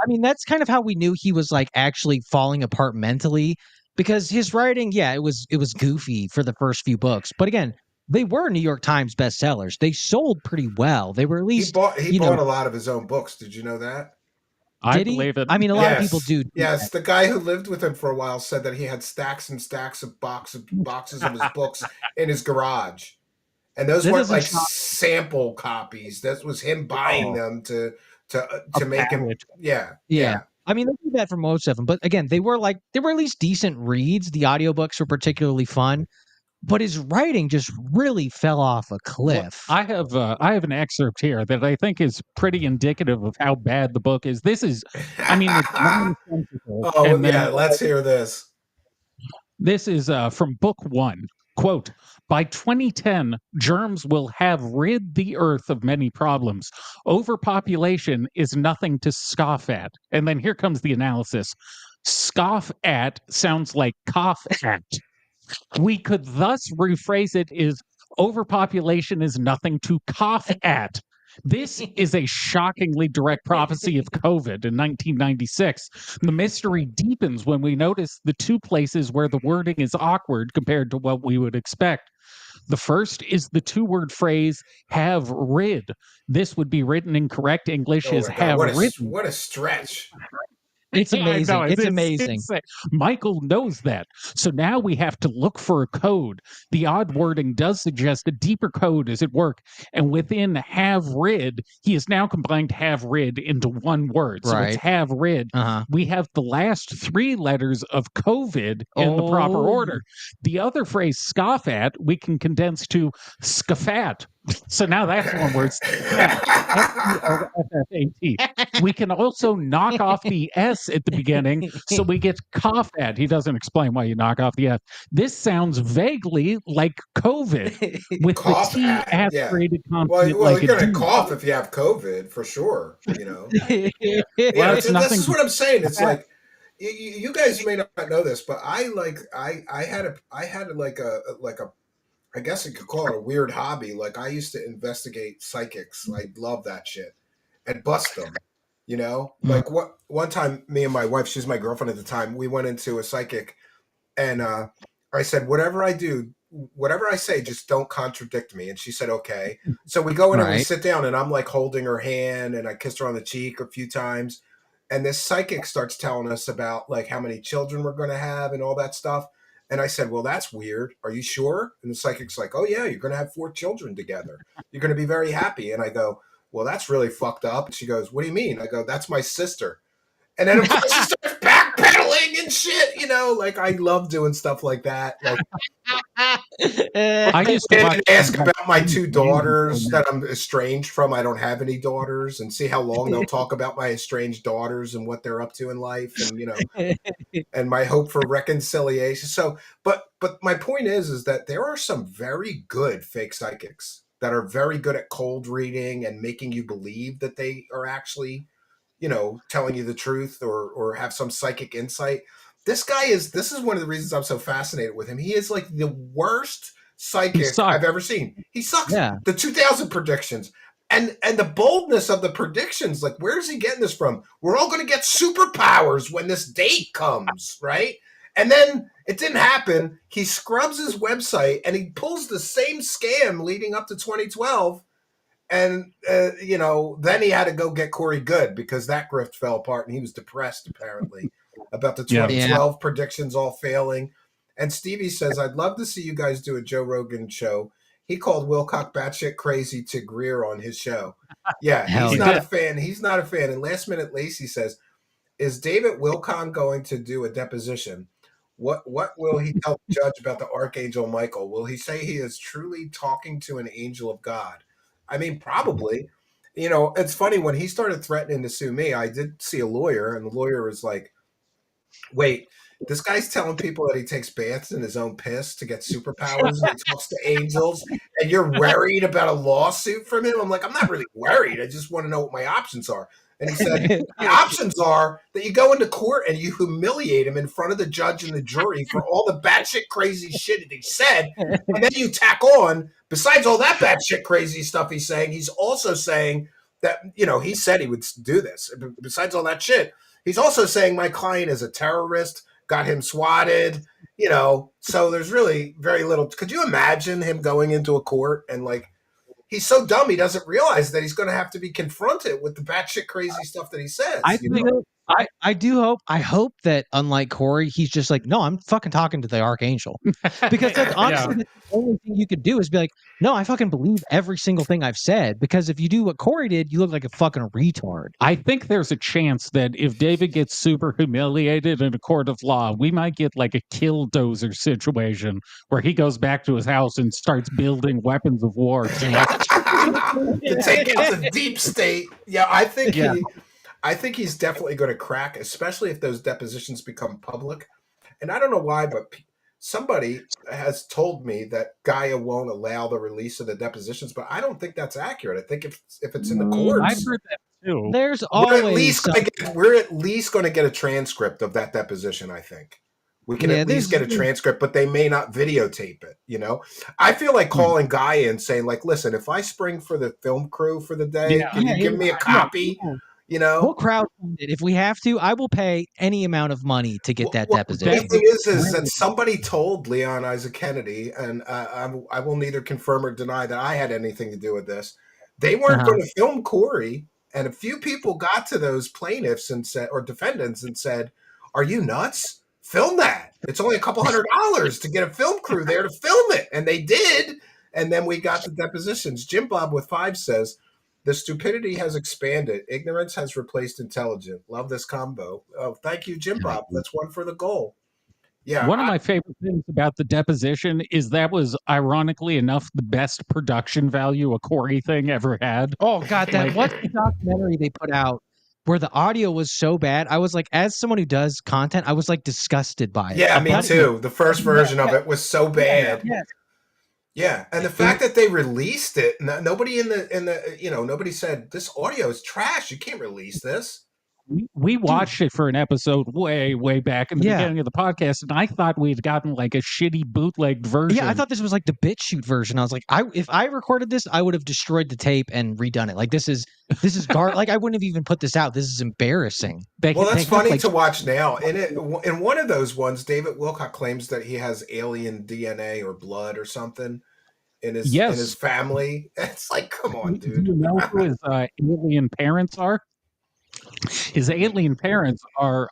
Speaker 5: mean, that's kind of how we knew he was like actually falling apart mentally, because his writing, it was goofy for the first few books, but again, they were New York Times bestsellers. They sold pretty well. They were at least
Speaker 3: he bought a lot of his own books. Did you know that?
Speaker 4: I believe it.
Speaker 5: I mean, a lot of people do.
Speaker 3: Yes, the guy who lived with him for a while said that he had stacks and stacks of boxes of his books in his garage, and those weren't like sample copies. That was him buying them to make him. Yeah.
Speaker 5: I mean, they do that for most of them, but again, they were at least decent reads. The audiobooks were particularly fun. But his writing just really fell off a cliff.
Speaker 4: Well, I have an excerpt here that I think is pretty indicative of how bad the book is. This is, I mean, it's nonsensical.
Speaker 3: Let's hear this.
Speaker 4: This is from book 1. Quote, by 2010, germs will have rid the earth of many problems. Overpopulation is nothing to scoff at. And then here comes the analysis. Scoff at sounds like cough at. We could thus rephrase it as overpopulation is nothing to cough at. This is a shockingly direct prophecy of COVID in 1996. The mystery deepens when we notice the two places where the wording is awkward compared to what we would expect. The first is the two-word phrase "have rid." This would be written in correct English as "have ridden."
Speaker 3: What a stretch!
Speaker 5: It's amazing.
Speaker 4: Know,
Speaker 5: it's amazing.
Speaker 4: Michael knows that. So now we have to look for a code. The odd wording does suggest a deeper code is at work. And within have rid, he has now combined have rid into one word. So it's have rid. We have the last three letters of COVID in the proper order. The other phrase, scoff at, we can condense to scaffat. So now that's one word. S-C-O-F-F-A-T. We can also knock off the S at the beginning, so we get cough at. He doesn't explain why you knock off the S. This sounds vaguely like COVID with
Speaker 3: Cough
Speaker 4: the T aspirated consonant.
Speaker 3: Well,
Speaker 4: like
Speaker 3: you're going to cough if you have COVID, for sure. You know, this is what I'm saying. It's like you guys may not know this, but I had I guess you could call it a weird hobby. Like I used to investigate psychics. I love that shit and bust them. You know, like one time, me and my wife, she's my girlfriend at the time, we went into a psychic, and I said, whatever I do, whatever I say, just don't contradict me. And she said, okay. So we go in and we sit down, and I'm like holding her hand, and I kissed her on the cheek a few times. And this psychic starts telling us about like how many children we're going to have and all that stuff. And I said, well, that's weird. Are you sure? And the psychic's like, oh yeah, you're going to have 4 children together. You're going to be very happy. And I go, well, that's really fucked up. And she goes, what do you mean? I go, that's my sister. And then of course she starts backpedaling and shit, you know, like I love doing stuff like that. Like
Speaker 4: I used to
Speaker 3: ask about my 2 daughters that I'm estranged from. I don't have any daughters, and see how long they'll talk about my estranged daughters and what they're up to in life, and you know, and my hope for reconciliation. So, but my point is that there are some very good fake psychics that are very good at cold reading and making you believe that they are actually, you know, telling you the truth or have some psychic insight. This is one of the reasons I'm so fascinated with him. He is like the worst psychic I've ever seen. He sucks. Yeah. The 2000 predictions and the boldness of the predictions. Like, where's he getting this from? We're all going to get superpowers when this date comes, right? And then it didn't happen. He scrubs his website and he pulls the same scam leading up to 2012. And, you know, then he had to go get Corey Good because that grift fell apart and he was depressed, apparently, about the 2012 predictions all failing. And Stevie says, I'd love to see you guys do a Joe Rogan show. He called Wilcock batshit crazy to Greer on his show. Yeah, he's not a fan. He's not a fan. And Last Minute Lacey says, is David Wilcock going to do a deposition? What will he tell the judge about the Archangel Michael? Will he say he is truly talking to an angel of God? I mean, probably. You know, it's funny, when he started threatening to sue me, I did see a lawyer, and the lawyer was like, wait, this guy's telling people that he takes baths in his own piss to get superpowers and he talks to angels, and you're worried about a lawsuit from him? I'm like, I'm not really worried. I just want to know what my options are. And he said, the options are that you go into court and you humiliate him in front of the judge and the jury for all the batshit crazy shit that he said. And then you tack on, besides all that batshit crazy stuff he's saying, he's also saying that, you know, he said he would do this. Besides all that shit, he's also saying my client is a terrorist, got him swatted, you know. So there's really very little. Could you imagine him going into a court and like, he's so dumb he doesn't realize that he's going to have to be confronted with the batshit crazy stuff that he says.
Speaker 5: I hope that, unlike Corey, he's just like, no, I'm fucking talking to the Archangel. Because that's honestly the only thing you could do is be like, no, I fucking believe every single thing I've said. Because if you do what Corey did, you look like a fucking retard.
Speaker 4: I think there's a chance that if David gets super humiliated in a court of law, we might get like a Killdozer situation where he goes back to his house and starts building weapons of war to
Speaker 3: take out the deep state. Yeah, I think he's definitely going to crack, especially if those depositions become public. And I don't know why, but somebody has told me that Gaia won't allow the release of the depositions, but I don't think that's accurate. I think if it's in the
Speaker 4: I've
Speaker 3: courts,
Speaker 4: heard that too.
Speaker 5: There's
Speaker 3: we're at
Speaker 5: always
Speaker 3: least going to get a transcript of that deposition. I think we can at least get a transcript, but they may not videotape it. You know, I feel like calling Gaia and saying, like, listen, if I spring for the film crew for the day, can you give me a copy? You know,
Speaker 5: we'll crowdfund it if we have to. I will pay any amount of money to get that deposition.
Speaker 3: The thing is that somebody told Leon Isaac Kennedy, and I will neither confirm or deny that I had anything to do with this. They weren't going to film Corey, and a few people got to those plaintiffs and said, or defendants, and said, "Are you nuts? Film that. It's only $200 to get a film crew there to film it," and they did. And then we got the depositions. Jim Bob with 5 says, "The stupidity has expanded. Ignorance has replaced intelligence." Love this combo. Oh, thank you, Jim Bob. That's one for the goal. Yeah.
Speaker 4: One of my favorite things about the deposition is that was, ironically enough, the best production value a Corey thing ever had.
Speaker 5: Oh, God, what's the documentary they put out where the audio was so bad? I was like, as someone who does content, I was like disgusted by it.
Speaker 3: Yeah, me too. The first version of it was so bad. Yeah, and the fact that they released it, nobody in the nobody said this audio is trash. You can't release this.
Speaker 4: We watched it for an episode way back in the beginning of the podcast, and I thought we'd gotten like a shitty bootlegged version.
Speaker 5: Yeah, I thought this was like the BitChute version. I was like, if I recorded this, I would have destroyed the tape and redone it. Like this is like I wouldn't have even put this out. This is embarrassing.
Speaker 3: Well, that's funny to watch now. In one of those ones, David Wilcock claims that he has alien DNA or blood or something in his family. It's like, come on, dude.
Speaker 4: Do you know who his alien parents are? His alien parents are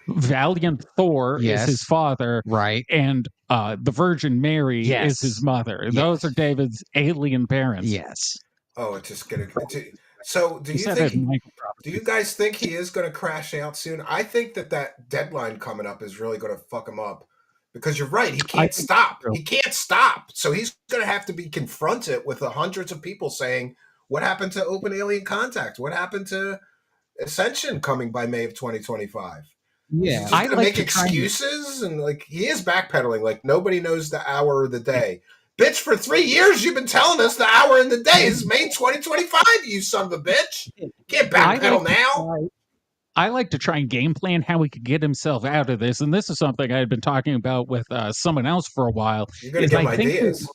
Speaker 4: Valiant Thor is his father,
Speaker 5: right?
Speaker 4: And the Virgin Mary is his mother.
Speaker 5: Yes.
Speaker 4: Those are David's alien parents.
Speaker 5: Yes.
Speaker 3: Oh, it's just gonna. So, do you guys think he is going to crash out soon? I think that deadline coming up is really going to fuck him up, because you're right. He can't stop. He can't stop. So he's going to have to be confronted with the hundreds of people saying, "What happened to Open Alien Contact? What happened to Ascension coming by May of 2025?"
Speaker 5: Yeah,
Speaker 3: he's going to make excuses, and like he is backpedaling. Like nobody knows the hour of the day. Bitch, for 3 years you've been telling us the hour in the day is May 2025. You son of a bitch! Can't backpedal now.
Speaker 4: I like to try and game plan how he could get himself out of this, and this is something I had been talking about with someone else for a while.
Speaker 3: You're going to give him ideas.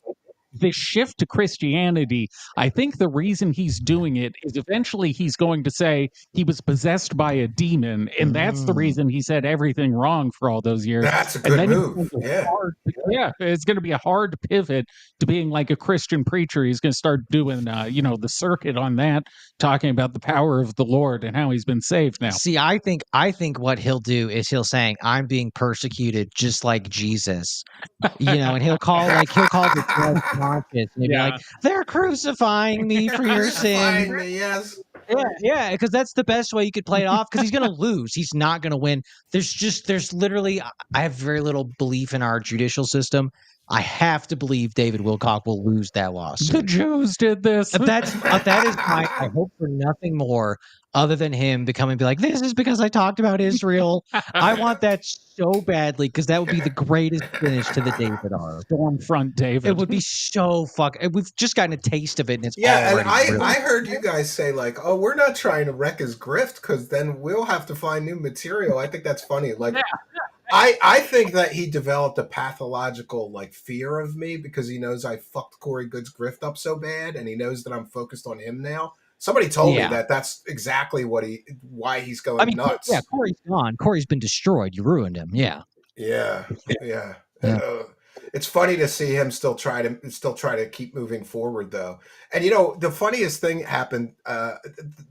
Speaker 4: The shift to Christianity, I think the reason he's doing it is eventually he's going to say he was possessed by a demon, and that's the reason he said everything wrong for all those years.
Speaker 3: That's a good move.
Speaker 4: Yeah, it's going to be a hard pivot to being like a Christian preacher. He's going to start doing, the circuit on that, talking about the power of the Lord and how he's been saved now.
Speaker 5: See, I think what he'll do is he'll saying, "I'm being persecuted just like Jesus," and he'll call the conscious and be like, "They're crucifying me for your sin."
Speaker 3: Yes.
Speaker 5: Yeah, because that's the best way you could play it off, because he's going to lose. He's not going to win. There's literally, I have very little belief in our judicial system. I have to believe David Wilcock will lose that lawsuit.
Speaker 4: The Jews did this.
Speaker 5: That is I hope for nothing more other than him becoming be like, "This is because I talked about Israel." I want that so badly, because that would be the greatest finish to the David R.
Speaker 4: Stormfront David.
Speaker 5: It would be so we've just gotten a taste of it, and it's
Speaker 3: and I heard you guys say like, "Oh, we're not trying to wreck his grift, because then we'll have to find new material." I think that's funny. Like, I think that he developed a pathological like fear of me, because he knows I fucked Corey Good's grift up so bad, and he knows that I'm focused on him now. Somebody told me that that's exactly why he's going nuts.
Speaker 5: Yeah, Corey's gone. Corey's been destroyed. You ruined him. Yeah.
Speaker 3: It's funny to see him still try to keep moving forward, though. And the funniest thing happened.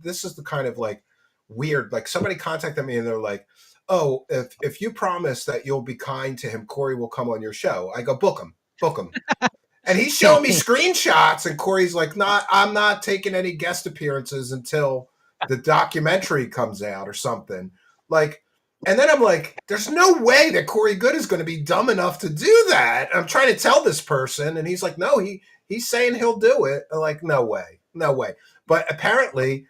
Speaker 3: This is the kind of like weird. Like somebody contacted me and they're like, "Oh, if you promise that you'll be kind to him, Corey will come on your show." I go, book him. And he's showing me screenshots, and Corey's like, "I'm not taking any guest appearances until the documentary comes out or something." Like, and then I'm like, there's no way that Corey Good is going to be dumb enough to do that. I'm trying to tell this person, and he's like, no, he's saying he'll do it. I'm like, no way. But apparently,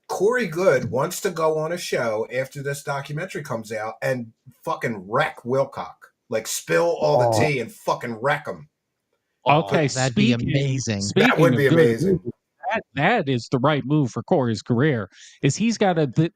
Speaker 3: Corey Good wants to go on a show after this documentary comes out and fucking wreck Wilcock. Like spill all the tea and fucking wreck them.
Speaker 4: Okay,
Speaker 5: that'd be amazing.
Speaker 3: That would be amazing.
Speaker 4: That is the right move for Corey's career. Is he's got the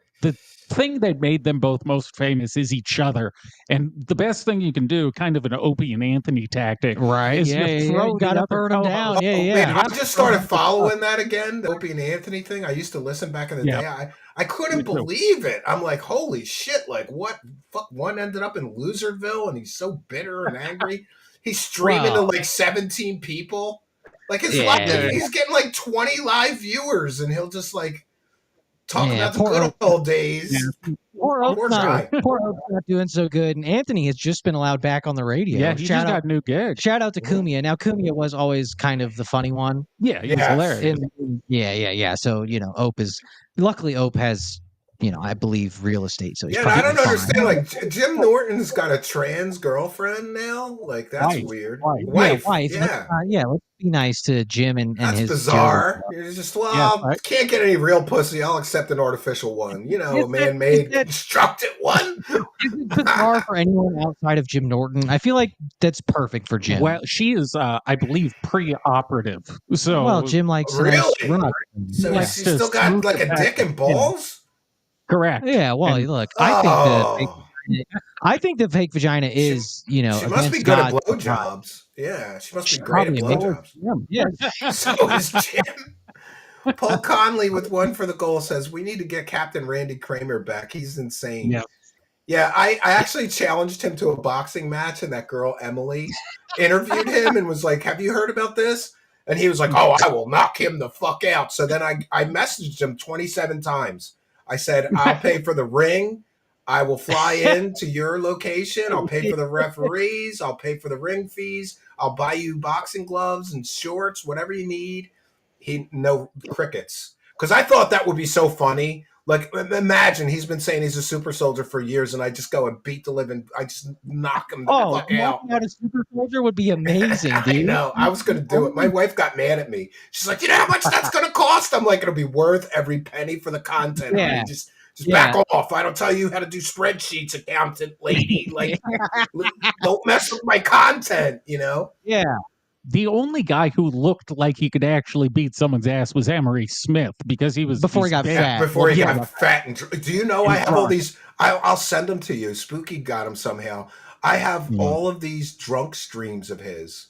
Speaker 4: thing that made them both most famous is each other, and the best thing you can do, kind of an Opie and Anthony tactic,
Speaker 5: Right?
Speaker 4: is
Speaker 5: You gotta burn them down.
Speaker 3: Man, I just started following that again, the Opie and Anthony thing. I used to listen back in the day. I couldn't believe it. I'm like, holy shit! Like, what? Fuck, one ended up in Loserville, and he's so bitter and angry. He's streaming to like 17 people. Like his live, he's getting like 20 live viewers, and he'll just like talk about the good old days.
Speaker 5: Yeah. Poor Oak's not doing so good, and Anthony has just been allowed back on the radio.
Speaker 4: Yeah, he just got new gigs.
Speaker 5: Shout out to Kumia. Now Kumia was always kind of the funny one.
Speaker 4: Yeah, he was hilarious.
Speaker 5: Yeah. So luckily Ope has, I believe real estate. So he's
Speaker 3: I don't understand. Like Jim Norton's got a trans girlfriend now. Like that's weird. Wife.
Speaker 5: Yeah. Let's be nice to Jim and
Speaker 3: that's
Speaker 5: his.
Speaker 3: Bizarre. You're just can't get any real pussy. I'll accept an artificial one. Man-made, constructed one.
Speaker 5: Is it bizarre for anyone outside of Jim Norton? I feel like that's perfect for Jim.
Speaker 4: Well, she is, I believe, pre-operative. So
Speaker 5: Jim likes
Speaker 3: really. So she's still got like a dick and balls.
Speaker 4: Correct.
Speaker 5: Yeah. Well, look, I think the fake vagina is,
Speaker 3: she must be good at blowjobs. Yeah, she must be great at blowjobs.
Speaker 5: Yeah.
Speaker 3: So is Jim. Paul Conley with one for the goal says we need to get Captain Randy Kramer back. He's insane. Yeah. I actually challenged him to a boxing match, and that girl Emily interviewed him and was like, "Have you heard about this?" And he was like, "Oh, I will knock him the fuck out." So then I messaged him 27 times. I said, "I'll pay for the ring. I will fly in to your location. I'll pay for the referees. I'll pay for the ring fees. I'll buy you boxing gloves and shorts, whatever you need." No crickets. Because I thought that would be so funny. Like, imagine he's been saying he's a super soldier for years, and I just go and beat the living. I just knock him the fuck out.
Speaker 5: Out a super soldier would be amazing, dude.
Speaker 3: I know. I was going to do it. My wife got mad at me. She's like, "You know how much that's going to cost?" I'm like, "It'll be worth every penny for the content."
Speaker 5: Yeah.
Speaker 3: Just back off. I don't tell you how to do spreadsheets, accountant lady. Like, don't mess with my content,
Speaker 5: Yeah.
Speaker 4: The only guy who looked like he could actually beat someone's ass was Emery Smith, because he was
Speaker 5: before he got fat.
Speaker 3: Before he got fat. And do you know I have all these? I'll send them to you. Spooky got them somehow. I have all of these drunk streams of his.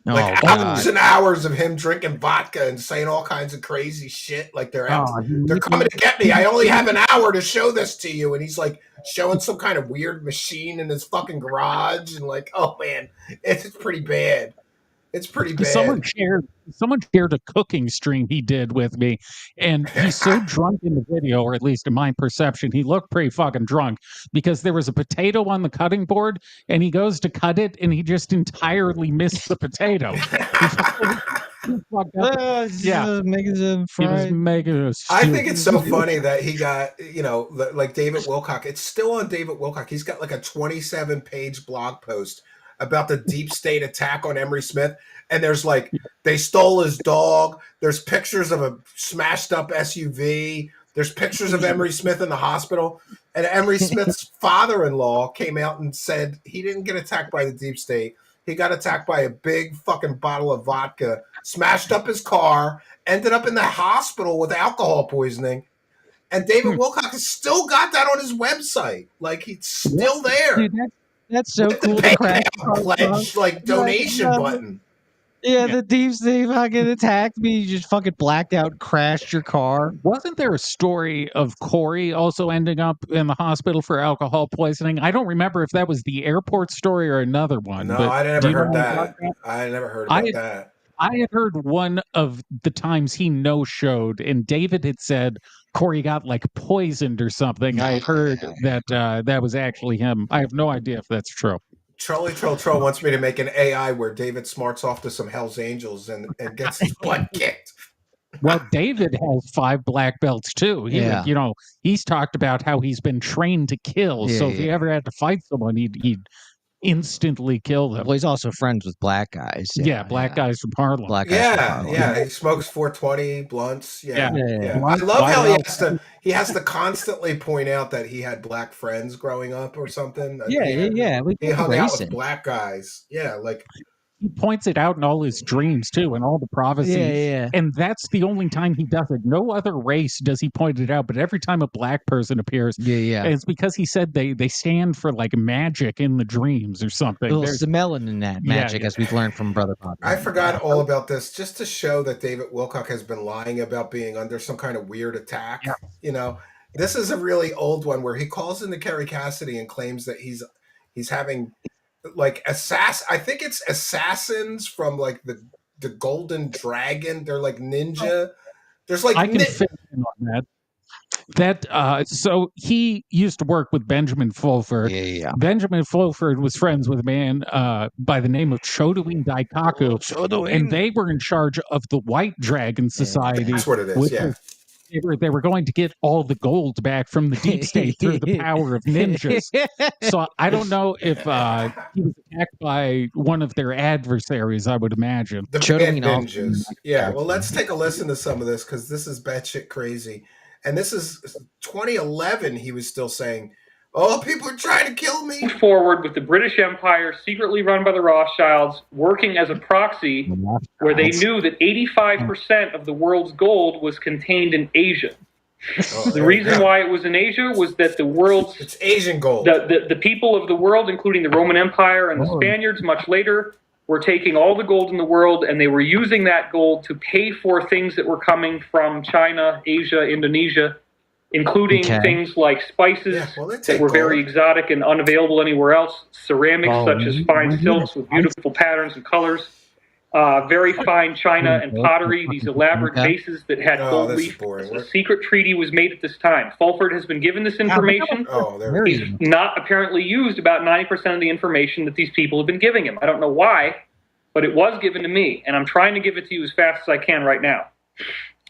Speaker 3: Like hours and hours of him drinking vodka and saying all kinds of crazy shit. Like they're out. They're coming to get me. I only have an hour to show this to you. And he's like showing some kind of weird machine in his fucking garage. And like, oh man, it's pretty bad. It's pretty bad.
Speaker 4: Someone shared a cooking stream he did with me, and he's so drunk in the video, or at least in my perception, he looked pretty fucking drunk, because there was a potato on the cutting board, and he goes to cut it, and he just entirely missed the potato.
Speaker 3: I think it's so funny that he got, like David Wilcock. It's still on David Wilcock. He's got like a 27-page blog post about the deep state attack on Emery Smith. And there's like, they stole his dog. There's pictures of a smashed up SUV. There's pictures of Emery Smith in the hospital. And Emery Smith's father-in-law came out and said he didn't get attacked by the deep state. He got attacked by a big fucking bottle of vodka, smashed up his car, ended up in the hospital with alcohol poisoning. And David Wilcock has still got that on his website. Like, he's still there.
Speaker 5: Dude, that's so
Speaker 3: with
Speaker 5: cool.
Speaker 3: The PayPal pledge, like donation button.
Speaker 5: Yeah, the deep state fucking attacked me. You just fucking blacked out, crashed your car.
Speaker 4: Wasn't there a story of Corey also ending up in the hospital for alcohol poisoning? I don't remember if that was the airport story or another one.
Speaker 3: No, I never heard that. I never heard about that.
Speaker 4: I had heard one of the times he no-showed, and David had said Corey got like poisoned or something. I heard that that was actually him. I have no idea if that's true.
Speaker 3: Troll wants me to make an AI where David smarts off to some Hell's Angels and gets his butt kicked.
Speaker 4: Well, David has 5 black belts too. He's talked about how he's been trained to kill. So if he ever had to fight someone, he'd instantly kill them.
Speaker 5: Well, he's also friends with black guys.
Speaker 4: Yeah, black guys from Harlem.
Speaker 5: Black guys from Harlem.
Speaker 3: Yeah. He smokes 420 blunts. Yeah.
Speaker 5: Yeah.
Speaker 3: I love how he has to constantly point out that he had black friends growing up or something.
Speaker 5: Yeah.
Speaker 3: He hung out with black guys. Yeah, like
Speaker 4: he points it out in all his dreams too, and all the prophecies.
Speaker 5: Yeah.
Speaker 4: And that's the only time he does it. No other race does he point it out, but every time a black person appears, and it's because he said they stand for like magic in the dreams or something.
Speaker 5: There's the melanin in that magic, as we've learned from Brother Bob.
Speaker 3: I forgot all about this just to show that David Wilcock has been lying about being under some kind of weird attack. Yeah. You know, this is a really old one where he calls into Kerry Cassidy and claims that he's having like I think it's assassins from like the Golden Dragon. They're like ninja. There's like
Speaker 4: I can fit in on that. So he used to work with Benjamin Fulford.
Speaker 5: Yeah.
Speaker 4: Benjamin Fulford was friends with a man by the name of Chodowin Daikaku, and they were in charge of the White Dragon Society.
Speaker 3: That's what it is. Yeah.
Speaker 4: They were going to get all the gold back from the deep state through the power of ninjas. So I don't know if he was attacked by one of their adversaries, I would imagine.
Speaker 3: The ninjas. Yeah, well, let's take a listen to some of this because this is batshit crazy. And this is 2011, he was still saying, oh, people are trying to kill me.
Speaker 8: Forward with the British Empire, secretly run by the Rothschilds, working as a proxy where they knew that 85% of the world's gold was contained in Asia. The reason why it was in Asia was that the world's...
Speaker 3: It's Asian gold.
Speaker 8: The people of the world, including the Roman Empire and the Spaniards much later, were taking all the gold in the world and they were using that gold to pay for things that were coming from China, Asia, Indonesia, including things like spices that were very exotic and unavailable anywhere else, ceramics such as fine silks with beautiful patterns and colors, very fine china and pottery, these elaborate vases that had gold leaf. A secret treaty was made at this time. Fulford has been given this information. He's not apparently used about 90% of the information that these people have been giving him. I don't know why, but it was given to me, and I'm trying to give it to you as fast as I can right now.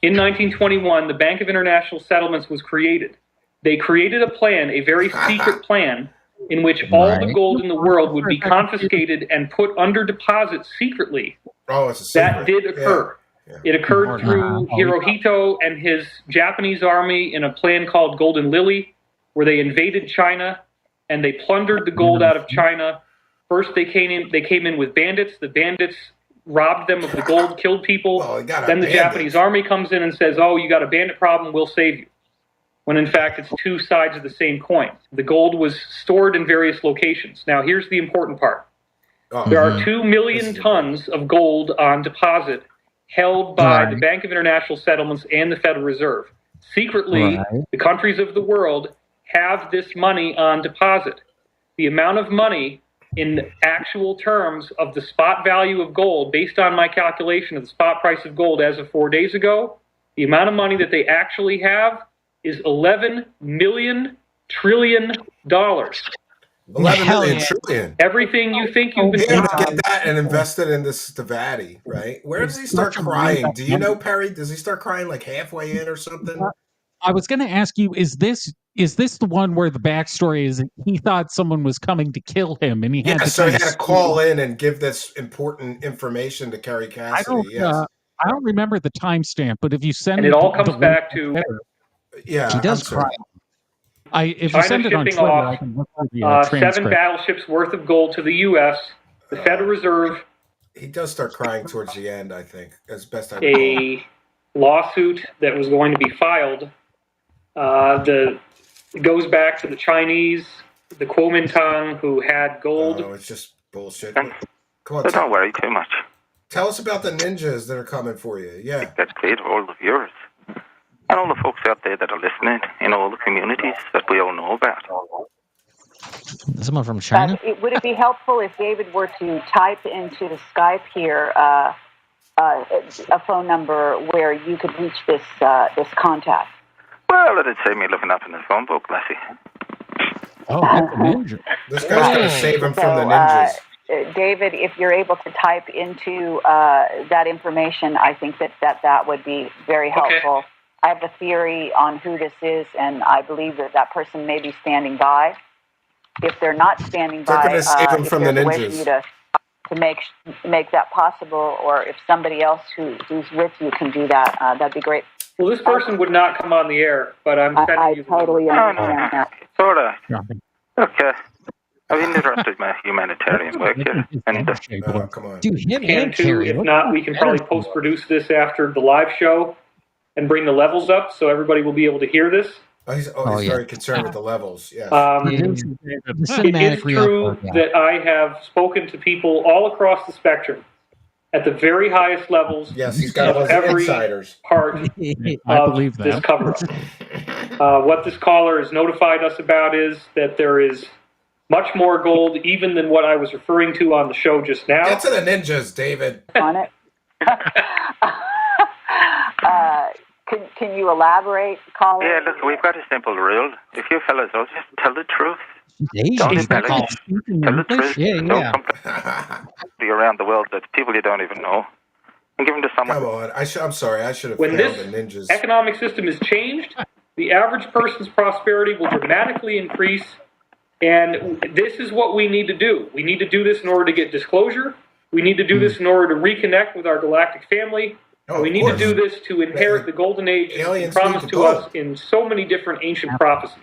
Speaker 8: In 1921, the Bank of International Settlements was created. They created a plan, a very secret plan, in which all the gold in the world would be confiscated and put under deposit secretly.
Speaker 3: Oh, it's a secret.
Speaker 8: That did occur. Yeah. It occurred through Hirohito and his Japanese army in a plan called Golden Lily, where they invaded China and they plundered the gold out of China. First, they came in with bandits. The bandits robbed them of the gold, killed people. Then the Japanese army comes in and says, oh, you got a bandit problem, we'll save you. When in fact, it's two sides of the same coin. The gold was stored in various locations. Now, here's the important part. There are 2 million tons of gold on deposit held by the Bank of International Settlements and the Federal Reserve. Secretly, the countries of the world have this money on deposit. The amount of money in actual terms of the spot value of gold, based on my calculation of the spot price of gold as of 4 days ago, the amount of money that they actually have is $11 million trillion.
Speaker 3: 11 million trillion.
Speaker 8: Everything you think you've been
Speaker 3: able to get that and invest it in this Stavati, right? Where does he start crying? Do you know, Perry? Does he start crying like halfway in or something?
Speaker 4: I was going to ask you, is this the one where the backstory is he thought someone was coming to kill him and he had to
Speaker 3: call in and give this important information to Kerry Cassidy?
Speaker 4: I don't remember the timestamp, but if you send
Speaker 8: it all comes back to
Speaker 3: he
Speaker 5: does cry.
Speaker 4: If you send it on Twitter, I can look for the
Speaker 8: 7 battleships worth of gold to the U.S. The Federal Reserve.
Speaker 3: He does start crying towards the end, I think, as best I
Speaker 8: recall. A lawsuit that was going to be filed. It goes back to the Chinese, the Kuomintang, who had gold.
Speaker 3: Oh, it's just bullshit. Come on, don't worry too much. Tell us about the ninjas that are coming for you. Yeah.
Speaker 9: That's great for all the viewers. And all the folks out there that are listening in all the communities that we all know about.
Speaker 5: Someone from China?
Speaker 10: Would it be helpful if David were to type into the Skype here a phone number where you could reach this contact?
Speaker 9: Well, it'd save me looking up in the phone book, Lassie.
Speaker 4: Oh, ninja.
Speaker 3: This guy's going to save him from the ninjas.
Speaker 10: David, if you're able to type into that information, I think that would be very helpful. Okay. I have a theory on who this is, and I believe that person may be standing by. if they're not standing
Speaker 3: They're
Speaker 10: by,
Speaker 3: gonna save them
Speaker 10: if
Speaker 3: from the
Speaker 10: there's a way for you
Speaker 3: ninjas.
Speaker 10: to make that possible, or if somebody else who's with you can do that, that'd be great.
Speaker 8: Well, this person would not come on the air, but I'm sending
Speaker 10: I
Speaker 8: you the
Speaker 10: totally understand that.
Speaker 9: It's all right. Okay. I've interrupted my humanitarian work here. And
Speaker 3: Oh, come on.
Speaker 5: Dude, him
Speaker 8: can
Speaker 5: and
Speaker 8: too.
Speaker 5: Carrie.
Speaker 8: If not, we can probably post-produce this after the live show and bring the levels up so everybody will be able to hear this.
Speaker 3: Oh, he's
Speaker 5: yeah.
Speaker 3: very concerned with the levels. Yes.
Speaker 5: The
Speaker 8: It
Speaker 5: cinematic
Speaker 8: is true
Speaker 5: re-upload, yeah.
Speaker 8: that I have spoken to people all across the spectrum at the very highest levels
Speaker 3: Yes, he's got those
Speaker 8: every
Speaker 3: insiders.
Speaker 8: part
Speaker 4: I
Speaker 8: of
Speaker 4: believe
Speaker 8: this
Speaker 4: that.
Speaker 8: cover-up. What this caller has notified us about is that there is much more gold even than what I was referring to on the show just now.
Speaker 3: Get to the ninjas, David.
Speaker 10: On it. Can you elaborate, caller?
Speaker 9: yeah, look, we've got a simple rule. If you fellas all just tell the truth,
Speaker 5: Hey,
Speaker 9: don't
Speaker 5: is that
Speaker 9: embellish.
Speaker 5: called
Speaker 9: Tell the truth.
Speaker 5: Yeah,
Speaker 9: Don't
Speaker 5: yeah.
Speaker 9: come around the world that people you don't even know. And give them to someone.
Speaker 3: Come on. I'm sorry. I should have
Speaker 8: When
Speaker 3: failed
Speaker 8: this
Speaker 3: the ninjas.
Speaker 8: economic system is changed, the average person's prosperity will dramatically increase, and this is what we need to do. We need to do this in order to get disclosure. We need to do this in order to reconnect with our galactic family.
Speaker 3: Oh,
Speaker 8: We
Speaker 3: of
Speaker 8: need to
Speaker 3: course.
Speaker 8: do this to inherit the golden age
Speaker 3: Aliens
Speaker 8: promised
Speaker 3: need
Speaker 8: to
Speaker 3: the gold.
Speaker 8: us in so many different ancient prophecies.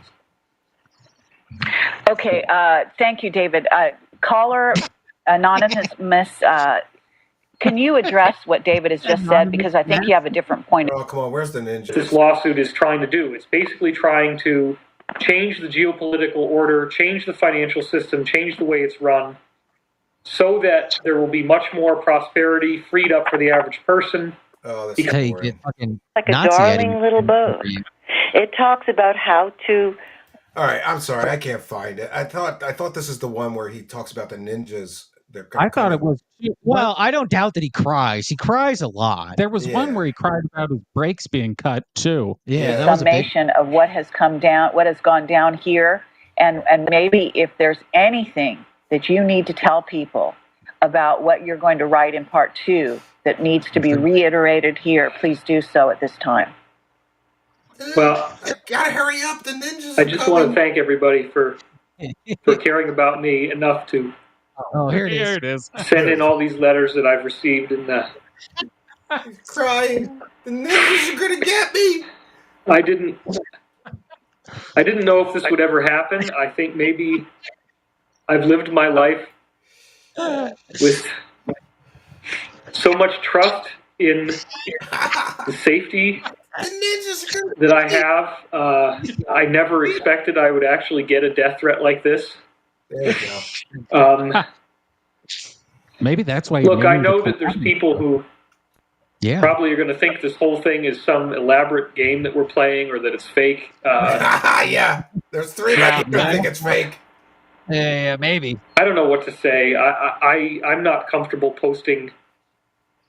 Speaker 10: Okay, thank you, David. Caller Anonymous, can you address what David has just said? Because I think you have a different point.
Speaker 3: Oh, come on. Where's the ninjas?
Speaker 8: This lawsuit is trying to do. It's basically trying to change the geopolitical order, change the financial system, change the way it's run, so that there will be much more prosperity freed up for the average person.
Speaker 3: Oh, that's
Speaker 5: Hey,
Speaker 3: boring.
Speaker 5: get fucking
Speaker 11: Like a
Speaker 5: Nazi
Speaker 11: darling
Speaker 5: Eddie.
Speaker 11: little boat. It talks about how to.
Speaker 3: All right, I'm sorry. I can't find it. I thought this is the one where he talks about the ninjas. They're
Speaker 4: I thought it was.
Speaker 5: Well, I don't doubt that he cries. He cries a lot.
Speaker 4: There was one
Speaker 3: Yeah.
Speaker 4: where he cried about his brakes being cut too.
Speaker 5: Yeah, that was a big.
Speaker 10: Summation of what has come down, what has gone down here, and maybe if there's anything that you need to tell people about what you're going to write in part 2 that needs to be reiterated here, please do so at this time.
Speaker 8: Well,
Speaker 3: Gotta hurry up. The ninjas.
Speaker 8: I
Speaker 3: are
Speaker 8: just
Speaker 3: coming.
Speaker 8: want to thank everybody for caring about me enough to
Speaker 5: Oh, here it
Speaker 4: Here
Speaker 5: is.
Speaker 4: it is.
Speaker 8: send in all these letters that I've received. And
Speaker 3: He's crying. The ninjas are gonna get me.
Speaker 8: I didn't know if this would ever happen. I think maybe I've lived my life with so much trust in the safety
Speaker 3: The ninjas are gonna
Speaker 8: that I have. I never expected I would actually get a death threat like this.
Speaker 3: There you go.
Speaker 4: Maybe that's why. he
Speaker 8: Look, I
Speaker 4: named
Speaker 8: know
Speaker 4: the
Speaker 8: that there's people who
Speaker 5: Yeah.
Speaker 8: probably are going to think this whole thing is some elaborate game that we're playing or that it's fake.
Speaker 3: Yeah. There's 3 that think it's fake.
Speaker 5: Yeah, maybe.
Speaker 8: I don't know what to say. I'm not comfortable posting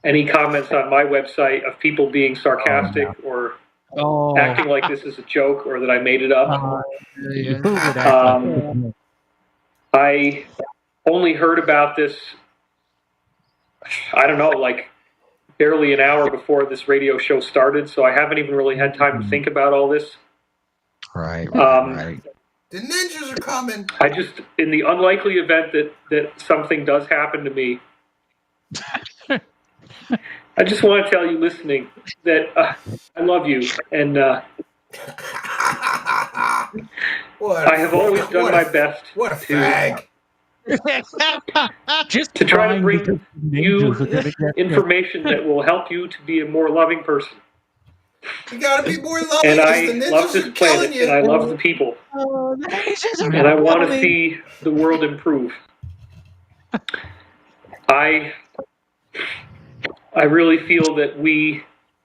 Speaker 8: any comments on my website of people being sarcastic or
Speaker 5: Oh,
Speaker 8: acting like this is a joke or that I made it up.
Speaker 4: Who would act
Speaker 8: I only heard about this, I don't know, like barely an hour before this radio show started, so I haven't even really had time to think about all this.
Speaker 5: right.
Speaker 8: Right.
Speaker 3: The ninjas are coming.
Speaker 8: I just, in the unlikely event that something does happen to me, I just want to tell you listening that I love you, and I have always done my best
Speaker 3: What a fag.
Speaker 4: Just
Speaker 8: to try to
Speaker 4: crying
Speaker 8: bring
Speaker 4: because the
Speaker 8: you
Speaker 4: ninjas are gonna get
Speaker 8: information that will help you to be a more loving person.
Speaker 3: You gotta be more loving.
Speaker 8: And
Speaker 3: 'cause
Speaker 8: I
Speaker 3: the ninjas
Speaker 8: love
Speaker 3: are
Speaker 8: this
Speaker 3: killing
Speaker 8: planet,
Speaker 3: you.
Speaker 8: and I love the people,
Speaker 5: Oh, the ninjas are
Speaker 8: and I want to
Speaker 5: coming.
Speaker 8: see the world improve. I really feel that we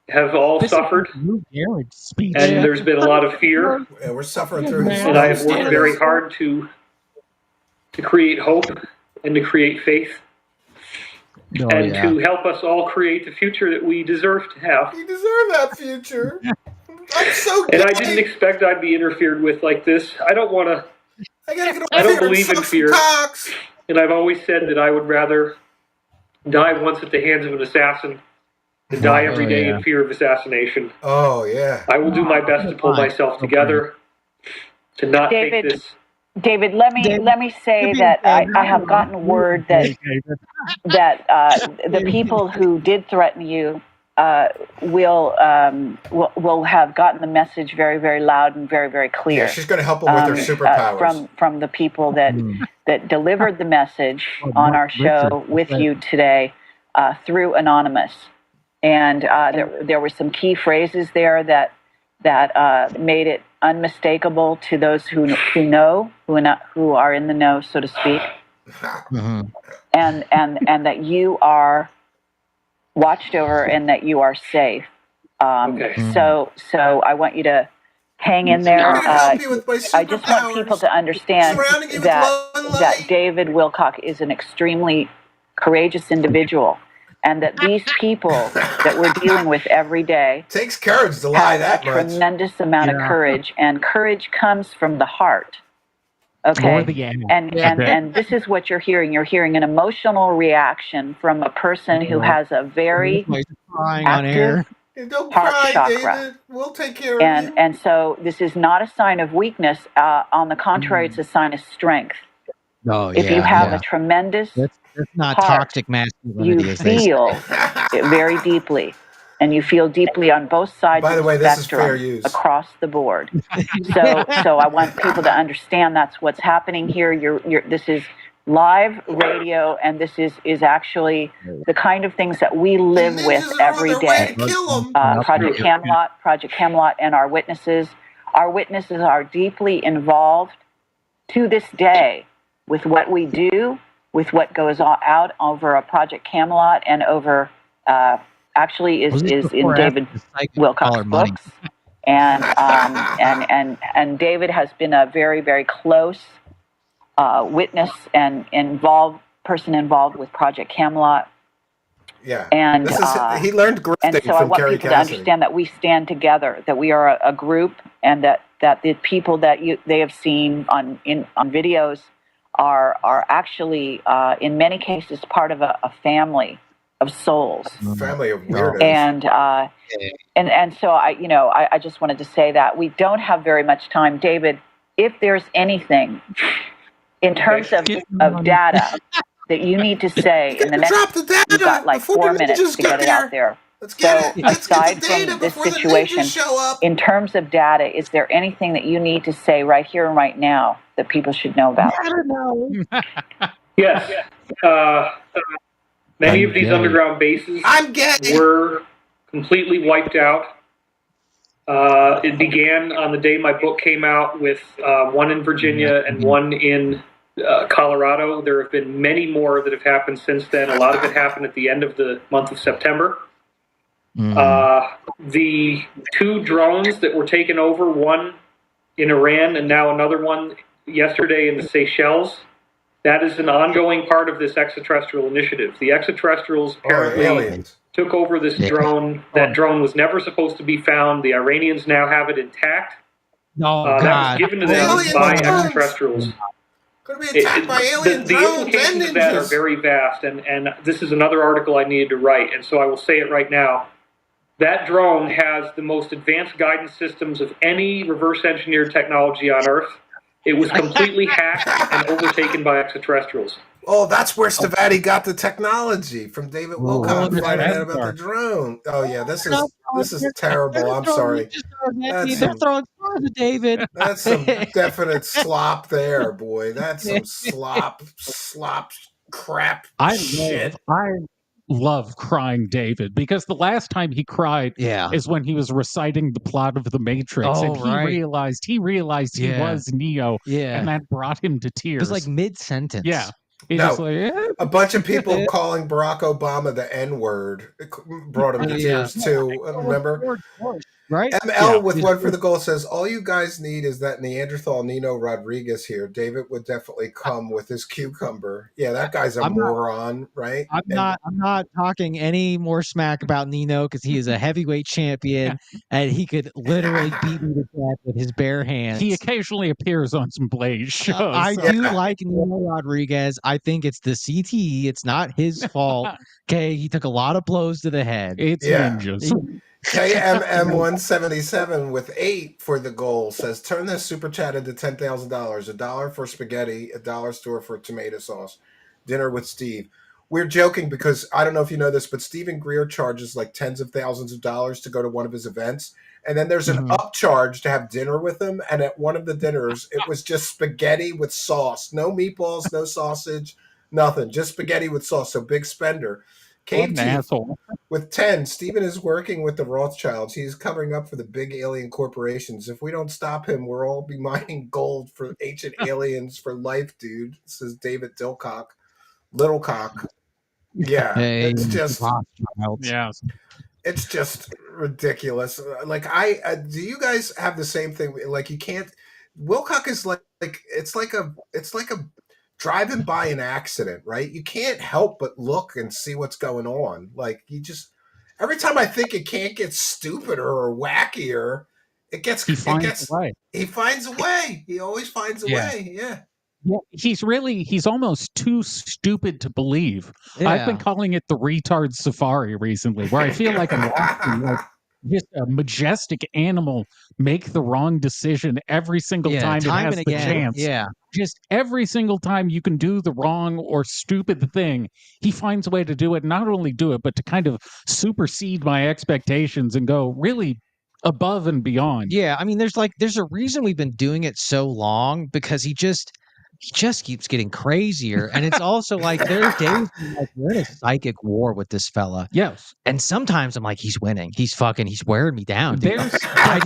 Speaker 8: have all
Speaker 4: This
Speaker 8: suffered,
Speaker 4: is Lou Gehrig's speech.
Speaker 8: and there's been a lot of fear,
Speaker 3: Yeah, we're suffering through his
Speaker 8: and I have worked
Speaker 3: standards.
Speaker 8: very hard to create hope and to create faith,
Speaker 5: Oh,
Speaker 8: and
Speaker 5: yeah.
Speaker 8: to help us all create the future that we deserve to have.
Speaker 3: You deserve that future. I'm so
Speaker 8: And I
Speaker 3: gay.
Speaker 8: didn't expect I'd be interfered with like this. I don't want to,
Speaker 3: I gotta get
Speaker 8: I
Speaker 3: over
Speaker 8: don't
Speaker 3: here and
Speaker 8: believe in
Speaker 3: suck some
Speaker 8: fear.
Speaker 3: cocks.
Speaker 8: and I've always said that I would rather die once at the hands of an assassin than die every day in fear of assassination.
Speaker 3: Oh, yeah.
Speaker 8: I will do my best to pull myself together, to not
Speaker 10: David,
Speaker 8: take this
Speaker 10: David, let me say that I have gotten word that the people who did threaten you will have gotten the message very, very loud and very, very clear.
Speaker 3: Yeah, she's going to help them with their superpowers.
Speaker 10: From the people that delivered the message on our show with you today through Anonymous. And there were some key phrases there that made it unmistakable to those who are in the know, so to speak.
Speaker 5: Mm-hmm.
Speaker 10: And that you are watched over and that you are safe. So I want you to hang in there. I just want people to understand that David Wilcock is an extremely courageous individual, and that these people that we're dealing with every day
Speaker 3: takes courage to lie that much.
Speaker 10: Tremendous amount of courage, and courage comes from the heart. Okay, and this is what you're hearing. You're hearing an emotional reaction from a person who has a very active heart chakra.
Speaker 3: David. We'll take care of you.
Speaker 10: And so this is not a sign of weakness. On the contrary, it's a sign of strength.
Speaker 5: Oh,
Speaker 10: if you have a tremendous
Speaker 5: that's not
Speaker 10: heart,
Speaker 5: toxic masculinity.
Speaker 10: you feel it very deeply. And you feel deeply on both sides of the spectrum across the board. So I want people to understand that's what's happening here. This is live radio, and this is actually the kind of things that we live with every day. Project Camelot, and our witnesses. Our witnesses are deeply involved to this day with what we do, with what goes out over a Project Camelot and over. Actually is in David Wilcock's books, and David has been a very, very close witness and person involved with Project Camelot.
Speaker 3: Yeah,
Speaker 10: and
Speaker 3: he learned grifting
Speaker 10: and so I
Speaker 3: from
Speaker 10: want
Speaker 3: Kerry
Speaker 10: people
Speaker 3: Cassidy.
Speaker 10: to understand that we stand together, that we are a group, and that the people that they have seen on videos are actually in many cases part of a family of souls,
Speaker 3: family of weirdos,
Speaker 10: and so I just wanted to say that we don't have very much time, David. If there's anything in terms of data that you need to say in the next, you've got like 4 minutes to get it out there. Aside from this situation, in terms of data, is there anything that you need to say right here and right now that people should know about?
Speaker 5: I don't know.
Speaker 8: Yes. Many of these underground bases were completely wiped out. It began on the day my book came out with one in Virginia and one in Colorado. There have been many more that have happened since then. A lot of it happened at the end of the month of September. The 2 drones that were taken over, one in Iran and now another one yesterday in the Seychelles, that is an ongoing part of this extraterrestrial initiative. The extraterrestrials apparently took over this drone. That drone was never supposed to be found. The Iranians now have it intact. That was given to them by extraterrestrials.
Speaker 3: Going to be attacked by alien
Speaker 8: the
Speaker 3: drones
Speaker 8: implications of that are very vast, and this is another article I needed to write, and so I will say it right now. That drone has the most advanced guidance systems of any reverse engineered technology on Earth. It was completely hacked and overtaken by extraterrestrials.
Speaker 3: Oh, that's where Stavati got the technology from David Wilcock finding out about the drone. Oh yeah, this is terrible. I'm sorry.
Speaker 5: They're throwing stars at David.
Speaker 3: That's some definite slop there, boy. That's some slop crap shit.
Speaker 4: I love crying David, because the last time he cried is when he was reciting the plot of the Matrix, and he realized he was Neo, and that brought him to tears.
Speaker 5: It was like mid-sentence.
Speaker 4: Yeah.
Speaker 3: A bunch of people calling Barack Obama the N-word brought him to tears too. Remember?
Speaker 5: Right?
Speaker 3: ML with one for the goal says, all you guys need is that Neanderthal Nino Rodriguez here. David would definitely come with his cucumber. Yeah, that guy's a moron, right?
Speaker 5: I'm not talking any more smack about Nino, because he is a heavyweight champion and he could literally beat me to death with his bare hands.
Speaker 4: He occasionally appears on some Blaze shows.
Speaker 5: I do like Nino Rodriguez. I think it's the CTE. It's not his fault. Okay, he took a lot of blows to the head.
Speaker 4: It's ninjas.
Speaker 3: KMM177 with 8 for the goal says, turn this super chat into $10,000. $1 for spaghetti, $1 store for tomato sauce. Dinner with Steve. We're joking because I don't know if you know this, but Stephen Greer charges like tens of thousands of dollars to go to one of his events. And then there's an upcharge to have dinner with him. And at one of the dinners, it was just spaghetti with sauce. No meatballs, no sausage, nothing. Just spaghetti with sauce. So big spender. Cave Teeth with 10. Stephen is working with the Rothschilds. He's covering up for the big alien corporations. If we don't stop him, we'll all be mining gold for ancient aliens for life, dude. Says David Dilcock. Littlecock. Yeah.
Speaker 5: Hey,
Speaker 3: it's just
Speaker 4: Yes.
Speaker 3: It's just ridiculous. Like do you guys have the same thing? Like you can't Wilcock is like it's like a driving by an accident, right? You can't help but look and see what's going on. Like you just every time I think it can't get stupider or wackier, he finds a way. He finds a way. He always finds a way. Yeah.
Speaker 4: Yeah, he's almost too stupid to believe.
Speaker 5: Yeah.
Speaker 4: I've been calling it the retard safari recently, where I feel like I'm watching like just a majestic animal make the wrong decision every single time it has the chance.
Speaker 5: Yeah.
Speaker 4: Just every single time you can do the wrong or stupid thing, he finds a way to do it. Not only do it, but to kind of supersede my expectations and go really above and beyond.
Speaker 5: Yeah, I mean, there's a reason we've been doing it so long, because he just keeps getting crazier. And it's also like there are days when, like, we're in a psychic war with this fella.
Speaker 4: Yes.
Speaker 5: And sometimes I'm like, he's winning. He's wearing me down. Dude. I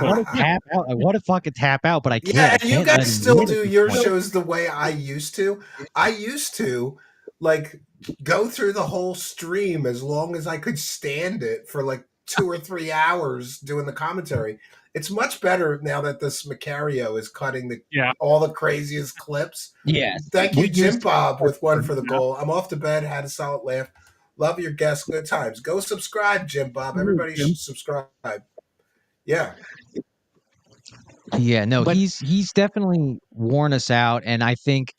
Speaker 5: want to tap out. I want to fucking tap out, but I can't.
Speaker 3: Yeah, and you guys still do your shows the way I used to. I used to like go through the whole stream as long as I could stand it for like 2 or 3 hours doing the commentary. It's much better now that this Macario is cutting all the craziest clips.
Speaker 5: Yes.
Speaker 3: Thank you, Jim Bob, with 1 for the goal. I'm off to bed, had a solid laugh. Love your guests, good times. Go subscribe, Jim Bob. Everybody should subscribe. Yeah.
Speaker 5: Yeah, no, he's definitely worn us out, and I think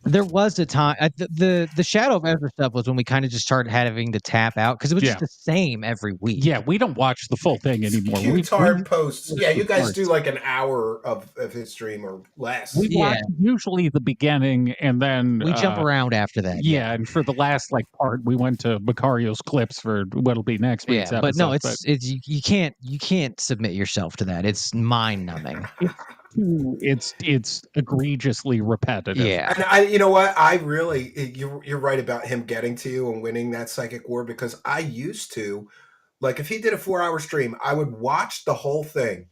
Speaker 5: there was a time the Shadow of Ezra stuff was when we kind of just started having to tap out because it was just the same every week.
Speaker 4: Yeah, we don't watch the full thing anymore.
Speaker 3: Q-Tard posts. Yeah, you guys do like an hour of his stream or less.
Speaker 4: We watch usually the beginning and then
Speaker 5: we jump around after that.
Speaker 4: Yeah, and for the last part, we went to Macario's clips for what'll be next week's episode.
Speaker 5: But no, it's you can't submit yourself to that. It's mind numbing.
Speaker 4: It's egregiously repetitive.
Speaker 5: Yeah,
Speaker 3: and you know what? I really you're right about him getting to you and winning that psychic war, because I used to, like, if he did a 4-hour stream, I would watch the whole thing,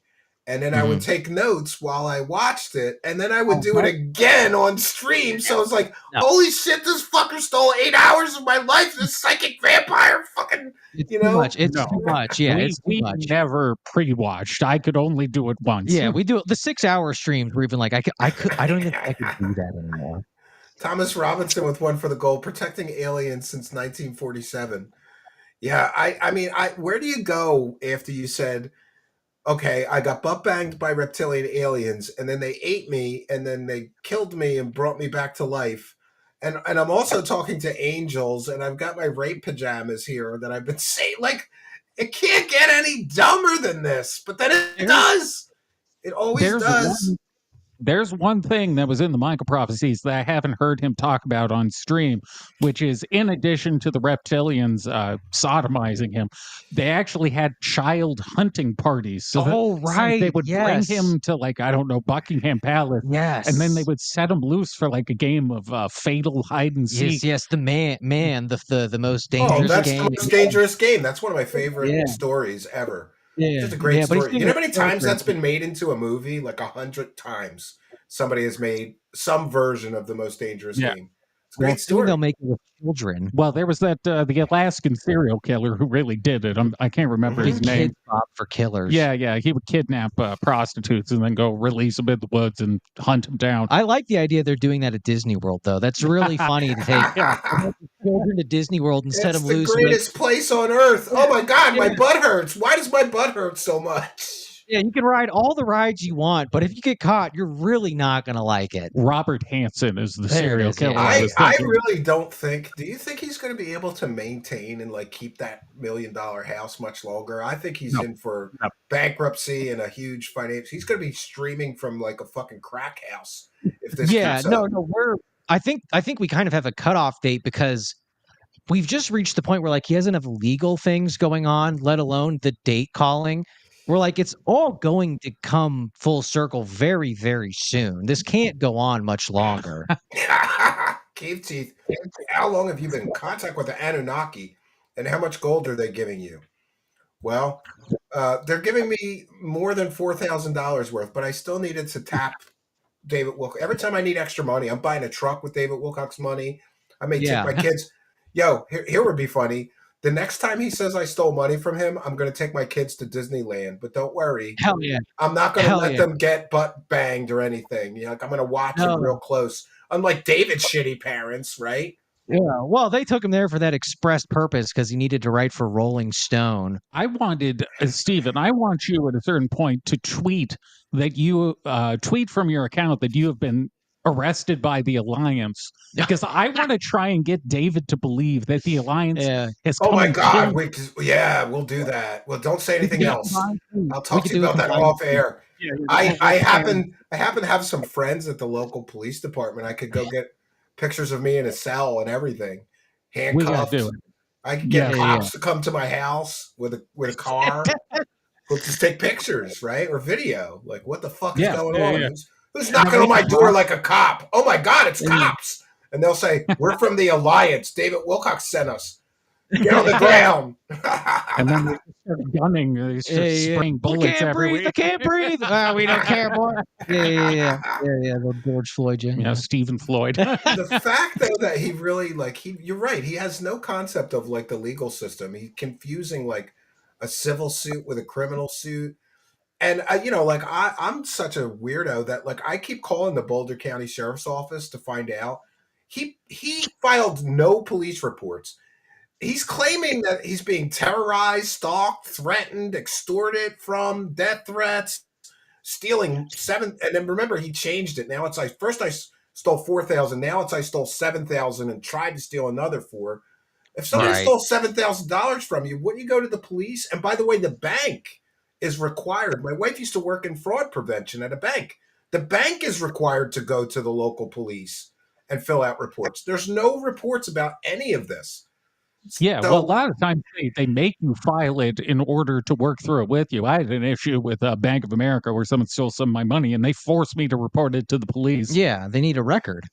Speaker 3: and then I would take notes while I watched it, and then I would do it again on stream. So it's like, holy shit, this fucker stole 8 hours of my life. This psychic vampire, fucking,
Speaker 5: too much. It's too much. Yeah, it's too much.
Speaker 4: We never pre-watched. I could only do it once.
Speaker 5: Yeah, we do it. The 6-hour streams were even like I don't even think I could do that anymore.
Speaker 3: Thomas Robinson with 1 for the goal, protecting aliens since 1947. Yeah, I mean, where do you go after you said, okay, I got butt banged by reptilian aliens, and then they ate me, and then they killed me and brought me back to life. And I'm also talking to angels, and I've got my rape pajamas here that I've been saying. Like, it can't get any dumber than this, but then it does. It always does.
Speaker 4: There's one thing that was in the Michael prophecies that I haven't heard him talk about on stream, which is, in addition to the reptilians sodomizing him, they actually had child hunting parties. So they would bring him to, like, I don't know, Buckingham Palace.
Speaker 5: Yes.
Speaker 4: And then they would set him loose for like a game of fatal hide and seek.
Speaker 5: Yes, the the most dangerous game.
Speaker 3: Oh, that's the most dangerous game. That's one of my favorite stories ever.
Speaker 5: Yeah.
Speaker 3: Just a great story. You know how many times that's been made into a movie? Like 100 times. Somebody has made some version of the most dangerous game. It's a great story.
Speaker 5: They'll make it with children.
Speaker 4: Well, there was that the Alaskan serial killer who really did it. I can't remember his name.
Speaker 5: For killers.
Speaker 4: Yeah. He would kidnap prostitutes and then go release them in the woods and hunt them down.
Speaker 5: I like the idea they're doing that at Disney World, though. That's really funny to take children to Disney World and set them loose.
Speaker 3: It's the greatest place on earth. Oh my God, my butt hurts. Why does my butt hurt so much?
Speaker 5: Yeah, you can ride all the rides you want, but if you get caught, you're really not going to like it.
Speaker 4: Robert Hansen is the
Speaker 5: There it
Speaker 4: serial
Speaker 5: is,
Speaker 4: killer.
Speaker 5: yeah.
Speaker 3: I really don't think. Do you think he's going to be able to maintain and like keep that $1 million house much longer? I think he's in for bankruptcy and a huge financial. He's going to be streaming from like a fucking crack house if this keeps up.
Speaker 5: I think we kind of have a cutoff date because we've just reached the point where like he has enough legal things going on, let alone the date calling. We're like, it's all going to come full circle very, very soon. This can't go on much longer.
Speaker 3: Cave Teeth, how long have you been in contact with the Anunnaki, and how much gold are they giving you? Well, they're giving me more than $4,000 worth, but I still needed to tap David Wilcock. Every time I need extra money, I'm buying a truck with David Wilcock's money. I may take my kids. Yo, here would be funny. The next time he says I stole money from him, I'm going to take my kids to Disneyland. But don't worry.
Speaker 5: Hell yeah.
Speaker 3: I'm not going to let them get butt banged or anything. You know, like I'm going to watch them real close. Unlike David's shitty parents, right?
Speaker 5: Yeah, well, they took him there for that express purpose because he needed to write for Rolling Stone.
Speaker 4: I wanted, Stephen, I want you at a certain point to tweet that you tweet from your account that you have been arrested by the Alliance, because I want to try and get David to believe that the Alliance has come.
Speaker 3: Oh my God! We'll do that. Well, don't say anything else. I'll talk to you about that off air. I happen to have some friends at the local police department. I could go get pictures of me in a cell and everything, handcuffed. I could get cops to come to my house with a car. We'll just take pictures, right, or video. Like, what the fuck is going on? Who's knocking on my door like a cop? Oh my God, it's cops! And they'll say, "We're from the Alliance. David Wilcock sent us. Get on the ground."
Speaker 4: And then they start gunning. They start spraying bullets everywhere.
Speaker 5: I can't breathe. We don't care, boy. Yeah. The George Floyd.
Speaker 4: Yeah, Stephen Floyd.
Speaker 3: The fact though that he really you're right. He has no concept of like the legal system. He's confusing like a civil suit with a criminal suit. And I'm such a weirdo that like I keep calling the Boulder County Sheriff's Office to find out. He filed no police reports. He's claiming that he's being terrorized, stalked, threatened, extorted from, death threats, stealing and then remember he changed it. Now it's like first I stole 4,000, now it's I stole 7,000 and tried to steal another 4. If somebody stole $7,000 from you, wouldn't you go to the police? And by the way, the bank is required. My wife used to work in fraud prevention at a bank. The bank is required to go to the local police and fill out reports. There's no reports about any of this.
Speaker 4: Yeah, well, a lot of times they make you file it in order to work through it with you. I had an issue with Bank of America where someone stole some of my money and they forced me to report it to the police.
Speaker 5: Yeah, they need a record.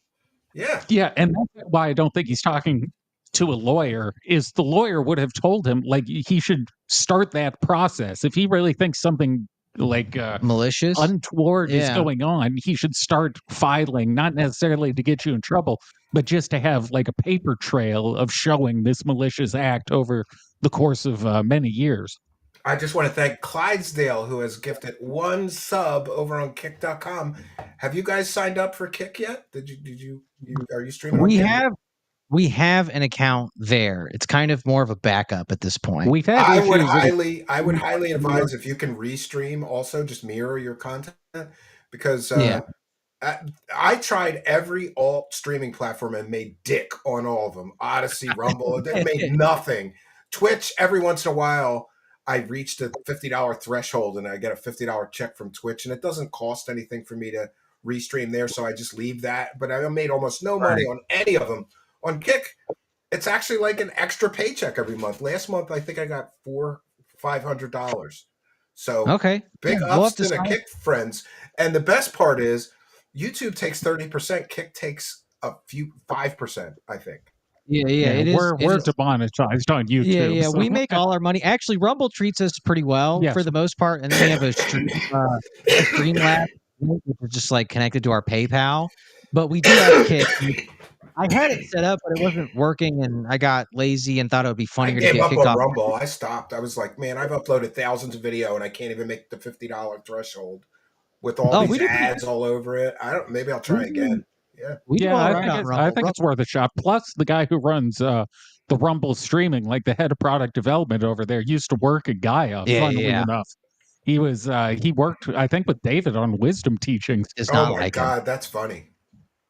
Speaker 3: Yeah,
Speaker 4: and that's why I don't think he's talking to a lawyer. Is the lawyer would have told him like he should start that process if he really thinks something like
Speaker 5: malicious,
Speaker 4: untoward is going on. He should start filing, not necessarily to get you in trouble, but just to have like a paper trail of showing this malicious act over the course of many years.
Speaker 3: I just want to thank Clydesdale, who has gifted 1 sub over on Kick.com. Have you guys signed up for Kick yet? Are you streaming?
Speaker 5: We have an account there. It's kind of more of a backup at this point.
Speaker 4: We've had
Speaker 3: I would highly advise if you can restream also, just mirror your content, because I tried every alt streaming platform and made dick on all of them. Odyssey, Rumble, it made nothing. Twitch, every once in a while, I reached a $50 threshold and I get a $50 check from Twitch, and it doesn't cost anything for me to restream there, so I just leave that. But I made almost no money on any of them. On Kick, it's actually like an extra paycheck every month. Last month, I think I got $500. So big ups to the Kick friends. And the best part is YouTube takes 30%. Kick takes 5%, I think.
Speaker 5: Yeah.
Speaker 4: We're demonetized on YouTube.
Speaker 5: Yeah.
Speaker 4: So.
Speaker 5: We make all our money. Actually, Rumble treats us pretty well for the most part. And then we have a Streamlabs, which is just like connected to our PayPal. But we do have Kick. I had it set up, but it wasn't working, and I got lazy and thought it would be funnier to get kicked off.
Speaker 3: Rumble. I stopped. I was like, man, I've uploaded thousands of video, and I can't even make the $50 threshold with all these ads all over it. Maybe I'll try again. Yeah,
Speaker 4: I think it's worth a shot. Plus, the guy who runs the Rumble streaming, like the head of product development over there, used to work at Gaia. Funnily enough, He worked, I think, with David on wisdom teachings.
Speaker 3: Oh my God, that's funny.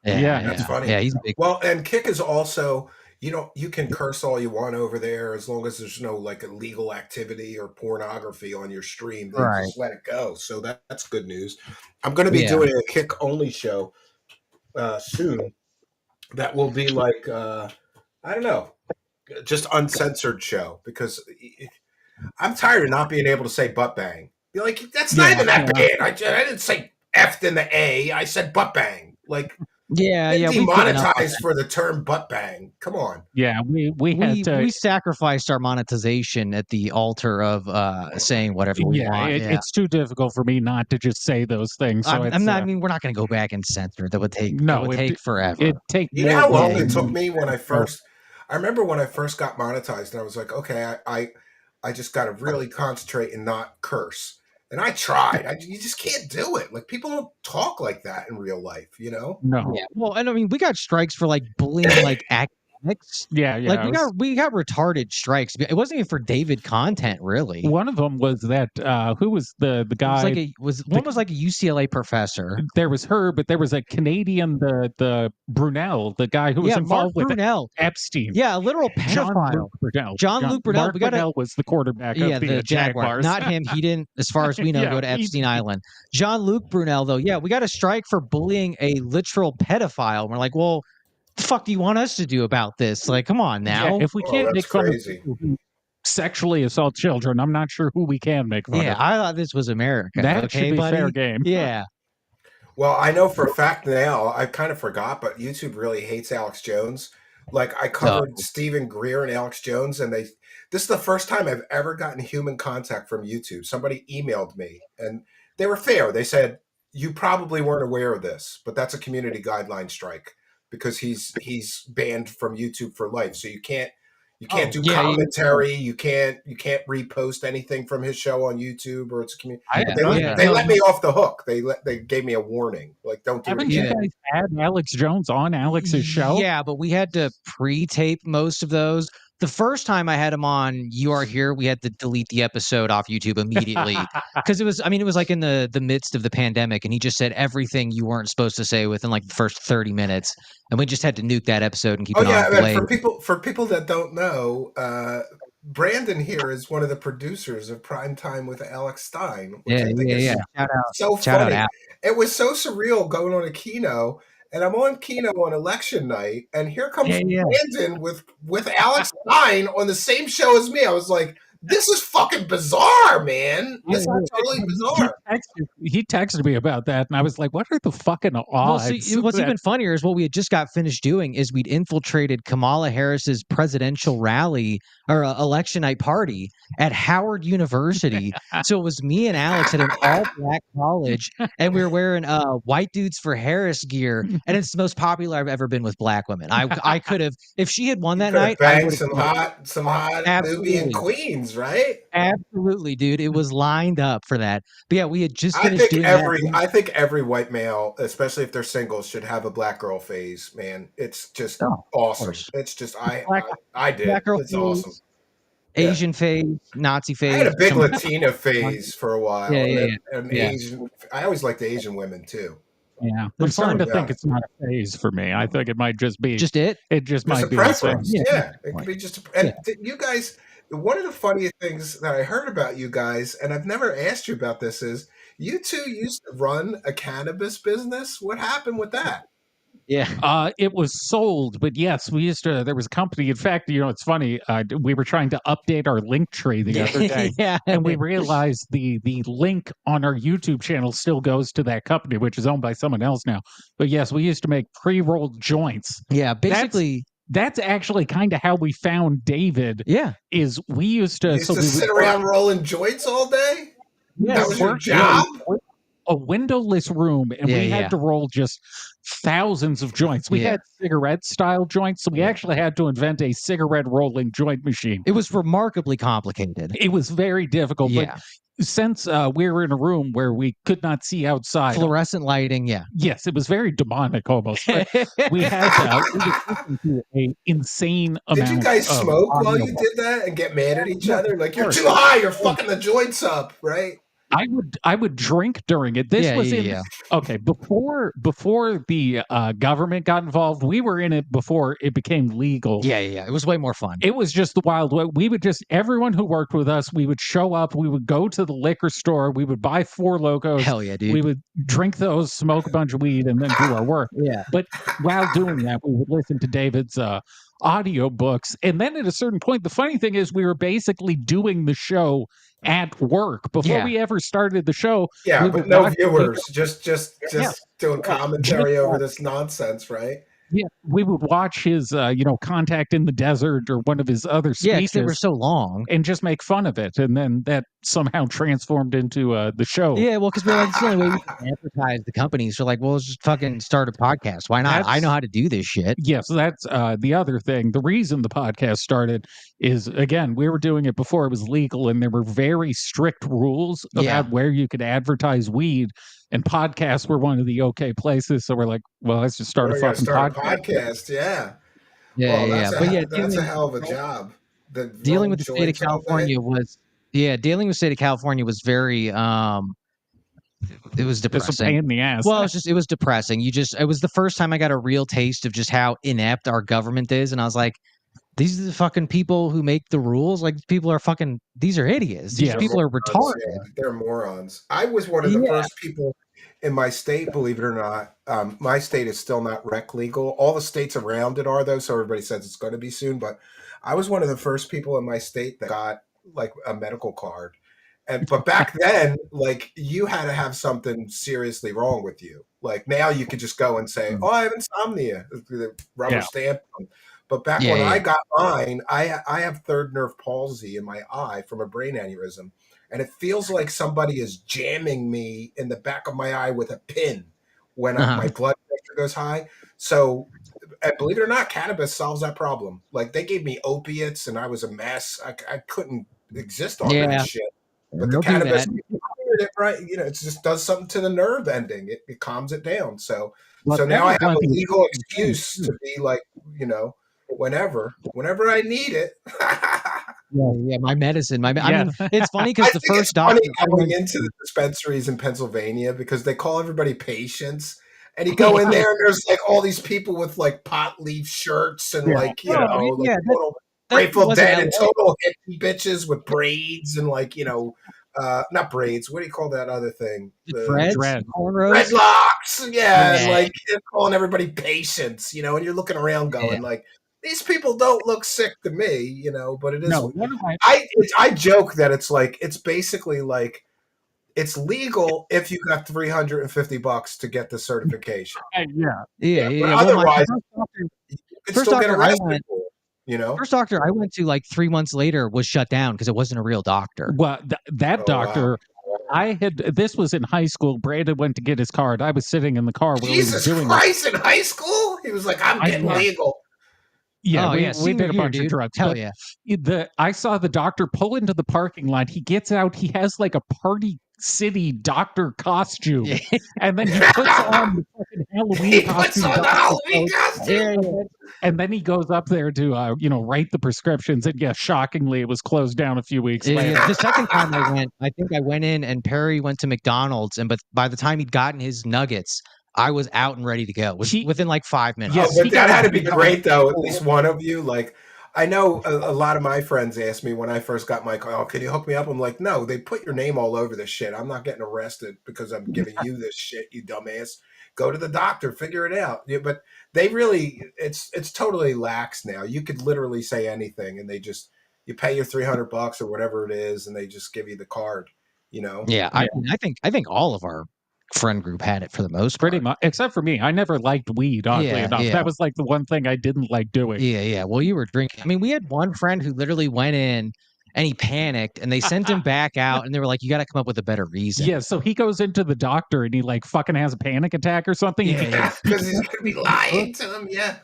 Speaker 4: Yeah,
Speaker 3: that's funny.
Speaker 5: Yeah, he's a big.
Speaker 3: Well, and Kick is also, you can curse all you want over there as long as there's no like illegal activity or pornography on your stream. They just let it go. So that's good news. I'm going to be doing a Kick only show soon. That will be like I don't know, just uncensored show, because I'm tired of not being able to say butt bang. You're like, that's not even that bad. I didn't say F in the A. I said butt bang. Like. Demonetized for the term butt bang. Come on.
Speaker 4: Yeah, we
Speaker 5: sacrificed our monetization at the altar of saying whatever we want.
Speaker 4: It's too difficult for me not to just say those things. So
Speaker 5: I'm not. I mean, we're not going to go back and censor. That would take. Take forever.
Speaker 4: It take.
Speaker 3: You know how long it took me when I first. I remember when I first got monetized, and I was like, okay, I just got to really concentrate and not curse. And I tried. You just can't do it. Like, people don't talk like that in real life,
Speaker 4: No.
Speaker 5: Yeah. Well, and I mean, we got strikes for like bullying, like academics.
Speaker 4: Yeah.
Speaker 5: Like we got retarded strikes. It wasn't even for David content, really.
Speaker 4: One of them was that who was the guy?
Speaker 5: One was like a UCLA professor.
Speaker 4: There was her, but there was a Canadian, the Brunel, the guy who was involved with Epstein.
Speaker 5: Yeah, a literal pedophile. Jean-Luc Brunel.
Speaker 4: Mark Brunel was the quarterback of the Jaguars.
Speaker 5: Not him. He didn't, as far as we know, go to Epstein Island. Jean-Luc Brunel, though, we got a strike for bullying a literal pedophile. We're like, well, the fuck do you want us to do about this? Like, come on now.
Speaker 4: If we can't make fun of people who sexually assault children, I'm not sure who we can make fun of.
Speaker 5: Yeah, I thought this was America.
Speaker 4: That should be fair game.
Speaker 5: Yeah.
Speaker 3: Well, I know for a fact now, I kind of forgot, but YouTube really hates Alex Jones. Like, I covered Stephen Greer and Alex Jones, and this is the first time I've ever gotten human contact from YouTube. Somebody emailed me, and they were fair. They said, you probably weren't aware of this, but that's a community guideline strike, because he's banned from YouTube for life. So you can't do commentary. You can't repost anything from his show on YouTube, or it's a community. They let me off the hook. They gave me a warning. Like, don't do it.
Speaker 4: Haven't you guys had Alex Jones on Alex's show?
Speaker 5: Yeah, but we had to pre-tape most of those. The first time I had him on You Are Here, we had to delete the episode off YouTube immediately, because it was like in the midst of the pandemic, and he just said everything you weren't supposed to say within like the first 30 minutes, and we just had to nuke that episode and keep it on play.
Speaker 3: For people that don't know, Brandon here is one of the producers of Prime Time with Alex Stein.
Speaker 5: Yeah.
Speaker 3: Shout out. So funny. It was so surreal going on a Kino. And I'm on Kino on election night, and here comes Brandon with Alex Stein on the same show as me. I was like, this is fucking bizarre, man. This is totally bizarre.
Speaker 4: He texted me about that, and I was like, what are the fucking odds?
Speaker 5: Well, see, what's even funnier is what we had just got finished doing is we'd infiltrated Kamala Harris's presidential rally or election night party at Howard University. So it was me and Alex at an all-black college, and we were wearing white dudes for Harris gear, and it's the most popular I've ever been with black women. I could have, if she had won that night, I would have
Speaker 3: some hot Nubian queens, right?
Speaker 5: Absolutely, dude. It was lined up for that. But yeah, we had just finished doing that.
Speaker 3: I think every white male, especially if they're single, should have a black girl phase, man. It's just awesome. It's just I did.
Speaker 5: Black girl
Speaker 3: it's
Speaker 5: phase,
Speaker 3: awesome.
Speaker 5: Asian phase, Nazi phase.
Speaker 3: I had a big Latina phase for a while. And
Speaker 5: Yeah.
Speaker 3: Asian. I always liked the Asian women too.
Speaker 4: Yeah, I'm starting to think it's not a phase for me. I think it might just be
Speaker 5: it.
Speaker 4: It just might be
Speaker 3: preference. Yeah, it could be just. You guys, one of the funniest things that I heard about you guys, and I've never asked you about this, is you two used to run a cannabis business. What happened with that?
Speaker 5: Yeah.
Speaker 4: It was sold, but yes, we used to. There was a company. In fact, it's funny. We were trying to update our link tree the other day, and we realized the link on our YouTube channel still goes to that company, which is owned by someone else now. But yes, we used to make pre-rolled joints.
Speaker 5: Yeah, basically.
Speaker 4: That's actually kind of how we found David.
Speaker 5: Yeah,
Speaker 4: is we used to
Speaker 3: sit around rolling joints all day.
Speaker 4: Yeah,
Speaker 3: that was your job.
Speaker 4: A windowless room, and we had to roll just thousands of joints. We had cigarette style joints, so we actually had to invent a cigarette rolling joint machine.
Speaker 5: It was remarkably complicated.
Speaker 4: It was very difficult, but since we were in a room where we could not see outside,
Speaker 5: fluorescent lighting,
Speaker 4: yes, it was very demonic almost. But we had an insane amount.
Speaker 3: Did you guys smoke while you did that and get mad at each other? Like, you're too high, you're fucking the joints up, right?
Speaker 4: I would drink during it. This was okay before the government got involved. We were in it before it became legal.
Speaker 5: Yeah. It was way more fun.
Speaker 4: It was just the Wild West. We would just everyone who worked with us, we would show up. We would go to the liquor store. We would buy 4 Locos.
Speaker 5: Hell yeah, dude.
Speaker 4: We would drink those, smoke a bunch of weed, and then do our work.
Speaker 5: Yeah.
Speaker 4: But while doing that, we would listen to David's audio books, and then at a certain point, the funny thing is, we were basically doing the show at work before we ever started the show.
Speaker 3: Yeah, but no viewers, just doing commentary over this nonsense, right?
Speaker 4: Yeah, we would watch his, Contact in the Desert or one of his other speeches.
Speaker 5: Yeah, because they were so long.
Speaker 4: And just make fun of it. And then that somehow transformed into the show.
Speaker 5: Yeah, well, because we're like, it's the only way we can advertise the company. So like, well, let's just fucking start a podcast. Why not? I know how to do this shit.
Speaker 4: Yeah, so that's the other thing. The reason the podcast started is, again, we were doing it before it was legal, and there were very strict rules about where you could advertise weed. And podcasts were one of the okay places. So we're like, well, let's just start a fucking podcast.
Speaker 3: Yeah.
Speaker 5: Yeah,
Speaker 3: well,
Speaker 5: but
Speaker 3: that's a hell of a job.
Speaker 5: Dealing with the state of California was very it was depressing.
Speaker 4: It's a pain in the ass.
Speaker 5: Well, it was depressing. It was the first time I got a real taste of just how inept our government is, and I was like, these are the fucking people who make the rules. Like, people are fucking, these are idiots. These people are retarded.
Speaker 3: Yeah, they're morons. I was one of the first people in my state, believe it or not. My state is still not rec legal. All the states around it are, though, so everybody says it's going to be soon. But I was one of the first people in my state that got like a medical card. But back then, like, you had to have something seriously wrong with you. Like, now you could just go and say, oh, I have insomnia. The rubber stamp. But back when I got mine, I have third nerve palsy in my eye from a brain aneurysm. And it feels like somebody is jamming me in the back of my eye with a pin when my blood pressure goes high. So, and believe it or not, cannabis solves that problem. Like, they gave me opiates and I was a mess. I couldn't exist on that shit. But the cannabis, right? It just does something to the nerve ending. It calms it down. So now I have a legal excuse to be like, whenever I need it.
Speaker 5: My medicine. I mean, it's funny because the first doctor
Speaker 3: going into the dispensaries in Pennsylvania, because they call everybody patients, and you go in there and there's like all these people with like pot leaf shirts and Grateful Dead and total hippie bitches with braids and not braids. What do you call that other thing? Dreadlocks. Yeah, and like they're calling everybody patients, and you're looking around going like, these people don't look sick to me, but it is.
Speaker 4: No,
Speaker 3: I joke that it's basically like it's legal if you got $350 to get the certification.
Speaker 5: Yeah.
Speaker 3: Otherwise, you can still get arrested.
Speaker 5: First doctor I went to like 3 months later was shut down because it wasn't a real doctor.
Speaker 4: Well, that doctor, this was in high school. Brandon went to get his card. I was sitting in the car while
Speaker 3: Jesus
Speaker 4: he was doing
Speaker 3: Christ, in high school? He was like, I'm getting legal.
Speaker 4: Yeah, we did a bunch of drugs.
Speaker 5: Hell yeah.
Speaker 4: I saw the doctor pull into the parking lot. He gets out. He has like a Party City doctor costume. And then he puts on the fucking Halloween costume. And then he goes up there to, write the prescriptions. And shockingly, it was closed down a few weeks later.
Speaker 5: The second time I think I went in and Perry went to McDonald's. But by the time he'd gotten his nuggets, I was out and ready to go within like 5 minutes.
Speaker 3: Yes, but that had to be great, though. At least one of you. Like, I know a lot of my friends asked me when I first got my car, can you hook me up? I'm like, no, they put your name all over this shit. I'm not getting arrested because I'm giving you this shit, you dumbass. Go to the doctor, figure it out. Yeah, but they really, it's totally lax now. You could literally say anything, and you pay your $300 or whatever it is, and they just give you the card.
Speaker 5: Yeah, I think all of our friend group had it for the most part.
Speaker 4: Pretty much, except for me. I never liked weed, oddly enough. That was like the one thing I didn't like doing.
Speaker 5: Yeah. Well, you were drinking. I mean, we had one friend who literally went in and he panicked and they sent him back out and they were like, you got to come up with a better reason.
Speaker 4: Yeah, so he goes into the doctor and he like fucking has a panic attack or something.
Speaker 3: Yeah, because he's going to be lying to him.
Speaker 5: Yeah.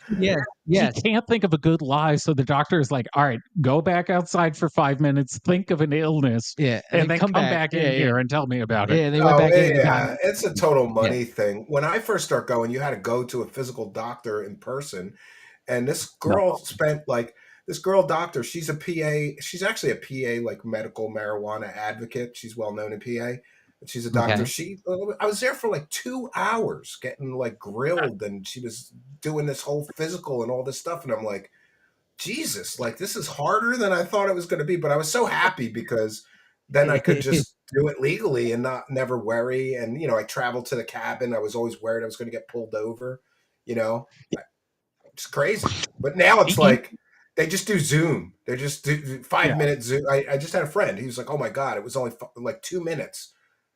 Speaker 4: He can't think of a good lie. So the doctor is like, all right, go back outside for 5 minutes, think of an illness, and then come back in here and tell me about it.
Speaker 5: Yeah, they went back in.
Speaker 3: It's a total money thing. When I first start going, you had to go to a physical doctor in person. And this girl this girl doctor, she's a PA. She's actually a PA, like medical marijuana advocate. She's well known in PA. She's a doctor.
Speaker 5: Okay.
Speaker 3: I was there for like 2 hours getting like grilled, and she was doing this whole physical and all this stuff. And I'm like, Jesus, like this is harder than I thought it was going to be. But I was so happy because then I could just do it legally and never worry. And, I traveled to the cabin. I was always worried I was going to get pulled over, It's crazy. But now it's like they just do Zoom. They just do 5-minute Zoom. I just had a friend. He was like, oh my God, it was only like 2 minutes.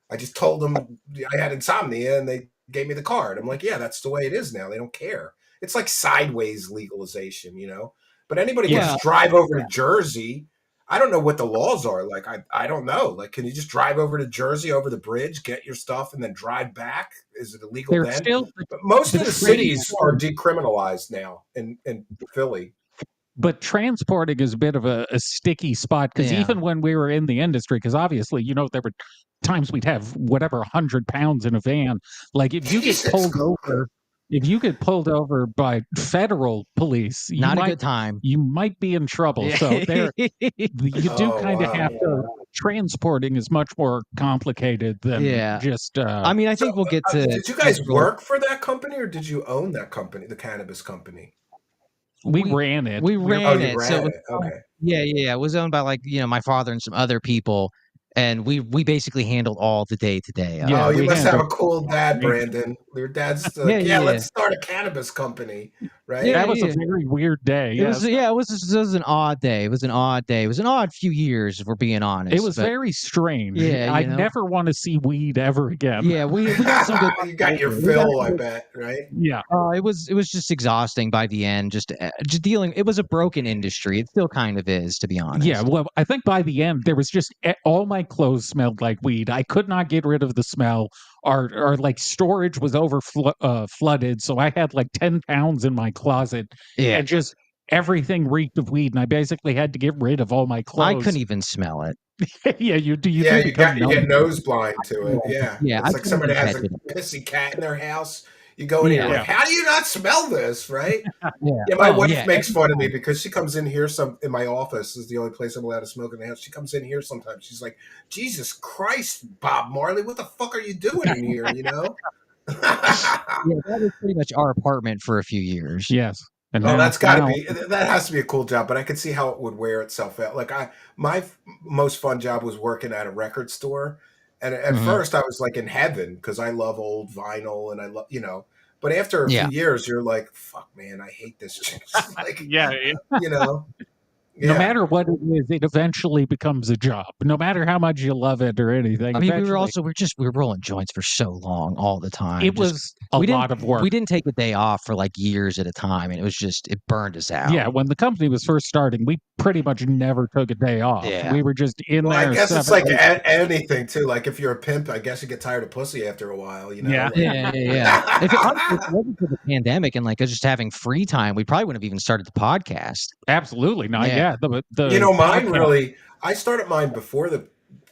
Speaker 3: I just told them I had insomnia and they gave me the card. I'm like, yeah, that's the way it is now. They don't care. It's like sideways legalization, But anybody can just drive over to Jersey. I don't know what the laws are. Like, I don't know. Like, can you just drive over to Jersey over the bridge, get your stuff, and then drive back? Is it illegal then? But most of the cities are decriminalized now in Philly.
Speaker 4: But transporting is a bit of a sticky spot because even when we were in the industry, because obviously, there were times we'd have 100 pounds in a van. Like if you get pulled over by federal police,
Speaker 5: not a good time.
Speaker 4: You might be in trouble. So you do kind of have to. Transporting is much more complicated than just.
Speaker 5: I mean, I think we'll get to.
Speaker 3: Did you guys work for that company, or did you own that company, the cannabis company?
Speaker 4: We ran it.
Speaker 5: We ran it.
Speaker 3: Okay.
Speaker 5: Yeah. It was owned by my father and some other people, and we basically handled all the day to day.
Speaker 3: Yeah, you must have a cool dad, Brandon. Your dad's let's start a cannabis company, right?
Speaker 4: Yeah, that was a very weird day.
Speaker 5: It was an odd day. It was an odd day. It was an odd few years, if we're being honest.
Speaker 4: It was very strange.
Speaker 5: Yeah,
Speaker 4: I never want to see weed ever again.
Speaker 5: Yeah, we got some good.
Speaker 3: You got your fill, I bet, right?
Speaker 4: Yeah.
Speaker 5: It was just exhausting by the end. Just dealing. It was a broken industry. It still kind of is, to be honest.
Speaker 4: Yeah. Well, I think by the end there was just all my clothes smelled like weed. I could not get rid of the smell. Our like storage was flooded, so I had like 10 pounds in my closet, and just everything reeked of weed, and I basically had to get rid of all my clothes.
Speaker 5: I couldn't even smell it.
Speaker 4: Yeah, you do. You
Speaker 3: get nose blind to it. Yeah. It's like somebody has a pissy cat in their house. You go in here like, how do you not smell this, right? My wife makes fun of me because she comes in here in my office. This is the only place I'm allowed to smoke in the house. She comes in here sometimes. She's like, Jesus Christ, Bob Marley, what the fuck are you doing in here,
Speaker 5: that was pretty much our apartment for a few years.
Speaker 4: Yes.
Speaker 3: And that's got to be, that has to be a cool job, but I could see how it would wear itself out. Like my most fun job was working at a record store. And at first I was like in heaven because I love old vinyl and I love, but after a few years, you're like, fuck, man, I hate this shit. Like,
Speaker 4: No matter what it is, it eventually becomes a job. No matter how much you love it or anything.
Speaker 5: I mean, we were rolling joints for so long, all the time.
Speaker 4: It was a lot of work.
Speaker 5: We didn't take a day off for like years at a time, and it burned us out.
Speaker 4: Yeah, when the company was first starting, we pretty much never took a day off.
Speaker 5: Yeah.
Speaker 4: We were just in there.
Speaker 3: I guess it's like anything too. Like if you're a pimp, I guess you get tired of pussy after a while.
Speaker 5: Yeah. If it wasn't for the pandemic and like us just having free time, we probably wouldn't have even started the podcast.
Speaker 4: Absolutely not. Yeah.
Speaker 3: Mine really. I started mine before the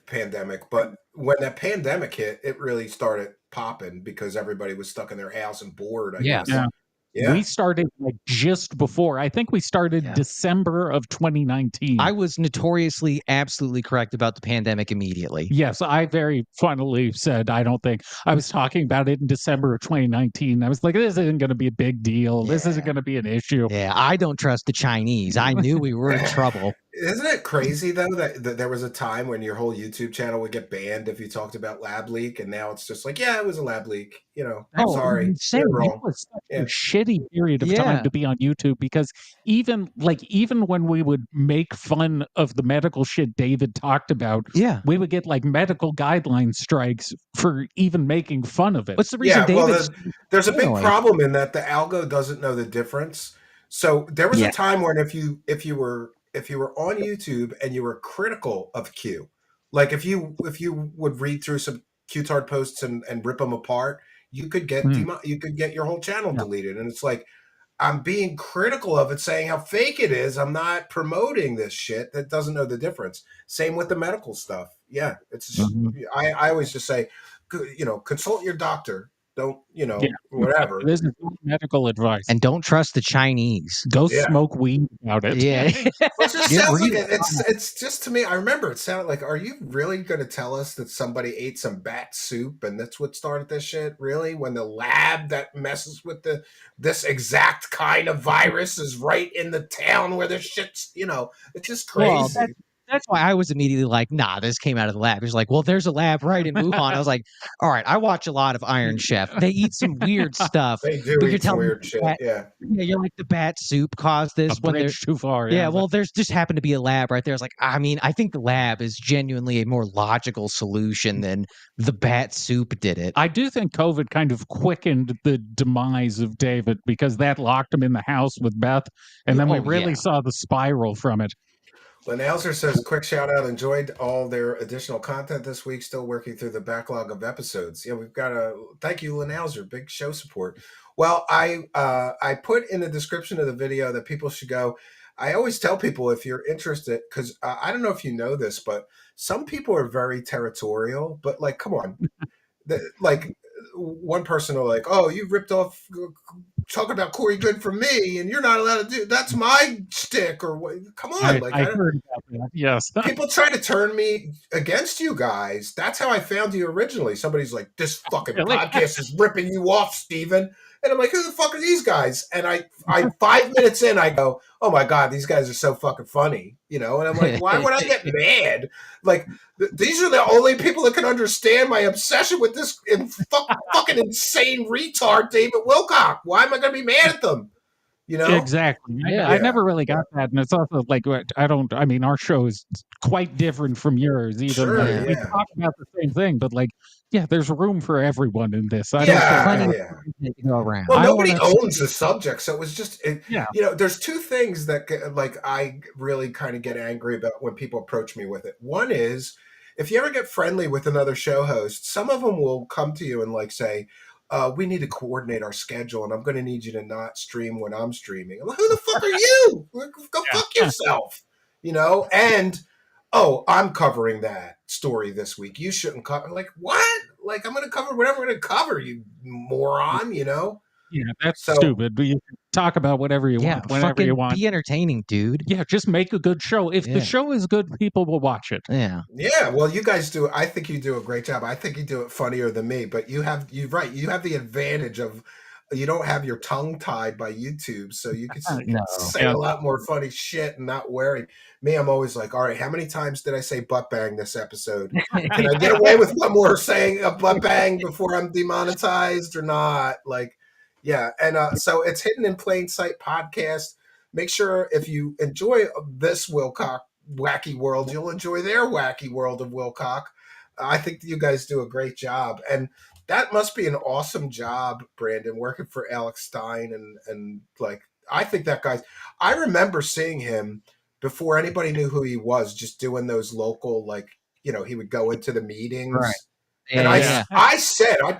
Speaker 3: pandemic, but when that pandemic hit, it really started popping because everybody was stuck in their house and bored. I guess. Yeah.
Speaker 4: We started like just before. I think we started December of 2019.
Speaker 5: I was notoriously absolutely correct about the pandemic immediately.
Speaker 4: Yes, I very funnily said I don't think. I was talking about it in December of 2019. I was like, this isn't going to be a big deal. This isn't going to be an issue.
Speaker 5: Yeah, I don't trust the Chinese. I knew we were in trouble.
Speaker 3: Isn't it crazy though that there was a time when your whole YouTube channel would get banned if you talked about lab leak, and now it's just like, it was a lab leak. I'm sorry.
Speaker 4: It was such a shitty period of time to be on YouTube because even when we would make fun of the medical shit David talked about, we would get like medical guideline strikes for even making fun of it.
Speaker 5: What's the reason David?
Speaker 3: There's a big problem in that the algo doesn't know the difference. So there was a time when if you were on YouTube and you were critical of Q, like if you would read through some Q-tard posts and rip them apart, you could get your whole channel deleted. And it's like, I'm being critical of it, saying how fake it is. I'm not promoting this shit that doesn't know the difference. Same with the medical stuff. Yeah, it's I always just say, consult your doctor. Don't, whatever.
Speaker 4: This is not medical advice.
Speaker 5: And don't trust the Chinese.
Speaker 4: Go smoke weed about it.
Speaker 5: Yeah.
Speaker 3: Well, it just sounds like it's just, to me, I remember it sounded like, are you really going to tell us that somebody ate some bat soup and that's what started this shit? Really? When the lab that messes with this exact kind of virus is right in the town where this shit's, it's just crazy.
Speaker 5: Well, that's why I was immediately like, nah, this came out of the lab. He's like, well, there's a lab right in Wuhan. I was like, all right, I watch a lot of Iron Chef. They eat some weird stuff.
Speaker 3: They do eat some weird shit, yeah.
Speaker 5: Yeah, you're like, the bat soup caused this.
Speaker 4: When they're too far.
Speaker 5: Yeah, well, there's just happened to be a lab right there. It's like, I mean, I think the lab is genuinely a more logical solution than the bat soup did it.
Speaker 4: I do think COVID kind of quickened the demise of David because that locked him in the house with Beth, and then we really saw the spiral from it.
Speaker 3: Lanauser says, quick shout out, enjoyed all their additional content this week, still working through the backlog of episodes. Yeah, we've got thank you, Lanauser, big show support. Well, I put in the description of the video that people should go. I always tell people, if you're interested, because I don't know if you know this, but some people are very territorial, but like, come on. Like, one person will like, oh, you ripped off talking about Corey Good from me, and you're not allowed to do that's my shtick, or what? Come on,
Speaker 4: I heard about that. Yes,
Speaker 3: people try to turn me against you guys. That's how I found you originally. Somebody's like, this fucking podcast is ripping you off, Steven. And I'm like, who the fuck are these guys? And I 5 minutes in, I go, oh my God, these guys are so fucking funny, And I'm like, why would I get mad? Like, these are the only people that can understand my obsession with this fucking insane retard, David Wilcock. Why am I going to be mad at them?
Speaker 4: Exactly. I never really got that. And it's also like, I mean, our show is quite different from yours. Even
Speaker 3: sure,
Speaker 4: we talk about the same thing, but like, yeah, there's room for everyone in this.
Speaker 3: Well, nobody owns the subject, so it was just, there's two things that like I really kind of get angry about when people approach me with it. One is, if you ever get friendly with another show host, some of them will come to you and like say, we need to coordinate our schedule, and I'm going to need you to not stream when I'm streaming. I'm like, who the fuck are you? Go fuck yourself, And I'm covering that story this week. You shouldn't cover. Like, what? Like, I'm going to cover whatever I'm going to cover, you moron.
Speaker 4: Yeah, that's stupid. But you can talk about whatever you want, whenever you want.
Speaker 5: Be entertaining, dude.
Speaker 4: Yeah, just make a good show. If the show is good, people will watch it.
Speaker 5: Yeah.
Speaker 3: Yeah. Well, you guys do. I think you do a great job. I think you do it funnier than me. But you're right. You have the advantage of you don't have your tongue tied by YouTube, so you can say a lot more funny shit and not worry. Me, I'm always like, all right, how many times did I say butt bang this episode? Can I get away with one more saying a butt bang before I'm demonetized or not? Like. Yeah, and so it's Hidden in Plain Sight podcast. Make sure if you enjoy this Wilcock wacky world, you'll enjoy their wacky world of Wilcock. I think you guys do a great job, and that must be an awesome job, Brandon, working for Alex Stein and like I think that guy's. I remember seeing him before anybody knew who he was, just doing those local he would go into the meetings.
Speaker 5: Right.
Speaker 3: And I said, I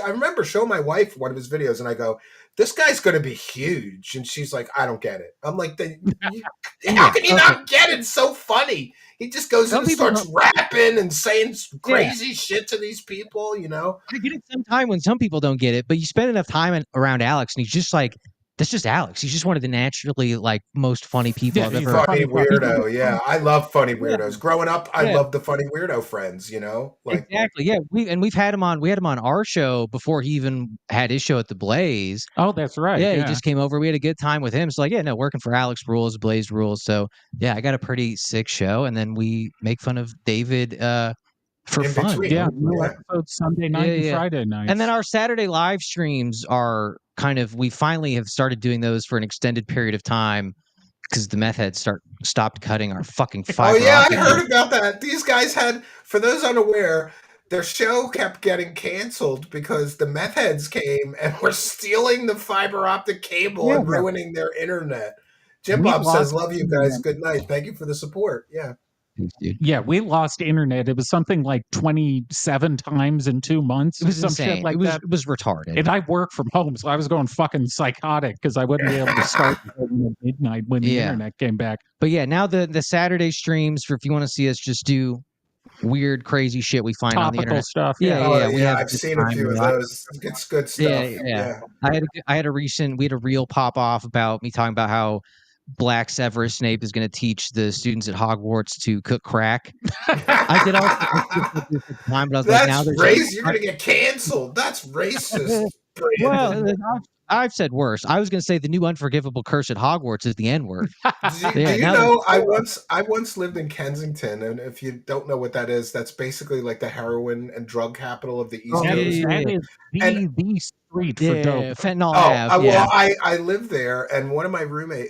Speaker 3: remember showing my wife one of his videos, and I go, this guy's going to be huge. And she's like, I don't get it. I'm like, how can you not get it? It's so funny. He just goes in and starts rapping and saying crazy shit to these people,
Speaker 5: I get it sometimes when some people don't get it, but you spend enough time around Alex, and he's just like, that's just Alex. He's just one of the naturally most funny people I've ever.
Speaker 3: Funny weirdo, yeah. I love funny weirdos. Growing up, I loved the funny weirdo friends.
Speaker 5: Exactly, yeah. We've had him on. We had him on our show before he even had his show at the Blaze.
Speaker 4: Oh, that's right.
Speaker 5: Yeah, he just came over. We had a good time with him. So working for Alex rules, Blaze rules. So yeah, I got a pretty sick show, and then we make fun of David. For
Speaker 3: in
Speaker 5: fun.
Speaker 3: Between.
Speaker 4: Yeah, new episodes Sunday night and Friday night.
Speaker 5: And then our Saturday live streams are we finally have started doing those for an extended period of time because the meth heads stopped cutting our fucking fiber.
Speaker 3: Oh yeah, I heard about that. These guys had, for those unaware, their show kept getting canceled because the meth heads came and were stealing the fiber optic cable and ruining their internet. Jim Bob says, love you guys. Good night. Thank you for the support. Yeah.
Speaker 4: Yeah, we lost internet. It was something like 27 times in 2 months.
Speaker 5: It was
Speaker 4: some
Speaker 5: insane.
Speaker 4: Shit like
Speaker 5: that. It was retarded.
Speaker 4: And I work from home, so I was going fucking psychotic because I wouldn't be able to start until midnight when the internet came back.
Speaker 5: But yeah, now the Saturday streams, for if you want to see us just do weird, crazy shit we find on the
Speaker 4: Topical
Speaker 5: internet.
Speaker 4: stuff.
Speaker 3: I've seen a few of those. It's good stuff.
Speaker 5: Yeah. I had a reel pop off about me talking about how Black Severus Snape is going to teach the students at Hogwarts to cook crack. I did also time, but I was
Speaker 3: That's
Speaker 5: like, now there's
Speaker 3: racist. You're gonna get canceled. That's racist.
Speaker 5: Well, I've said worse. I was going to say the new unforgivable curse at Hogwarts is the N-word.
Speaker 3: Do you know? I once lived in Kensington, and if you don't know what that is, that's basically like the heroin and drug capital of the East Coast.
Speaker 4: That is the street for dope.
Speaker 5: Fentanyl Ave.
Speaker 3: Well, I lived there, and one of my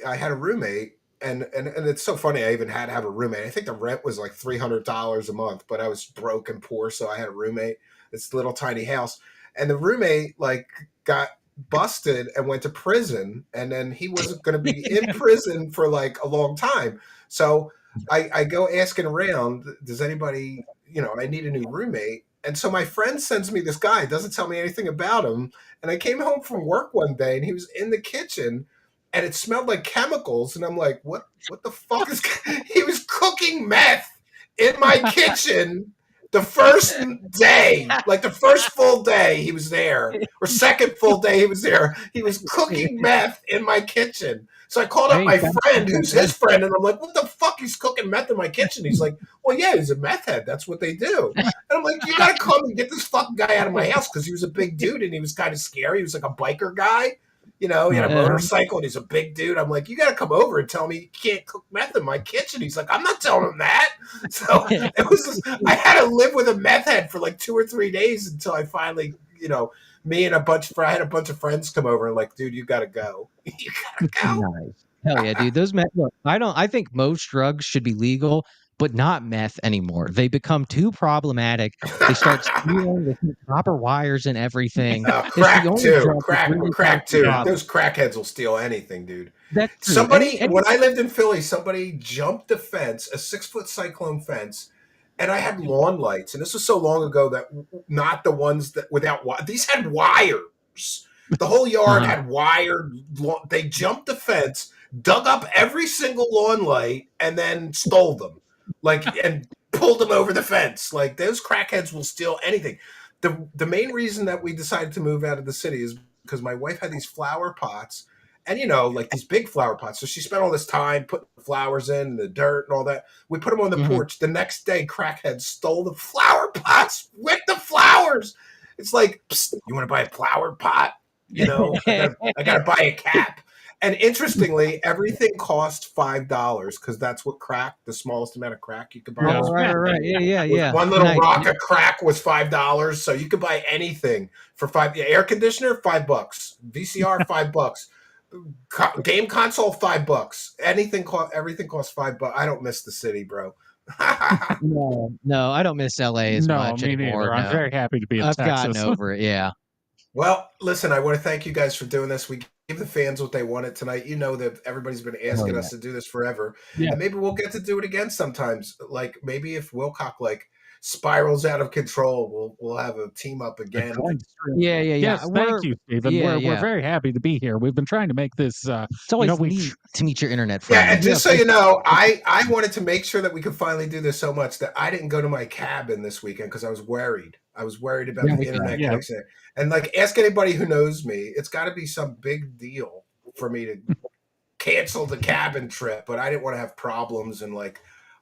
Speaker 3: I had a roommate, and it's so funny. I even had to have a roommate. I think the rent was like $300 a month, but I was broke and poor, so I had a roommate. This little tiny house, and the roommate like got busted and went to prison, and then he wasn't going to be in prison for like a long time. So I go asking around, does anybody, I need a new roommate. And so my friend sends me this guy, doesn't tell me anything about him. And I came home from work one day and he was in the kitchen and it smelled like chemicals. And I'm like, what the fuck is, he was cooking meth in my kitchen. The first day, like the first full day he was there, or second full day he was there, he was cooking meth in my kitchen. So I called up my friend, who's his friend, and I'm like, what the fuck? He's cooking meth in my kitchen. He's like, well, yeah, he's a meth head. That's what they do. And I'm like, you got to come and get this fucking guy out of my house, because he was a big dude and he was kind of scary. He was like a biker guy. He had a motorcycle and he's a big dude. I'm like, you got to come over and tell me you can't cook meth in my kitchen. He's like, I'm not telling him that. So it was I had to live with a meth head for like 2 or 3 days until I finally, me and I had a bunch of friends come over and like, dude, you got to go. You got to go.
Speaker 5: Nice. Hell yeah, dude. Those meth. Look, I think most drugs should be legal, but not meth anymore. They become too problematic. They start stealing the copper wires and everything.
Speaker 3: Crack too. Crack too. Those crackheads will steal anything, dude.
Speaker 5: That's true.
Speaker 3: When I lived in Philly, somebody jumped a fence, a 6-foot cyclone fence, and I had lawn lights. And this was so long ago that not the ones that without these had wires. The whole yard had wired. They jumped the fence, dug up every single lawn light, and then stole them. And pulled them over the fence. Like, those crackheads will steal anything. The main reason that we decided to move out of the city is because my wife had these flower pots, and like these big flower pots. So she spent all this time putting the flowers in the dirt and all that. We put them on the porch. The next day, crackheads stole the flower pots with the flowers. It's like, psst, you want to buy a flower pot? I gotta buy a cap. And interestingly, everything cost $5 because that's what the smallest amount of crack you could buy.
Speaker 5: Right. Yeah.
Speaker 3: One little rock of crack was $5, so you could buy anything for $5. Air conditioner, $5. VCR, $5. Game console, $5. Everything costs $5. I don't miss the city, bro.
Speaker 5: No, I don't miss LA as much anymore.
Speaker 4: Neither. I'm very happy to be in Texas.
Speaker 5: I've gotten over it. Yeah.
Speaker 3: Well, listen, I want to thank you guys for doing this. We gave the fans what they wanted tonight. That everybody's been asking us to do this forever. Yeah. And maybe we'll get to do it again sometimes. Like, maybe if Wilcock spirals out of control, we'll have a team up again.
Speaker 5: Yeah.
Speaker 4: Yes, thank you, Stephen. We're very happy to be here. We've been trying to make this.
Speaker 5: It's always neat to meet your internet friend.
Speaker 3: Yeah, and just so you know, I wanted to make sure that we could finally do this so much that I didn't go to my cabin this weekend because I was worried. I was worried about the internet connection. And ask anybody who knows me, it's got to be some big deal for me to cancel the cabin trip. But I didn't want to have problems and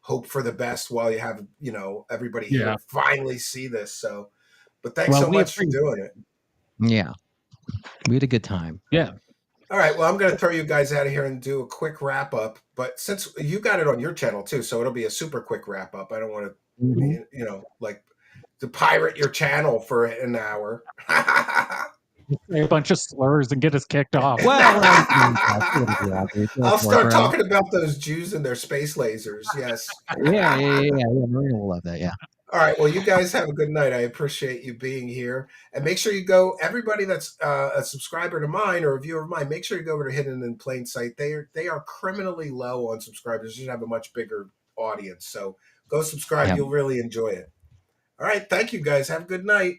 Speaker 3: hope for the best while you have everybody here finally see this. So, but thanks so much for doing it.
Speaker 5: Yeah, we had a good time.
Speaker 4: Yeah.
Speaker 3: All right. Well, I'm going to throw you guys out of here and do a quick wrap up. But since you got it on your channel too, so it'll be a super quick wrap up. I don't want to, to pirate your channel for an hour.
Speaker 4: A bunch of slurs and get us kicked off.
Speaker 5: Well,
Speaker 3: I'll start talking about those Jews and their space lasers. Yes.
Speaker 5: Yeah. Marina will love that. Yeah.
Speaker 3: All right. Well, you guys have a good night. I appreciate you being here. And make sure you go, everybody that's a subscriber to mine or a viewer of mine, make sure you go over to Hidden in Plain Sight. They are criminally low on subscribers. You should have a much bigger audience. So go subscribe. You'll really enjoy it. All right. Thank you, guys. Have a good night.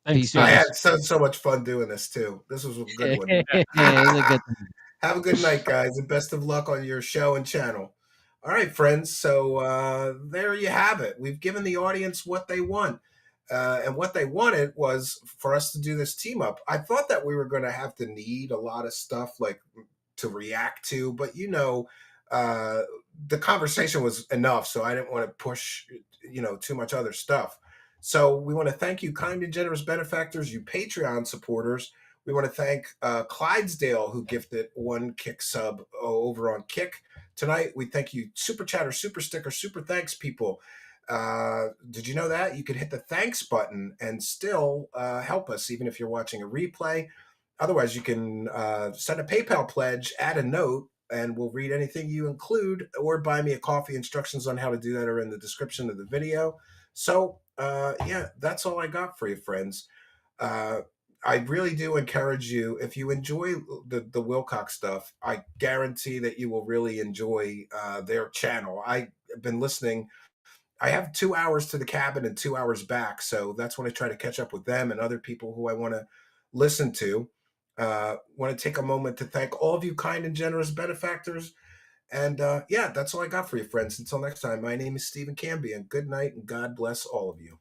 Speaker 5: Thanks.
Speaker 3: I had so much fun doing this, too. This was a good one.
Speaker 5: Yeah, it was a good one.
Speaker 3: Have a good night, guys, and best of luck on your show and channel. All right, friends. So there you have it. We've given the audience what they want. And what they wanted was for us to do this team up. I thought that we were going to have to need a lot of stuff like to react to, but the conversation was enough, so I didn't want to push, too much other stuff. So we want to thank you, kind and generous benefactors, you Patreon supporters. We want to thank Clydesdale, who gifted 1 Kick sub over on Kick tonight. We thank you, Super Chatter, Super Sticker, Super Thanks, people. Did you know that you could hit the thanks button and still help us, even if you're watching a replay? Otherwise, you can send a PayPal pledge, add a note, and we'll read anything you include, or buy me a coffee. Instructions on how to do that are in the description of the video. So, yeah, that's all I got for you, friends. I really do encourage you, if you enjoy the Wilcock stuff, I guarantee that you will really enjoy their channel. I've been listening. I have 2 hours to the cabin and 2 hours back, so that's when I try to catch up with them and other people who I want to listen to. Want to take a moment to thank all of you kind and generous benefactors. And yeah, that's all I got for you, friends. Until next time, my name is Stephen Canby, and good night, and God bless all of you.